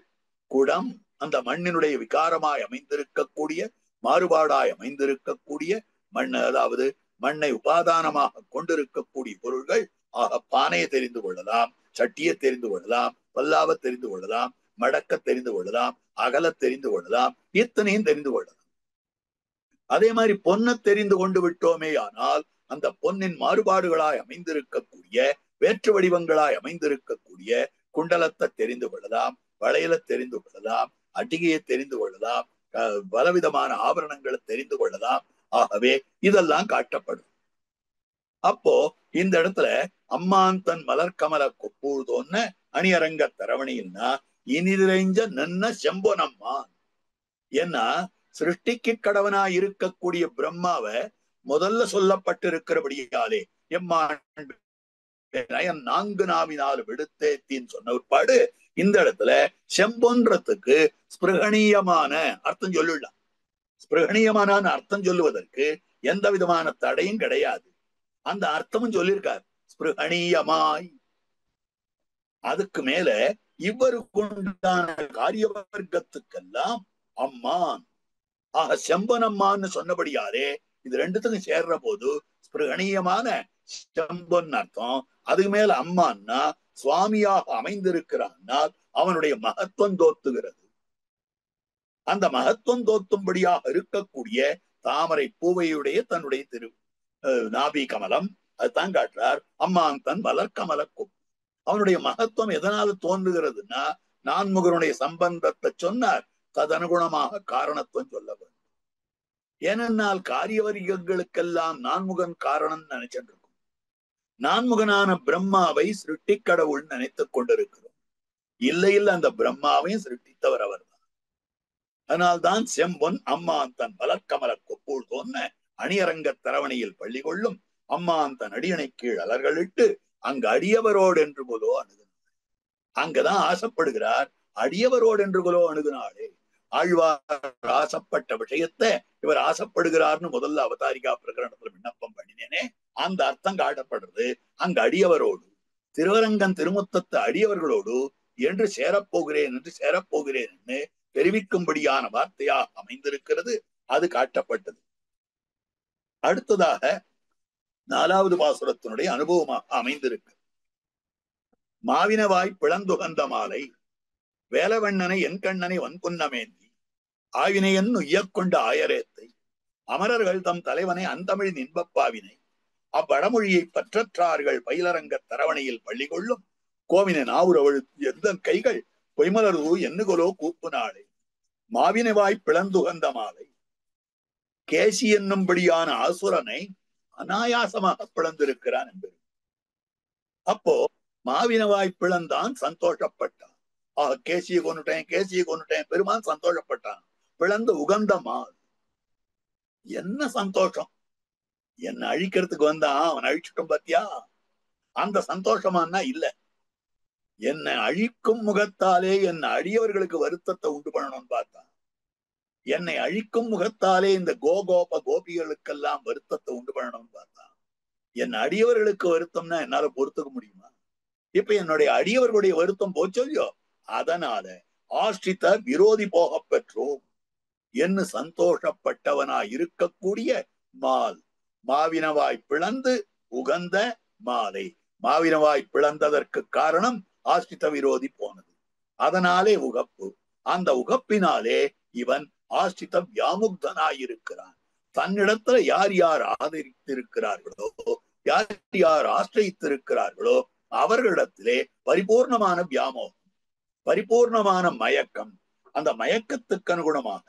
குடம் அந்த மண்ணினுடைய விகாரமாய் அமைந்திருக்கக்கூடிய, மாறுபாடாய் அமைந்திருக்கக்கூடிய மண், அதாவது மண்ணை உபாதானமாக கொண்டிருக்கக்கூடிய பொருள்கள் ஆக பானையை தெரிந்து கொள்ளலாம், சட்டியை தெரிந்து கொள்ளலாம், பல்லாவை தெரிந்து கொள்ளலாம், மடக்க தெரிந்து கொள்ளலாம், அகல தெரிந்து கொள்ளலாம், இத்தனையும் தெரிந்து கொள்ளலாம். அதே மாதிரி பொன்னை தெரிந்து கொண்டு விட்டோமே ஆனால் அந்த பொன்னின் மாறுபாடுகளாய் அமைந்திருக்கக்கூடிய, வேற்று வடிவங்களாய் அமைந்திருக்கக்கூடிய குண்டலத்தை தெரிந்து கொள்ளலாம், வளையலை தெரிந்து கொள்ளலாம், அட்டிகையை தெரிந்து கொள்ளலாம், பலவிதமான ஆபரணங்களை தெரிந்து கொள்ளலாம். ஆகவே இதெல்லாம் காட்டப்படும். அப்போ இந்த இடத்துல அம்மான் தன் மலர்கமல கொப்பூழ்தோன்ன அணியரங்க தரவணின்னா இனிதிரைஞ்ச நன்ன செம்பொனம்மான். ஏன்னா சிருஷ்டிக்கு கடவனா இருக்கக்கூடிய பிரம்மாவை முதல்ல சொல்லப்பட்டிருக்கிறபடியாலே எம்மான் 4 நாவினாலும் எடுத்தேத்தின்னு சொன்ன ஒருபாடு இந்த இடத்துல செம்பொன்றத்துக்கு ஸ்பிருகணீயமான அர்த்தம் சொல்லலாம். ஸ்பிருகணீயமான அர்த்தம் சொல்லுவதற்கு எந்த விதமான தடையும் கிடையாது. அந்த அர்த்தமும் சொல்லியிருக்கார், ஸ்பிருகணீயமாய். அதுக்கு மேல இவ்வரு கொண்டான காரிய வர்க்கத்துக்கெல்லாம் அம்மான் ஆக செம்பனம்மான்னு சொன்னபடியாலே இது ரெண்டுத்துக்கும் சேர்ற போது ஸ்பிருகணீயமான செம்பொன் அர்த்தம். அதுக்கு மேல அம்மான்னா சுவாமியாக அமைந்திருக்கிறான்னால் அவனுடைய மகத்துவம் தோத்துகிறது. அந்த மகத்துவம் தோத்தும்படியாக இருக்கக்கூடிய தாமரை பூவையுடைய தன்னுடைய திரு நாபி கமலம் அதுதான் காட்டுறார். அம்மான் தன் மலர் கமல கொப்பு. அவனுடைய மகத்துவம் எதனால தோன்றுகிறதுனா நான்முகனுடைய சம்பந்தத்தை சொன்னார். ததனுகுணமாக காரணத்துவம் சொல்ல வேண்டும். ஏனென்னால் காரிய வர்க்கங்களுக்கெல்லாம் நான்முகன் காரணம் நினைச்சிட்டு இருக்கும். நான்முகனான பிரம்மாவை சிருஷ்டி கடவுள் நினைத்துக் கொண்டிருக்கிறோம். இல்லை இல்லை, அந்த பிரம்மாவையும் சிருஷ்டித்தவர் அவர் தான். அதனால்தான் செம்பொன் அம்மான் தன் மலர்கமல கொப்பூழ் தோன்ன அணியரங்க தரவணையில் பள்ளி கொள்ளும் அம்மான் தன் அடியணை கீழ் அலர்களிட்டு அங்கு அடியவரோடு என்று போதோ அணுகு. அங்கதான் ஆசைப்படுகிறார். அடியவரோடு என்றுகளோ அணுகுனாளே. ஆழ்வார் ஆசைப்பட்ட விஷயத்தை இவர் ஆசைப்படுகிறார்னு முதல்ல அவதாரிகா பிரகரணத்துல விண்ணப்பம் பண்ணினேனே, அந்த அர்த்தம் காட்டப்படுறது அங்க அடியவரோடு. திருவரங்கன் திருமுத்தத்து அடியவர்களோடு என்று சேரப்போகிறேன் என்று சேரப்போகிறேன் என்று தெரிவிக்கும்படியான வார்த்தையாக அமைந்திருக்கிறது. அது காட்டப்பட்டது. அடுத்ததாக 4வது பாசுரத்தினுடைய அனுபவமாக அமைந்திருக்கு. மாவினவாய் பிளந்துகந்த மாலை வேலவண்ணனை என் கண்ணனை வன்புன்னமேந்தி ஆவினையன் உய்யக்கொண்ட ஆயரேத்தை அமரர்கள் தம் தலைவனை அந்தமிழின் இன்பப்பாவினை அவ்வடமொழியை பற்றற்றார்கள் பயிலரங்க தரவணையில் பள்ளி கொள்ளும் கோவின நாவுரவழு எந்த கைகள் பொய்மலரு என்னுகொலோ கூப்பு நாளை மாவினவாய் பிளந்துகந்த மாலை. கேசி என்னும்படியான ஆசுரனை அனாயாசமாக பிளந்திருக்கிறான் என்பது. அப்போ மாவினவாய் பிளந்தான், சந்தோஷப்பட்டான். கேசியை கொண்டுட்டேன் பெருமான் சந்தோஷப்பட்டான். பிளந்து உகந்த மால். என்ன சந்தோஷம்! என்ன அழிக்கிறதுக்கு வந்தான், அவன் அழிச்சுட்டும் பாத்தியா, அந்த சந்தோஷமானா இல்ல. என்னை அழிக்கும் முகத்தாலே என் அடியவர்களுக்கு வருத்தத்தை உண்டு பண்ணணும்னு பார்த்தான். என்னை அழிக்கும் முகத்தாலே இந்த கோப கோபிகளுக்கெல்லாம் வருத்தத்தை உண்டு பண்ணணும்னு பார்த்தான். என் அடியவர்களுக்கு வருத்தம்னா என்னால பொறுத்துக்க முடியுமா? இப்ப என்னுடைய அடியவர்களுடைய வருத்தம் போச்சொல்லியோ, அதனால ஆஷ்டித விரோதி போக பெற்றோம் என்று சந்தோஷப்பட்டவனாய் இருக்கக்கூடிய மால். மாவினவாய் பிளந்து உகந்த மாலை. மாவினவாய் பிளந்ததற்கு காரணம் ஆஷ்டித விரோதி போனது. அதனாலே உகப்பு. அந்த உகப்பினாலே இவன் ஆஷ்டித வியாமுக்தனாயிருக்கிறான். தன்னிடத்துல யார் யார் ஆதரித்திருக்கிறார்களோ, யார் யார் ஆசிரித்திருக்கிறார்களோ அவர்களிடத்திலே பரிபூர்ணமான வியாமோகம், பரிபூர்ணமான மயக்கம். அந்த மயக்கத்துக்கு அனுகுணமாக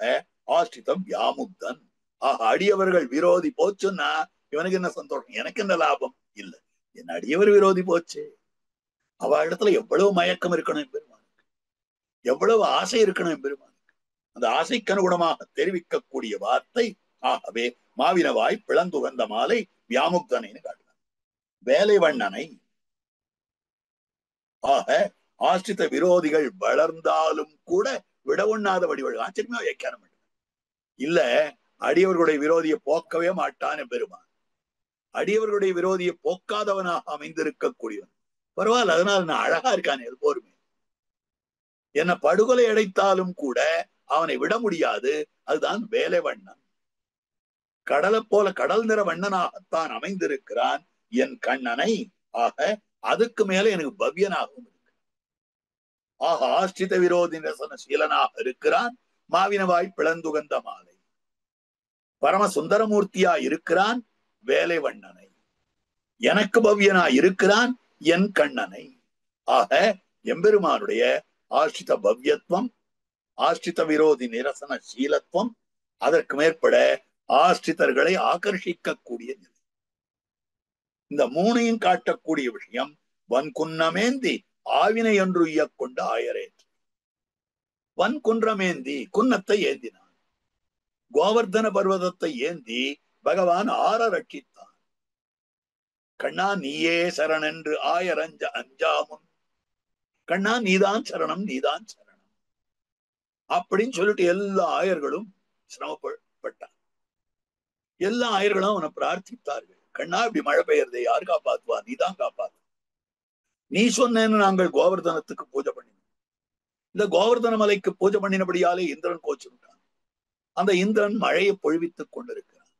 ஆஷ்டிதம் வியாமுக்தன். அடியவர்கள் விரோதி போச்சுன்னா இவனுக்கு என்ன சந்தோஷம், எனக்கு என்ன லாபம்? இல்லை, என் அடியவர் விரோதி போச்சு. அவ இடத்துல எவ்வளவு மயக்கம் இருக்கணும் பெருமானுக்கு, எவ்வளவு ஆசை இருக்கணும் பெருமானுக்கு. அந்த ஆசைக்கு அனுகுணமாக தெரிவிக்கக்கூடிய வார்த்தை. ஆகவே மாவினவாய் பிளந்துகந்த மாலை வியாமுக்தனைன்னு காட்டினார். வேலை வண்ணனை. ஆக ஆஷ்டித விரோதிகள் வளர்ந்தாலும் கூட விட ஒண்ணாத வடிவழி. ஆச்சரியமா வியாக்கியானம் பண்ண இல்ல, அடியவர்களுடைய விரோதியை போக்கவே மாட்டான் பெருமான். அடியவர்களுடைய விரோதியை போக்காதவனாக அமைந்திருக்கக்கூடியவன். பரவாயில்ல, அதனால நான் அழகா இருக்கானே, அது போருமே. என்னை படுகொலை அடைத்தாலும் கூட அவனை விட முடியாது. அதுதான் வேலை வண்ணன். கடலை போல கடல் நிற வண்ணனாகத்தான் அமைந்திருக்கிறான் என் கண்ணனை. ஆக அதுக்கு மேல எனக்கு பவ்யனாகவும் இருக்கு. ஆக ஆஷ்டித விரோதி ரசன சீலனாக இருக்கிறான். மாவினவாய் பிளந்துகந்த மாலை. பரம சுந்தரமூர்த்தியா இருக்கிறான் வேலை வண்ணனை. எனக்கு பவ்யனா இருக்கிறான் என் கண்ணனை. ஆக எம்பெருமானுடைய ஆஷ்டித பவ்யத்துவம், ஆஷ்டித விரோதி நிரசன சீலத்துவம், அதற்கு மேற்பட ஆஷ்டிதர்களை ஆகர்ஷிக்கக்கூடிய நிலை. இந்த மூணையும் காட்டக்கூடிய விஷயம். வன்குன்னமேந்தி ஆவினை என்று கொண்ட ஆயரேற்று. வன்குன்றமேந்தி குன்னத்தை ஏந்தினான். கோவர்தன பர்வதத்தை ஏந்தி பகவான் ஆற ரட்சித்தான். கண்ணா நீயே சரண் என்று ஆயரஞ்ச அஞ்சாமுன். கண்ணா நீதான் சரணம், நீதான் சரணம் அப்படின்னு சொல்லிட்டு எல்லா ஆயர்களும் சிரமப்பட்டார். எல்லா ஆயர்களும் அவனை பிரார்த்தித்தார்கள். கண்ணா இப்படி மழை பெய்யறதை யார் காப்பாத்துவா? நீதான் காப்பாத்து. நீ சொன்னேன்னு நாங்கள் கோவர்தனத்துக்கு பூஜை பண்ணினோம். இந்த கோவர்தன மலைக்கு பூஜை பண்ணினபடியாலே இந்திரன் கோச்சுட்டான். அந்த இந்திரன் மழையை பொழிவித்துக் கொண்டிருக்கிறான்.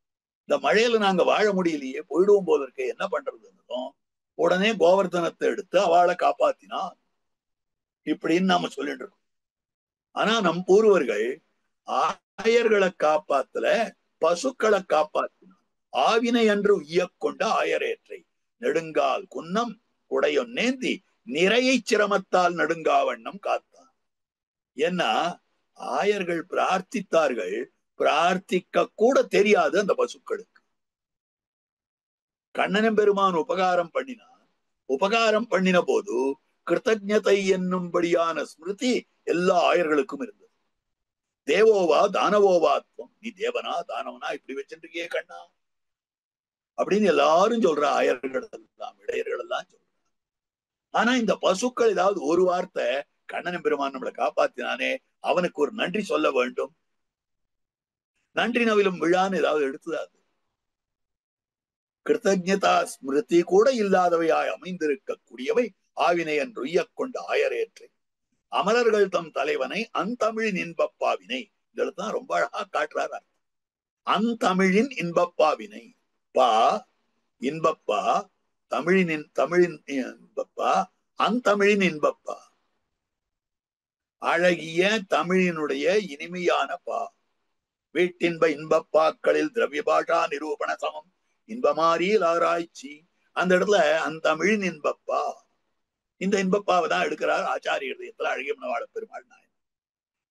இந்த மழையில நாங்க வாழ முடியலையே, போயிடுவோம் போல இருக்க, என்ன பண்றதுன்னு உடனே கோவர்தனத்தை எடுத்து அவளை காப்பாத்தினான் இப்படின்னு நாம சொல்லிட்டு இருக்கோம். ஆனா நம் பூர்வர்கள் ஆயர்களை காப்பாத்துல பசுக்களை காப்பாத்தினான். ஆவினை என்று உய்யக்கொண்ட ஆயரேற்றை நெடுங்கால் குன்னம் குடையொன்னேந்தி நிறையை சிரமத்தால் நடுங்காவண்ணம் காத்தான். ஏன்னா ஆயர்கள் பிரார்த்தித்தார்கள். பிரார்த்திக்க கூட தெரியாது அந்த பசுக்களுக்கு. கண்ணனம் பெருமான் உபகாரம் பண்ணினான். உபகாரம் பண்ணின போது கிருத்தஜதை என்னும்படியான ஸ்மிருதி எல்லா ஆயர்களுக்கும் இருந்தது. தேவோவா தானவோவாத்வம், நீ தேவனா தானவனா இப்படி வச்சுருக்கியே கண்ணா அப்படின்னு எல்லாரும் சொல்ற. ஆயர்கள் எல்லாம் இடையர்கள் எல்லாம் சொல்ற. ஆனா இந்த பசுக்கள் ஏதாவது ஒரு வார்த்தை கண்ணன் பெருமான் நம்மளை காப்பாத்தினானே, அவனுக்கு ஒரு நன்றி சொல்ல வேண்டும். நன்றி நவிலும் விழான்னு ஏதாவது எடுத்துதான் கிருத்தஜதா ஸ்மிருதி கூட இல்லாதவையாய் அமைந்திருக்கக்கூடியவை ஆவினை என்று உய்யக் கொண்ட ஆயரேற்றை அமரர்கள் தம் தலைவனை அந்தமிழின் இன்பப்பாவினை. இதெல்லாம் ரொம்ப அழகா காட்டுறாரு. அந்தமிழின் இன்பப்பாவினை, பா இன்பப்பா, தமிழின் இன்பப்பா, அந்தமிழின் இன்பப்பா, அழகிய தமிழினுடைய இனிமையான பா. வீட்டின்ப இன்பப்பாக்களில் திரவிய பாஷா நிரூபண சமம் இன்பமாரியில் ஆராய்ச்சி. அந்த இடத்துல அந்த தமிழின் இன்பப்பா, இந்த இன்பப்பாவை தான் எடுக்கிறார் ஆச்சாரிய இதயத்துல அழகிய மணவாள பெருமாள் நாயன்.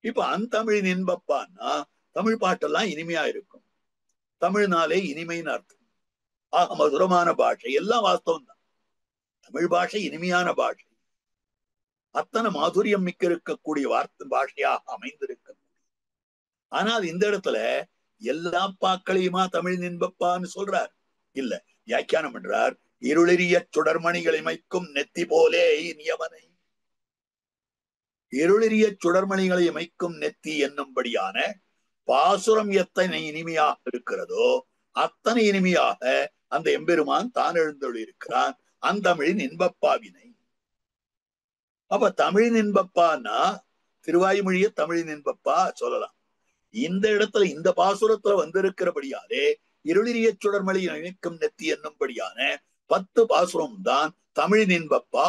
இப்ப அந்த தமிழின் இன்பப்பான்னா தமிழ் பாட்டெல்லாம் இனிமையா இருக்கும். தமிழ்னாலே இனிமைன்னு அர்த்தம். ஆக மதுரமான பாஷை எல்லாம் வாஸ்தவம் தான். தமிழ் பாஷை இனிமையான பாஷை, அத்தனை மாதுரியம் மிக்க இருக்கக்கூடிய வார்த்தை பாஷையாக அமைந்திருக்க. ஆனால் இந்த இடத்துல எல்லா பாக்களையுமா தமிழ் இன்பப்பான்னு சொல்றார்? இல்ல, வியாக்கியானம் பண்றார். இருளெறிய சுடர்மணிகளை மைக்கும் நெத்தி போலே இனியவனை. இருளெறிய சுடர்மணிகளை மைக்கும் நெத்தி என்னும்படியான பாசுரம் எத்தனை இனிமையாக இருக்கிறதோ அத்தனை இனிமையாக அந்த எம்பெருமான் தான் எழுந்தொழிருக்கிறான் அந்த தமிழின் இன்பப்பாவினை. அப்ப தமிழின் இன்பப்பான்னா திருவாய்மொழிய தமிழின் இன்பப்பா சொல்லலாம். இந்த இடத்துல இந்த பாசுரத்துல வந்திருக்கிறபடியாலே இருளிரிய சுடர்மொழி இணைக்கும் நெத்தி என்னும்படியான 10 பாசுரம் தான் தமிழின் இன்பப்பா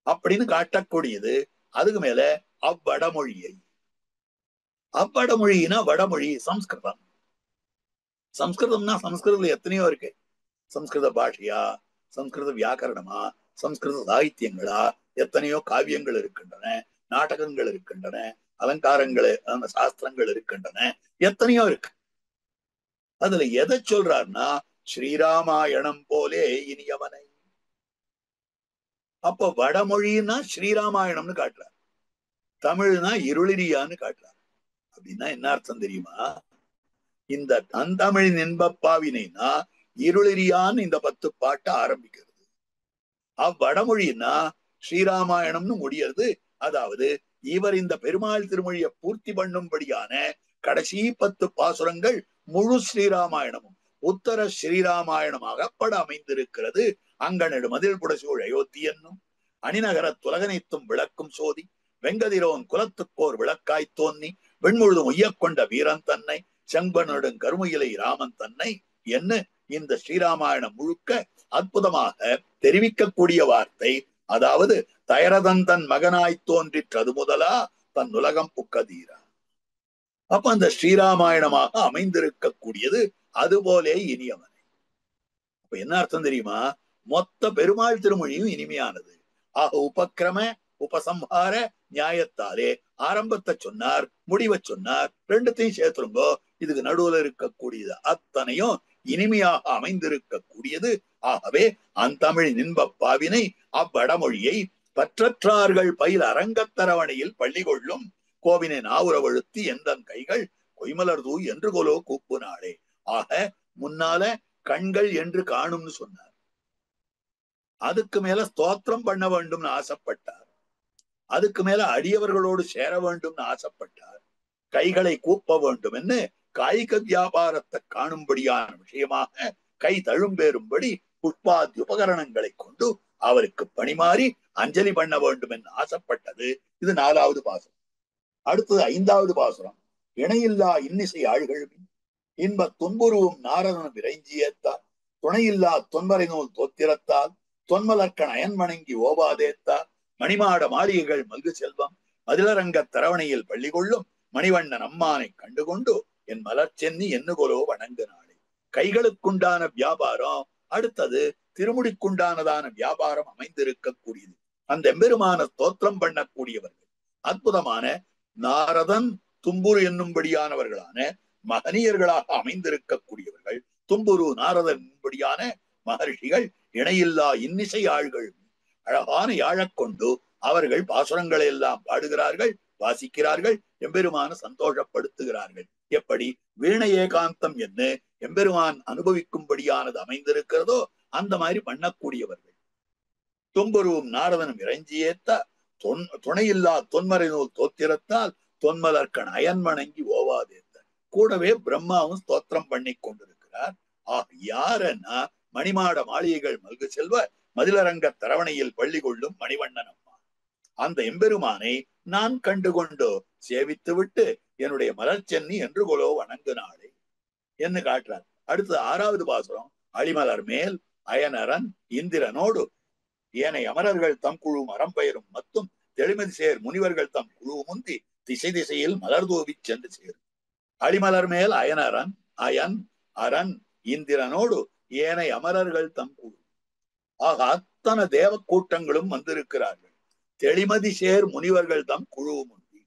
அப்படின்னு காட்டக்கூடியது. அதுக்கு மேல அவ்வடமொழியை, அவ்வடமொழினா வடமொழி சம்ஸ்கிருதம். சம்ஸ்கிருதம்னா சம்ஸ்கிருதத்துல எத்தனையோ இருக்கு. சம்ஸ்கிருத பாஷையா, சம்ஸ்கிருத வியாக்கரணமா, சம்ஸ்கிருத சாகித்யங்களா, எத்தனையோ காவியங்கள் இருக்கின்றன, நாடகங்கள் இருக்கின்றன, அலங்காரங்கள் சாஸ்திரங்கள் இருக்கின்றன, எத்தனையோ இருக்கு. அதுல எதை சொல்றாருன்னா ஸ்ரீராமாயணம் போலே இனியவனை. அப்ப வடமொழின்னா ஸ்ரீராமாயணம்னு காட்டுறார், தமிழ்னா இருளிரியான்னு காட்டுறார். அப்படின்னா என்ன அர்த்தம் தெரியுமா? இந்த தந்தமிழின் இன்பப்பாவினைனா இருளிரியான்னு இந்த 10 பாட்டு ஆரம்பிக்கிறது. அவ்வடமொழின்னா ஸ்ரீராமாயணம்னு முடியறது. அதாவது இவர் இந்த பெருமாள் திருமொழியை பூர்த்தி பண்ணும்படியான கடைசி 10 பாசுரங்கள் முழு ஸ்ரீராமாயணமும் உத்தர ஸ்ரீராமாயணமாக பட அமைந்திருக்கிறது. அங்கனடு மதில் புடசூழ் அயோத்தி என்னும் அணிநகர துலகனைத்தும் விளக்கும் சோதி வெங்கதிரோன் குலத்துக்கோர் விளக்காய் தோன்னி வெண்முழுதும் உய்யக்கொண்ட வீரன் தன்னை செம்பனடும் கருமையிலை ராமன் தன்னை என்ன இந்த ஸ்ரீராமாயணம் முழுக்க அற்புதமாக தெரிவிக்கக்கூடிய வார்த்தை. அதாவது தயரதன் தன் மகனாய் தோன்றிற்றது முதலா தன் உலகம் புக்கதீரா. அப்ப அந்த ஸ்ரீராமாயணமாக அமைந்திருக்கக்கூடியது அதுபோலே இனியவனை. அப்ப என்ன அர்த்தம் தெரியுமா? மொத்த பெருமாள் திருமொழியும் இனிமையானது. ஆக உபக்கிரம உபசம்ஹார நியாயத்தாலே ஆரம்பத்தை சொன்னார், முடிவை சொன்னார், ரெண்டுத்தையும் சேர்த்துருங்கோ. இதுக்கு நடுவுல இருக்கக்கூடியது அத்தனையும் இனிமையாக அமைந்திருக்கக்கூடியது. ஆகவே அந்த தமிழின் இன்பப்பாவினை அவ்வடமொழியை பற்றற்றார்கள் பயில் அரங்கத்தரவணையில் பள்ளி கொள்ளும் கோவினை நாவுரவழுத்தி எந்தன் கைகள் கொய்மலர் தூ என்று கொலோ கூப்பு நாளே. ஆக முன்னால கண்கள் என்று காணும்னு சொன்னார். அதுக்கு மேல ஸ்தோத்திரம் பண்ண வேண்டும்னு ஆசைப்பட்டார். அதுக்கு மேல அடியவர்களோடு சேர வேண்டும்னு ஆசைப்பட்டார். கைகளை கூப்ப வேண்டும் என்று காய்க வியாபாரத்தை காணும்படியான விஷயமாக கை தழும்பேறும்படி புஷ்பாதி உபகரணங்களை கொண்டு அவருக்கு பணிமாறி அஞ்சலி பண்ண வேண்டும் என்று ஆசைப்பட்டது. இது 4வது பாசுரம். அடுத்தது 5வது பாசுரம். இணையில்லா இன்னிசை ஆழ்கழுவின் இன்ப துன்புருவும் நாரதனும் இறைஞ்சியேத்தார் துணையில்லா தொன்மறை நூல் தோத்திரத்தால் தொன்மலர்க்கண் அயன் வணங்கி ஓபாதேத்தார் மணிமாட மாளிகைகள் மல்கு செல்வம் மதிலரங்க தரவணையில் பள்ளி கொள்ளும் மணிவண்ணன் அம்மானை கண்டுகொண்டு என் மலர் சென்னி என்னுகொலோ வணங்கு நாளே. கைகளுக்குண்டான வியாபாரம், அடுத்தது திருமுடிக்குண்டானதான வியாபாரம் அமைந்திருக்கக்கூடியது. அந்த எம்பெருமான ஸ்தோத்திரம் பண்ணக்கூடியவர்கள் அற்புதமான நாரதன் தும்புரு என்னும்படியானவர்களான மகனியர்களாக அமைந்திருக்கக்கூடியவர்கள். தும்புரு நாரதன் என்படியான மகர்ஷிகள் இணையில்லா இன்னிசை ஆள்கள் அழகான யாழக் கொண்டு அவர்கள் பாசுரங்களை எல்லாம் பாடுகிறார்கள், வாசிக்கிறார்கள், எம்பெருமான சந்தோஷப்படுத்துகிறார்கள். எப்படி வீண ஏகாந்தம் என்ன எம்பெருமான் அனுபவிக்கும்படியானது அமைந்திருக்கிறதோ அந்த மாதிரி பண்ணக்கூடியவர்கள். தும்புருவும் நாரதனும் இறைஞ்சியேத்த துணையில்லா தொன்மறை நூல் தோத்திரத்தால் தொன்மலர்கண் அயன் வணங்கி ஓவாதே. கூடவே பிரம்மாவும் ஸ்தோத்திரம் பண்ணி கொண்டிருக்கிறார். யாருன்னா மணிமாட மாளிகைகள் மல்கு செல்வ மதிலரங்க தரவணையில் பள்ளி கொள்ளும் மணிவண்ணன் அம்மா. அந்த எம்பெருமானை நான் கண்டுகொண்டு சேவித்து விட்டு என்னுடைய மலர் சென்னி என்று கொலோ வணங்கு நாளே என்று காட்டுறார். அடுத்து 6வது பாசுரம். அழிமலர் மேல் அயனரன் இந்திரனோடு ஏனை அமரர்கள் தம் குழு அறம்பெயரும் மத்தும் தெளிமதி சேர் முனிவர்கள் தம் குழு முந்தி திசை திசையில் மலர்தூவி சென்று சேரும். அழிமலர் மேல் அயனரன் அயன் அரண் இந்திரனோடு ஏனை அமரர்கள் தம் குழு. ஆக அத்தனை தேவ கூட்டங்களும் வந்திருக்கிறார்கள். தெளிமதி சேர் முனிவர்கள் தம் குழு முந்தி.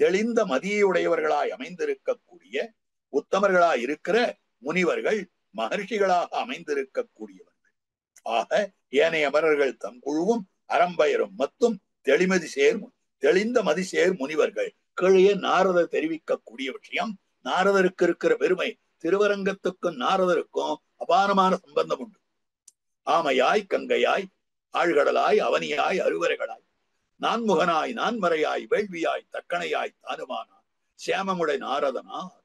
தெளிந்த மதியுடையவர்களாய் அமைந்திருக்கக்கூடிய உத்தமர்களாய் இருக்கிற முனிவர்கள் மகர்ஷிகளாக அமைந்திருக்கக்கூடியவர்கள். ஆக ஏனைய அமரர்கள் தம் குழுவும் அறம்பெயரும் மத்தும் தெளிந்த மதிசேர் முனிவர்கள். கீழே நாரதர் தெரிவிக்கக்கூடிய விஷயம். நாரதருக்கு இருக்கிற பெருமை திருவரங்கத்துக்கும் நாரதருக்கும் அபாரமான சம்பந்தம் உண்டு. ஆமையாய் கங்கையாய் ஆழ்கடலாய் அவனியாய் அருவரைகளாய் நான்முகனாய் நான்மறையாய் வேள்வியாய் தக்கணையாய் தானுமானார் சேமமுடை நாரதனார்.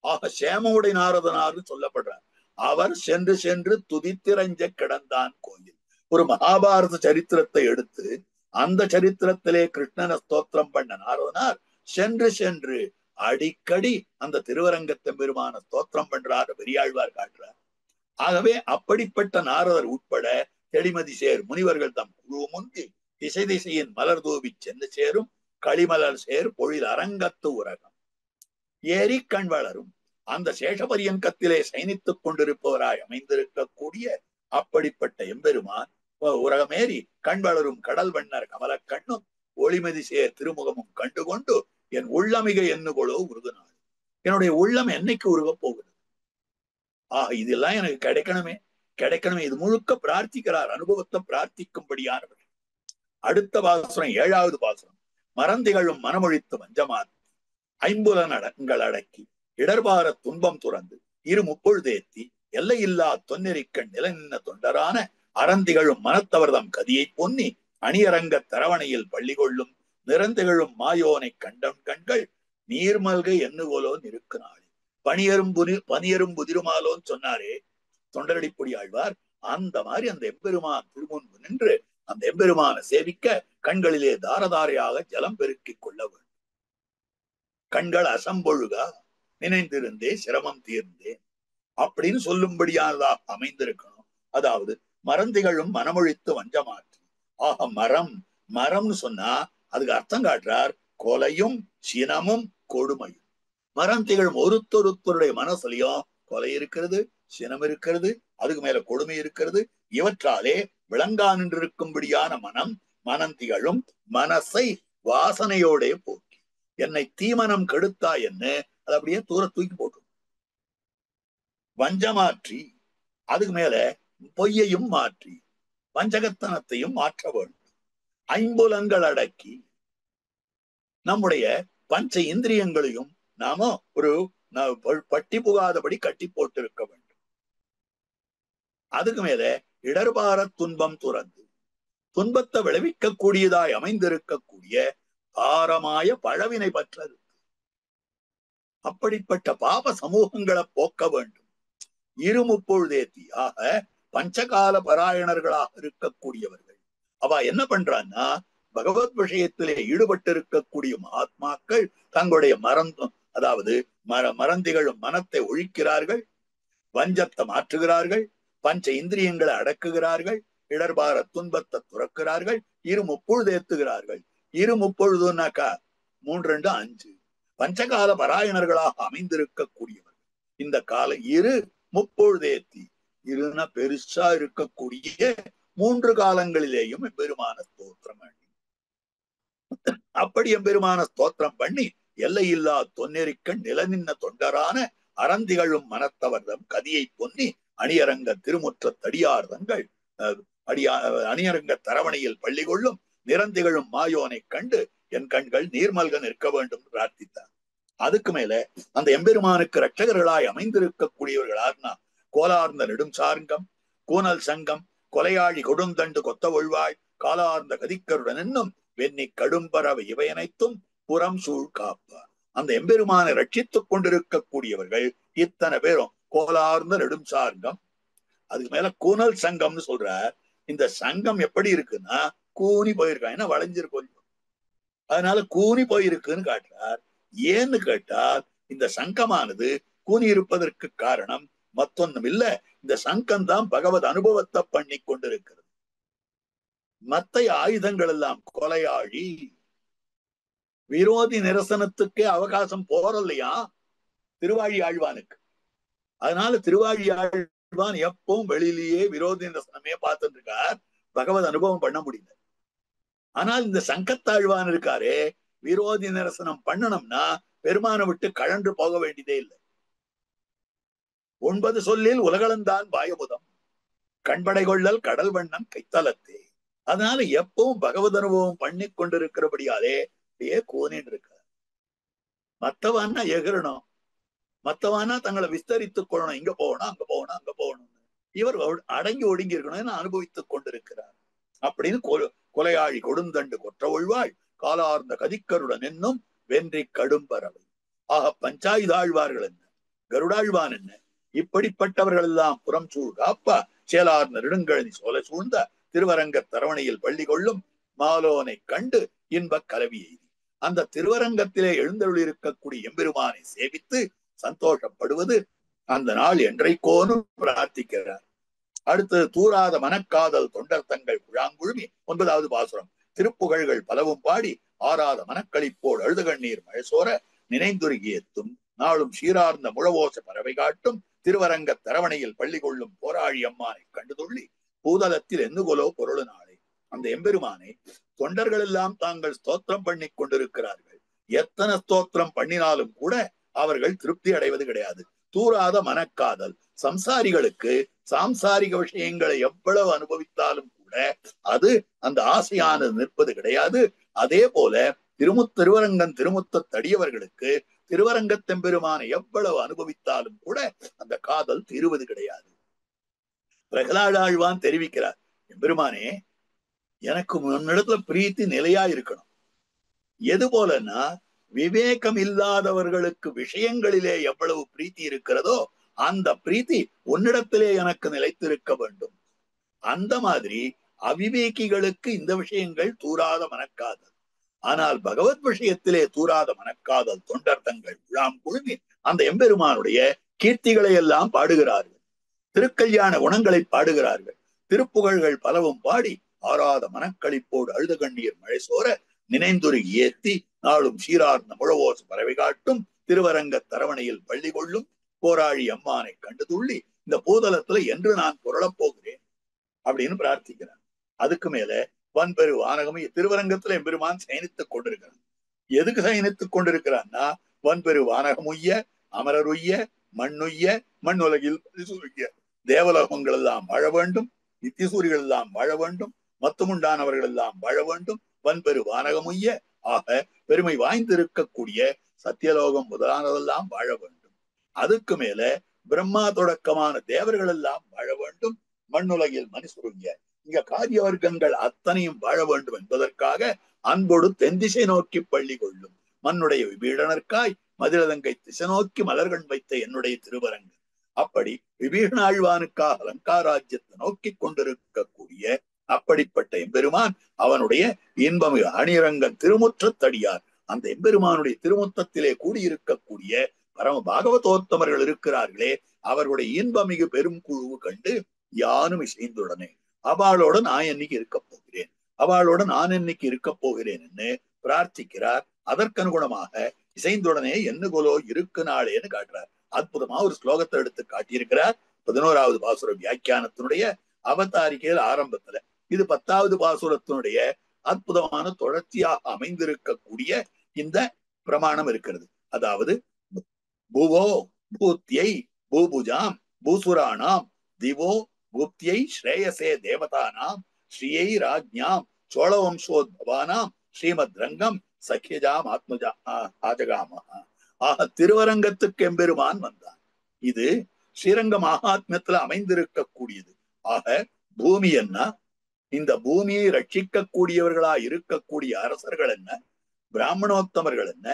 ஆக சேமமுடை நாரதனார் சொல்லப்படுறார். அவர் சென்று சென்று துதித்திரஞ்ச கிடந்தான் கோயில். ஒரு மகாபாரத சரித்திரத்தை எடுத்து அந்த சரித்திரத்திலே கிருஷ்ணனை ஸ்தோத்திரம் பண்ண நாரதனார் சென்று சென்று அடிக்கடி அந்த திருவரங்கத்தை பெருமான ஸ்தோத்திரம் பண்றார் பெரியாழ்வார் காட்டுறார். ஆகவே அப்படிப்பட்ட நாரதர் உட்பட தெளிமதி சேர் முனிவர்கள் தம் குழு முந்தி திசை திசையின் மலர் தூவி சென்று சேரும் களிமலர் சேர் பொழில் அரங்கத்து உரகம் ஏறி கண் வளரும். அந்த சேஷபரியங்கத்திலே சயனித்துக் கொண்டிருப்பவராய் அமைந்திருக்கக்கூடிய அப்படிப்பட்ட எம்பெருமான் உரகமேறி கண் வளரும் கடல் வண்ணர் கமல கண்ணும் ஒளிமதி சேர் திருமுகமும் கண்டுகொண்டு என் உள்ளமிக எண்ணுகொளோ உருகுநாள். என்னுடைய உள்ளம் என்னைக்கு உருக போகுது? இதெல்லாம் எனக்கு கிடைக்கணுமே. இது முழுக்க பிரார்த்திக்கிறார். அனுபவத்தை பிரார்த்திக்கும்படியானவர். அடுத்த பாசுரம் 7வது பாசுரம். மறந்திகளும் மனமொழித்து வஞ்சமார் ஐம்புலனடங்கள் அடக்கி இடர்பார துன்பம் துறந்து இரு முப்பொழுதேத்தி எல்லையில்லா தொன்னெறிக்கண் நில நின்ன தொண்டரான அறந்திகளும் மனத்தவர்தம் கதியை பொன்னி அணியரங்க தரவணையில் பள்ளி கொள்ளும் நிறந்திகளும் மாயோனை கண்டம் கண்கள் நீர்மல்கை எண்ணுகோலோ நிற்கு நாளே. பனியரும் புதிருமாலோன்னு சொன்னாரே தொண்டரடிப்பொடி ஆழ்வார். அந்த மாதிரி அந்த எம்பெருமான் திருமுன்பு நின்று அந்த எம்பெருமான சேவிக்க கண்களிலே தாரதாரையாக ஜலம் பெருக்கிக் கொள்ள வேண்டும். கண்கள் அசம்பொழுகா நினைந்திருந்தே சிரமம் தீர்ந்தேன் அப்படின்னு சொல்லும்படியானதாக அமைந்திருக்கணும். அதாவது மறந்திகளும் மனமொழித்து வஞ்சமாற்றி. ஆக மரம்னு சொன்னா அதுக்கு அர்த்தம் காட்டுறார். கொலையும் சினமும் கொடுமையும். மரம் திகழும் ஒருத்தருடைய மனசுலயும் கொலை இருக்கிறது, சினம் இருக்கிறது, அதுக்கு மேல கொடுமை இருக்கிறது. இவற்றாலே விளங்கா நின்றிருக்கும்படியான மனம் திகழும் மனசை வாசனையோட போக்கி என்னை தீமனம் கெடுத்தா என்ன அது அப்படியே தூர தூக்கி போட்டு வஞ்சமாற்றி அதுக்கு மேல பொய்யையும் மாற்றி வஞ்சகத்தனத்தையும் மாற்ற வேண்டும். ஐம்புலன்கள் அடக்கி நம்முடைய பஞ்ச இந்திரியங்களையும் நாம ஒரு பட்டி புகாதபடி கட்டி போட்டிருக்க வேண்டும். அதுக்கு மேல இடர்பார துன்பம் துறந்து துன்பத்தை விளைவிக்க கூடியதாய் அமைந்திருக்கக்கூடிய பாரமாய பழவினை பற்றது. அப்படிப்பட்ட பாப சமூகங்களை போக்க வேண்டும். இருமுப்பொழுதேத்தி ஆக பஞ்சகால பராயணர்களாக இருக்கக்கூடியவர்கள் அவ என்ன பண்றான்னா பகவத் விஷயத்திலே ஈடுபட்டிருக்கக்கூடிய மகாத்மாக்கள் தங்களுடைய மறந்திகளும் மனத்தை ஒழிக்கிறார்கள், வஞ்சத்தை மாற்றுகிறார்கள், பஞ்ச இந்திரியங்களை அடக்குகிறார்கள், இடர்பார துன்பத்தை துறக்கிறார்கள், இருமுப்பொழுதேத்துகிறார்கள். இருமுப்பொழுதுனாக்கா 3-2-5 பஞ்சகால பராயணர்களாக அமைந்திருக்கக்கூடியவர்கள். இந்த கால முப்பொழுதேத்தி இருனா பெருசா இருக்கக்கூடிய 3 காலங்களிலேயும் எம்பெருமான ஸ்தோத்திரம் பண்ணி அப்படி எம்பெருமான ஸ்தோத்திரம் பண்ணி எல்லையில்லா தொன்னெறிக்கண் நில நின்ன தொண்டரான அறந்திகளும் மனத்தவர்தம் கதியை பொன்னி அணியரங்க திருமுற்ற தடியார்தங்கள் அணியரங்க தரவணையில் பள்ளி கொள்ளும் நிறந்திகளும் மாயோனை கண்டு என் கண்கள் நீர்மல்க நிற்க வேண்டும் பிரார்த்தித்தார். அதுக்கு மேல அந்த எம்பெருமானுக்கு ரட்சகர்களாய் அமைந்திருக்கக்கூடியவர்களார்னா கோலார்ந்த நெடும் சார்கம் கூனல் சங்கம் கொலையாழி கொடுந்தண்டு கொத்த ஒழ்வாய் காலார்ந்த கதிக்கருடன் என்னும் வெண்ணி கடும்பறவை இவை அனைத்தும் புறம் சூழ் காப்ப. அந்த எம்பெருமானை ரட்சித்துக் கொண்டிருக்கக்கூடியவர்கள் இத்தனை பேரும் கோலார்ந்த நெடும் சார்கம், அதுக்கு மேல கூனல் சங்கம்னு சொல்றார். இந்த சங்கம் எப்படி இருக்குன்னா கூனி போயிருக்கான், ஏன்னா வளைஞ்சிருக்கும், அதனால கூனி போயிருக்குன்னு காட்டுறார். ஏன்னு கேட்டால் இந்த சங்கமானது கூனி இருப்பதற்கு காரணம் மத்தொன்னும் இல்ல, இந்த சங்கம் தான் பகவத் அனுபவத்தை பண்ணி கொண்டிருக்கிறது. மத்த ஆயுதங்கள் எல்லாம் கொலையாழி விரோதி நிரசனத்துக்கே அவகாசம் போறலையா திருவாழி ஆழ்வானுக்கு. அதனால திருவாழி ஆழ்வான் எப்பவும் வெளியிலேயே விரோதி நிரசனமே பார்த்துட்டு இருக்கார், பகவத் அனுபவம் பண்ண முடியல. ஆனால் இந்த சங்கத்தாழ்வான் இருக்காரே, விரோதி நிரசனம் பண்ணணும்னா பெருமானை விட்டு கழன்று போக வேண்டியதே இல்லை. 9 சொல்லில் உலகளந்தான் பாயமுதம், கண்படை கொள்ளல் கடல் வண்ணம் கைத்தலத்தே. அதனால எப்பவும் பகவத் அனுபவம் பண்ணி கொண்டிருக்கிறபடியாலே அப்படியே கோனின்னு இருக்க. மத்தவான்னா எகிரணும், மத்தவானா தங்களை விஸ்தரித்துக் கொள்ளணும், இங்க போகணும் அங்க போகணும் அங்க போகணும். இவர் அடங்கி ஒடுங்கி இருக்கணும், அனுபவித்துக் கொண்டிருக்கிறார். அப்படின்னு கொலையாழி கொடுந்தண்டு கொற்ற ஒழ்வாள் காலார்ந்த கதிக்கருடன் என்னும் வென்றி கடும்பறவை. ஆக பஞ்சாயுதாழ்வார்கள் என்ன, கருடாழ்வான் என்ன, இப்படிப்பட்டவர்கள் எல்லாம் புறம் சூழ் காப்பா சேலார்ந்த நெடுங்கழனி சோல சூழ்ந்த திருவரங்க தரவணையில் பள்ளி கொள்ளும் மாலோனை கண்டு இன்ப கலவி எய்தி. அந்த திருவரங்கத்திலே எழுந்தருள் இருக்கக்கூடிய எம்பெருமானை சேவித்து சந்தோஷப்படுவது அந்த நாள் என்றைக்கோனு பிரார்த்திக்கிறார். அடுத்து தூராத மனக்காதல் தொண்டர் தங்கள் குழாங்குழுமி 9வது பாசுரம். திருப்புகழ்கள் பலவும் பாடி ஆறாத மனக்களிப்போடு அழுது கண்ணீர் மழைசோர நினைந்துருகி எத்தும் நாளும் சீரார்ந்த முழவோச பறவை காட்டும் திருவரங்க தரவணையில் பள்ளி கொள்ளும் போராழி அம்மானை கண்டு துள்ளி பூதலத்தில் எண்ணுகொலோ பொருள் நாளை. அந்த எம்பெருமானை தொண்டர்கள் எல்லாம் தாங்கள் ஸ்தோத்திரம் பண்ணி கொண்டிருக்கிறார்கள். எத்தனை ஸ்தோத்திரம் பண்ணினாலும் கூட அவர்கள் திருப்தி அடைவது கிடையாது. தூராத மனக்காதல், சம்சாரிகளுக்கு சாம்சாரிக விஷயங்களை எவ்வளவு அனுபவித்தாலும் கூட அது அந்த ஆசையானது நிற்பது கிடையாது. அதே போல திருவரங்கன் திருமுத்த தடியவர்களுக்கு திருவரங்கத்தெம்பெருமானை எவ்வளவு அனுபவித்தாலும் கூட அந்த காதல் தீருவது கிடையாது. பிரகலாடாழ்வான் தெரிவிக்கிறார், எம்பெருமானே எனக்கு முன்னிடத்துல பிரீத்தி நிலையா இருக்கணும். எது போலன்னா விவேகம் இல்லாதவர்களுக்கு விஷயங்களிலே எவ்வளவு பிரீத்தி இருக்கிறதோ அந்த பிரீத்தி உன்னிடத்திலே எனக்கு நிலைத்திருக்க வேண்டும். அந்த மாதிரி அவிவேகிகளுக்கு இந்த விஷயங்கள் தூராத மனக்காதல். ஆனால் பகவத் விஷயத்திலே தூராத மனக்காதல் தொண்டர் தங்கள் விழாம் குழுமி அந்த எம்பெருமானுடைய கீர்த்திகளை எல்லாம் பாடுகிறார்கள், திருக்கல்யாண குணங்களை பாடுகிறார்கள், திருப்புகழ்கள் பலவும் பாடி ஆறாத மனக்களிப்போடு அழுத கண்ணீர் மழை சோர நினைந்துருகி ஏத்தி நாளும் சீரார்ந்த முழவோசு பறவை காட்டும் திருவரங்க தரவணையில் பள்ளி கொள்ளும் போராழி அம்மானை கண்டு துள்ளி இந்த பூதலத்துல என்று நான் புரளப் போகிறேன் அப்படின்னு பிரார்த்திக்கிறான். அதுக்கு மேல வன்பெரு வானகமே திருவரங்கத்துல எம்பெருமான் சயனித்துக் கொண்டிருக்கிறான். எதுக்கு சயனித்துக் கொண்டிருக்கிறான்னா வன்பெரு வானகம் உய்ய அமரர் உய்ய மண்ணுய்ய மண் உலகில் தேவலோகங்கள் எல்லாம் வாழ வேண்டும், நித்தியசூரிகள் எல்லாம் வாழ வேண்டும், மத்துமுண்டானவர்கள் எல்லாம் வாழ வேண்டும், வன்பெரு வானகம் உய்ய. ஆக பெருமை வாய்ந்திருக்கக்கூடிய சத்தியலோகம் முதலானதெல்லாம் வாழ வேண்டும். அதுக்கு மேல பிரம்மா தொடக்கமான தேவர்கள் எல்லாம் வாழ வேண்டும், மண்ணுலகில் மனுஷருங்க. இங்க காரிய வர்க்கங்கள் அத்தனையும் வாழ வேண்டும் என்பதற்காக அன்போடு தென்திசை நோக்கி பள்ளி கொள்ளும் மண்ணுடைய விபீடனர்க்காய் மதிலதங்கை திசை நோக்கி மலர்கள் வைத்த என்னுடைய திருவரங்கு. அப்படி விபீஷணாழ்வானுக்காக அலங்காராஜ்யத்தை நோக்கி கொண்டிருக்கக்கூடிய அப்படிப்பட்ட எம்பெருமான் அவனுடைய இன்பமிகு அணியரங்கன் திருமுற்றத்தடியார். அந்த எம்பெருமானுடைய திருமுற்றத்திலே கூடியிருக்கக்கூடிய பரம பாகவதோத்தமர்கள் இருக்கிறார்களே, அவர்களுடைய இன்பமிகு பெரும் குழுவு கண்டு யானும் இசைந்துடனே அவளோட நான் என்னைக்கு இருக்க போகிறேன், அவளோட நான் என்னைக்கு இருக்க போகிறேன் என்று பிரார்த்திக்கிறார். அதற்கனுகுணமாக இசைந்துடனே என்னுகொலோ இருக்கு நாளேன்னு காட்டுறார். அற்புதமா ஒரு ஸ்லோகத்தை எடுத்து காட்டியிருக்கிறார் 11வது பாசுர வியாக்கியானத்தினுடைய அவதாரிக்கையில் ஆரம்பத்துல. இது 10வது பாசுரத்தினுடைய அற்புதமான தொடர்ச்சியாக அமைந்திருக்கக்கூடிய இந்த பிரமாணம் இருக்கிறது. அதாவது பூவோ பூத்தியை பூபுஜாம் பூசுராணாம் திவோ பூப்தியை ஸ்ரேயசே தேவதானாம் ஸ்ரீயை ராஜ்ஞாம் சோழவம்சோத்பவானாம் ஸ்ரீமத் ரங்கம் சக்கியஜாம் ஆத்மஜா ஆஜகாம. ஆக திருவரங்கத்துக்கு எம்பெருமான் வந்தான். இது ஸ்ரீரங்க மகாத்மியத்துல அமைந்திருக்கக்கூடியது. ஆக பூமி என்ன, இந்த பூமியை ரட்சிக்கக்கூடியவர்களா இருக்கக்கூடிய அரசர்கள் என்ன, பிராமணோத்தமர்கள் என்ன,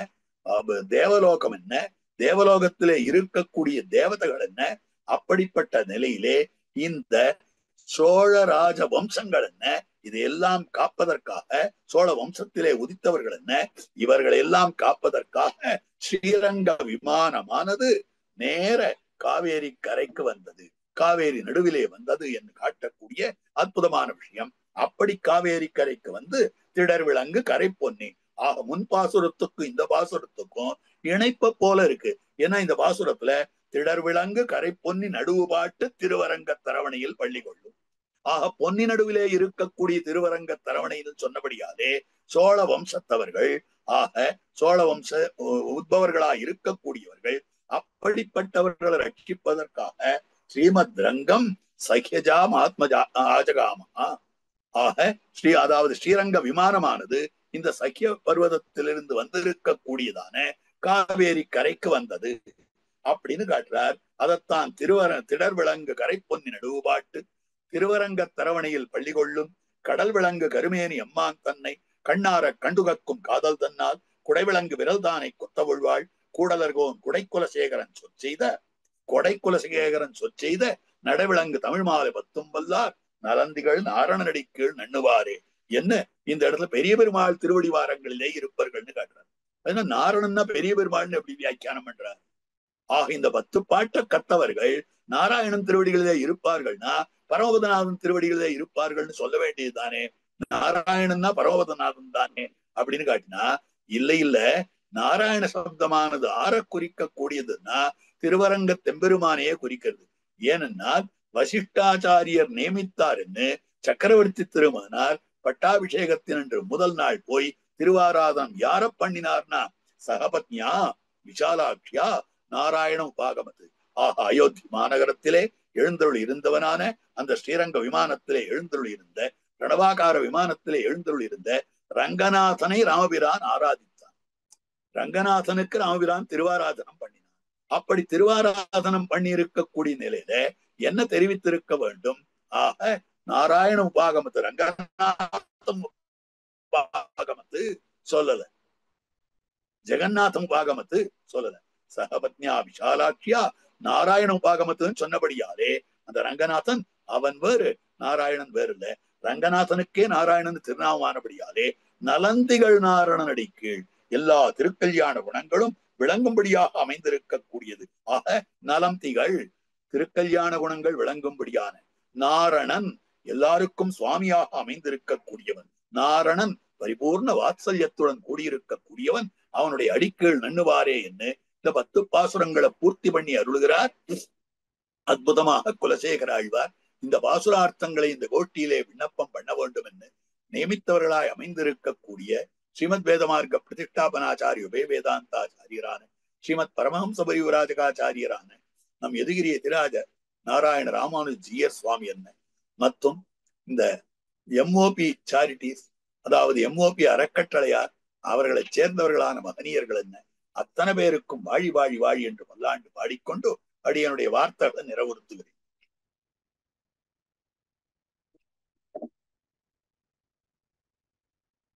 தேவலோகம் என்ன, தேவலோகத்திலே இருக்கக்கூடிய தேவதைகள் என்ன, அப்படிப்பட்ட நிலையிலே இந்த சோழ ராஜ வம்சங்கள் என்ன, இதையெல்லாம் காப்பதற்காக சோழ வம்சத்திலே உதித்தவர்கள் என்ன, இவர்கள் எல்லாம் காப்பதற்காக ஸ்ரீரங்க விமானமானது நேர காவேரி கரைக்கு வந்தது, காவேரி நடுவிலே வந்தது என்று காட்டக்கூடிய அற்புதமான விஷயம். அப்படி காவேரி கரைக்கு வந்து திடர் விலங்கு கரை பொன்னி, ஆக முன் பாசுரத்துக்கும் இந்த பாசுரத்துக்கும் இணைப்ப போல இருக்கு. ஏன்னா இந்த பாசுரத்துல திடர் விலங்கு கரை பொன்னி நடுவு பாட்டு திருவரங்க தரவணையில் பள்ளி கொள்ளும். ஆக பொன்னி நடுவிலே இருக்கக்கூடிய திருவரங்க தரவணையில் சொன்னபடியாலே சோழ வம்சத்தவர்கள், ஆக சோழ வம்ச உத்பவர்களா இருக்கக்கூடியவர்கள், அப்படிப்பட்டவர்களை ரட்சிப்பதற்காக ஸ்ரீமத் ரங்கம் சஹ்யஜாம் ஆத்மஜா ஆஜகாமா, ஆக அதாவது ஸ்ரீரங்க விமானமானது இந்த சக்கிய பர்வதத்திலிருந்து வந்திருக்கக்கூடியதான காவேரி கரைக்கு வந்தது அப்படின்னு காட்டுறார். அதைத்தான் திடர் விலங்கு கரை பொன்னி நடுவு பாட்டு திருவரங்க தரவணையில் பள்ளி கொள்ளும் கடல் விலங்கு கருமேனி அம்மான் தன்னை கண்ணார கண்டுகக்கும் காதல் தன்னால் குடைவிலங்கு விரல்தானை கொத்தவுழ்வாள் கூடலர்கோன் கொடைக்குலசேகரன் சொற்செய்த நடவிலங்கு தமிழ் மாலை பத்தும் வல்லார் நலந்திகள் நாரணனடி கீழ் நண்ணுவாரே என்ன இந்த இடத்துல பெரிய பெருமாள் திருவடி வாரங்களிலே இருப்பார்கள்னு காட்டுறாரு. ஏன்னா நாரணன்னா பெரிய பெருமாள்னு எப்படி வியாக்கியானம் பண்றார். ஆக இந்த 10 பாட்ட கத்தவர்கள் நாராயணன் திருவடிகளிலே இருப்பார்கள்னா பரமபதநாதன் திருவடிகளிலே இருப்பார்கள்னு சொல்ல வேண்டியது தானே. நாராயணன்னா பரமபதநாதன் தானே அப்படின்னு காட்டினா, இல்ல நாராயண சப்தமானது ஆற குறிக்க கூடியதுன்னா திருவரங்க தெம்பெருமானையே குறிக்கிறது. ஏனென்னால் வசிஷ்டாச்சாரியர் நியமித்தார்ன்னு சக்கரவர்த்தி திருமகனார் பட்டாபிஷேகத்தின் என்று முதல் நாள் போய் திருவாராதனம் யார பண்ணினார்னா சகபத்னியா விஷாலாட்சியா நாராயண உபாகமத்து. ஆக அயோத்தி மாநகரத்திலே எழுந்தருள் இருந்தவனான அந்த ஸ்ரீரங்க விமானத்திலே எழுந்தருள் இருந்த பிரணவாகார விமானத்திலே எழுந்தருள் இருந்த ரங்கநாதனை ராமபிரான் ஆராதித்தான். ரங்கநாதனுக்கு ராமபிரான் திருவாராதனம் பண்ணினான். அப்படி திருவாராதனம் பண்ணி இருக்கக்கூடிய நிலையில என்ன தெரிவித்திருக்க வேண்டும்? ஆக நாராயண உபாகமத்து ரங்கநாதம் உபாகமத்து சொல்லல, ஜெகநாதம் உபாகமத்து சொல்லல, சகபத்னியா விஷாலாட்சியா நாராயண உபாகமத்துன்னு சொன்னபடியாலே அந்த ரங்கநாதன் அவன் வேறு நாராயணன் வேறு இல்ல. ரங்கநாதனுக்கே நாராயணன் திருநாமானபடியாலே நலந்திகள் நாரணனடி கீழ் எல்லா திருக்கல்யாண குணங்களும் விளங்கும்படியாக அமைந்திருக்கக்கூடியது. ஆக நலம் திகழ் திருக்கல்யாண குணங்கள் விளங்கும்படியான நாரணன் எல்லாருக்கும் சுவாமியாக அமைந்திருக்கக்கூடியவன். நாரணன் பரிபூர்ண வாத்சல்யத்துடன் கூடியிருக்கக்கூடியவன். அவனுடைய அடிக்கீழ் நண்ணுவாரே என்று இந்த 10 பாசுரங்களை பூர்த்தி பண்ணி அருளுகிறார் அற்புதமாக குலசேகர ஆழ்வார். இந்த பாசுரார்த்தங்களை இந்த கோஷ்டியிலே விண்ணப்பம் பண்ண வேண்டும் என்று நியமித்தவர்களாய் அமைந்திருக்கக்கூடிய ஸ்ரீமத் வேதமார்க்க பிரதிஷ்டாபனாச்சாரிய உபய வேதாந்தாச்சாரியரான ஸ்ரீமத் பரமஹம்ச பரிவிராஜகாச்சாரியரான நம் எதுகிரிய திராஜ நாராயண ராமானுஜியர் சுவாமி என்ன மற்றும் இந்த எம்ஓபி சாரிட்டிஸ், அதாவது எம்ஓபி அறக்கட்டளையார் அவர்களை சேர்ந்தவர்களான மகனியர்கள் என்ன அத்தனை பேருக்கும் வாழி வாழி வாழி என்று பல்லாண்டு பாடிக்கொண்டு அடியனுடைய வார்த்தைகளை நிறைவுறுத்துகிறேன்.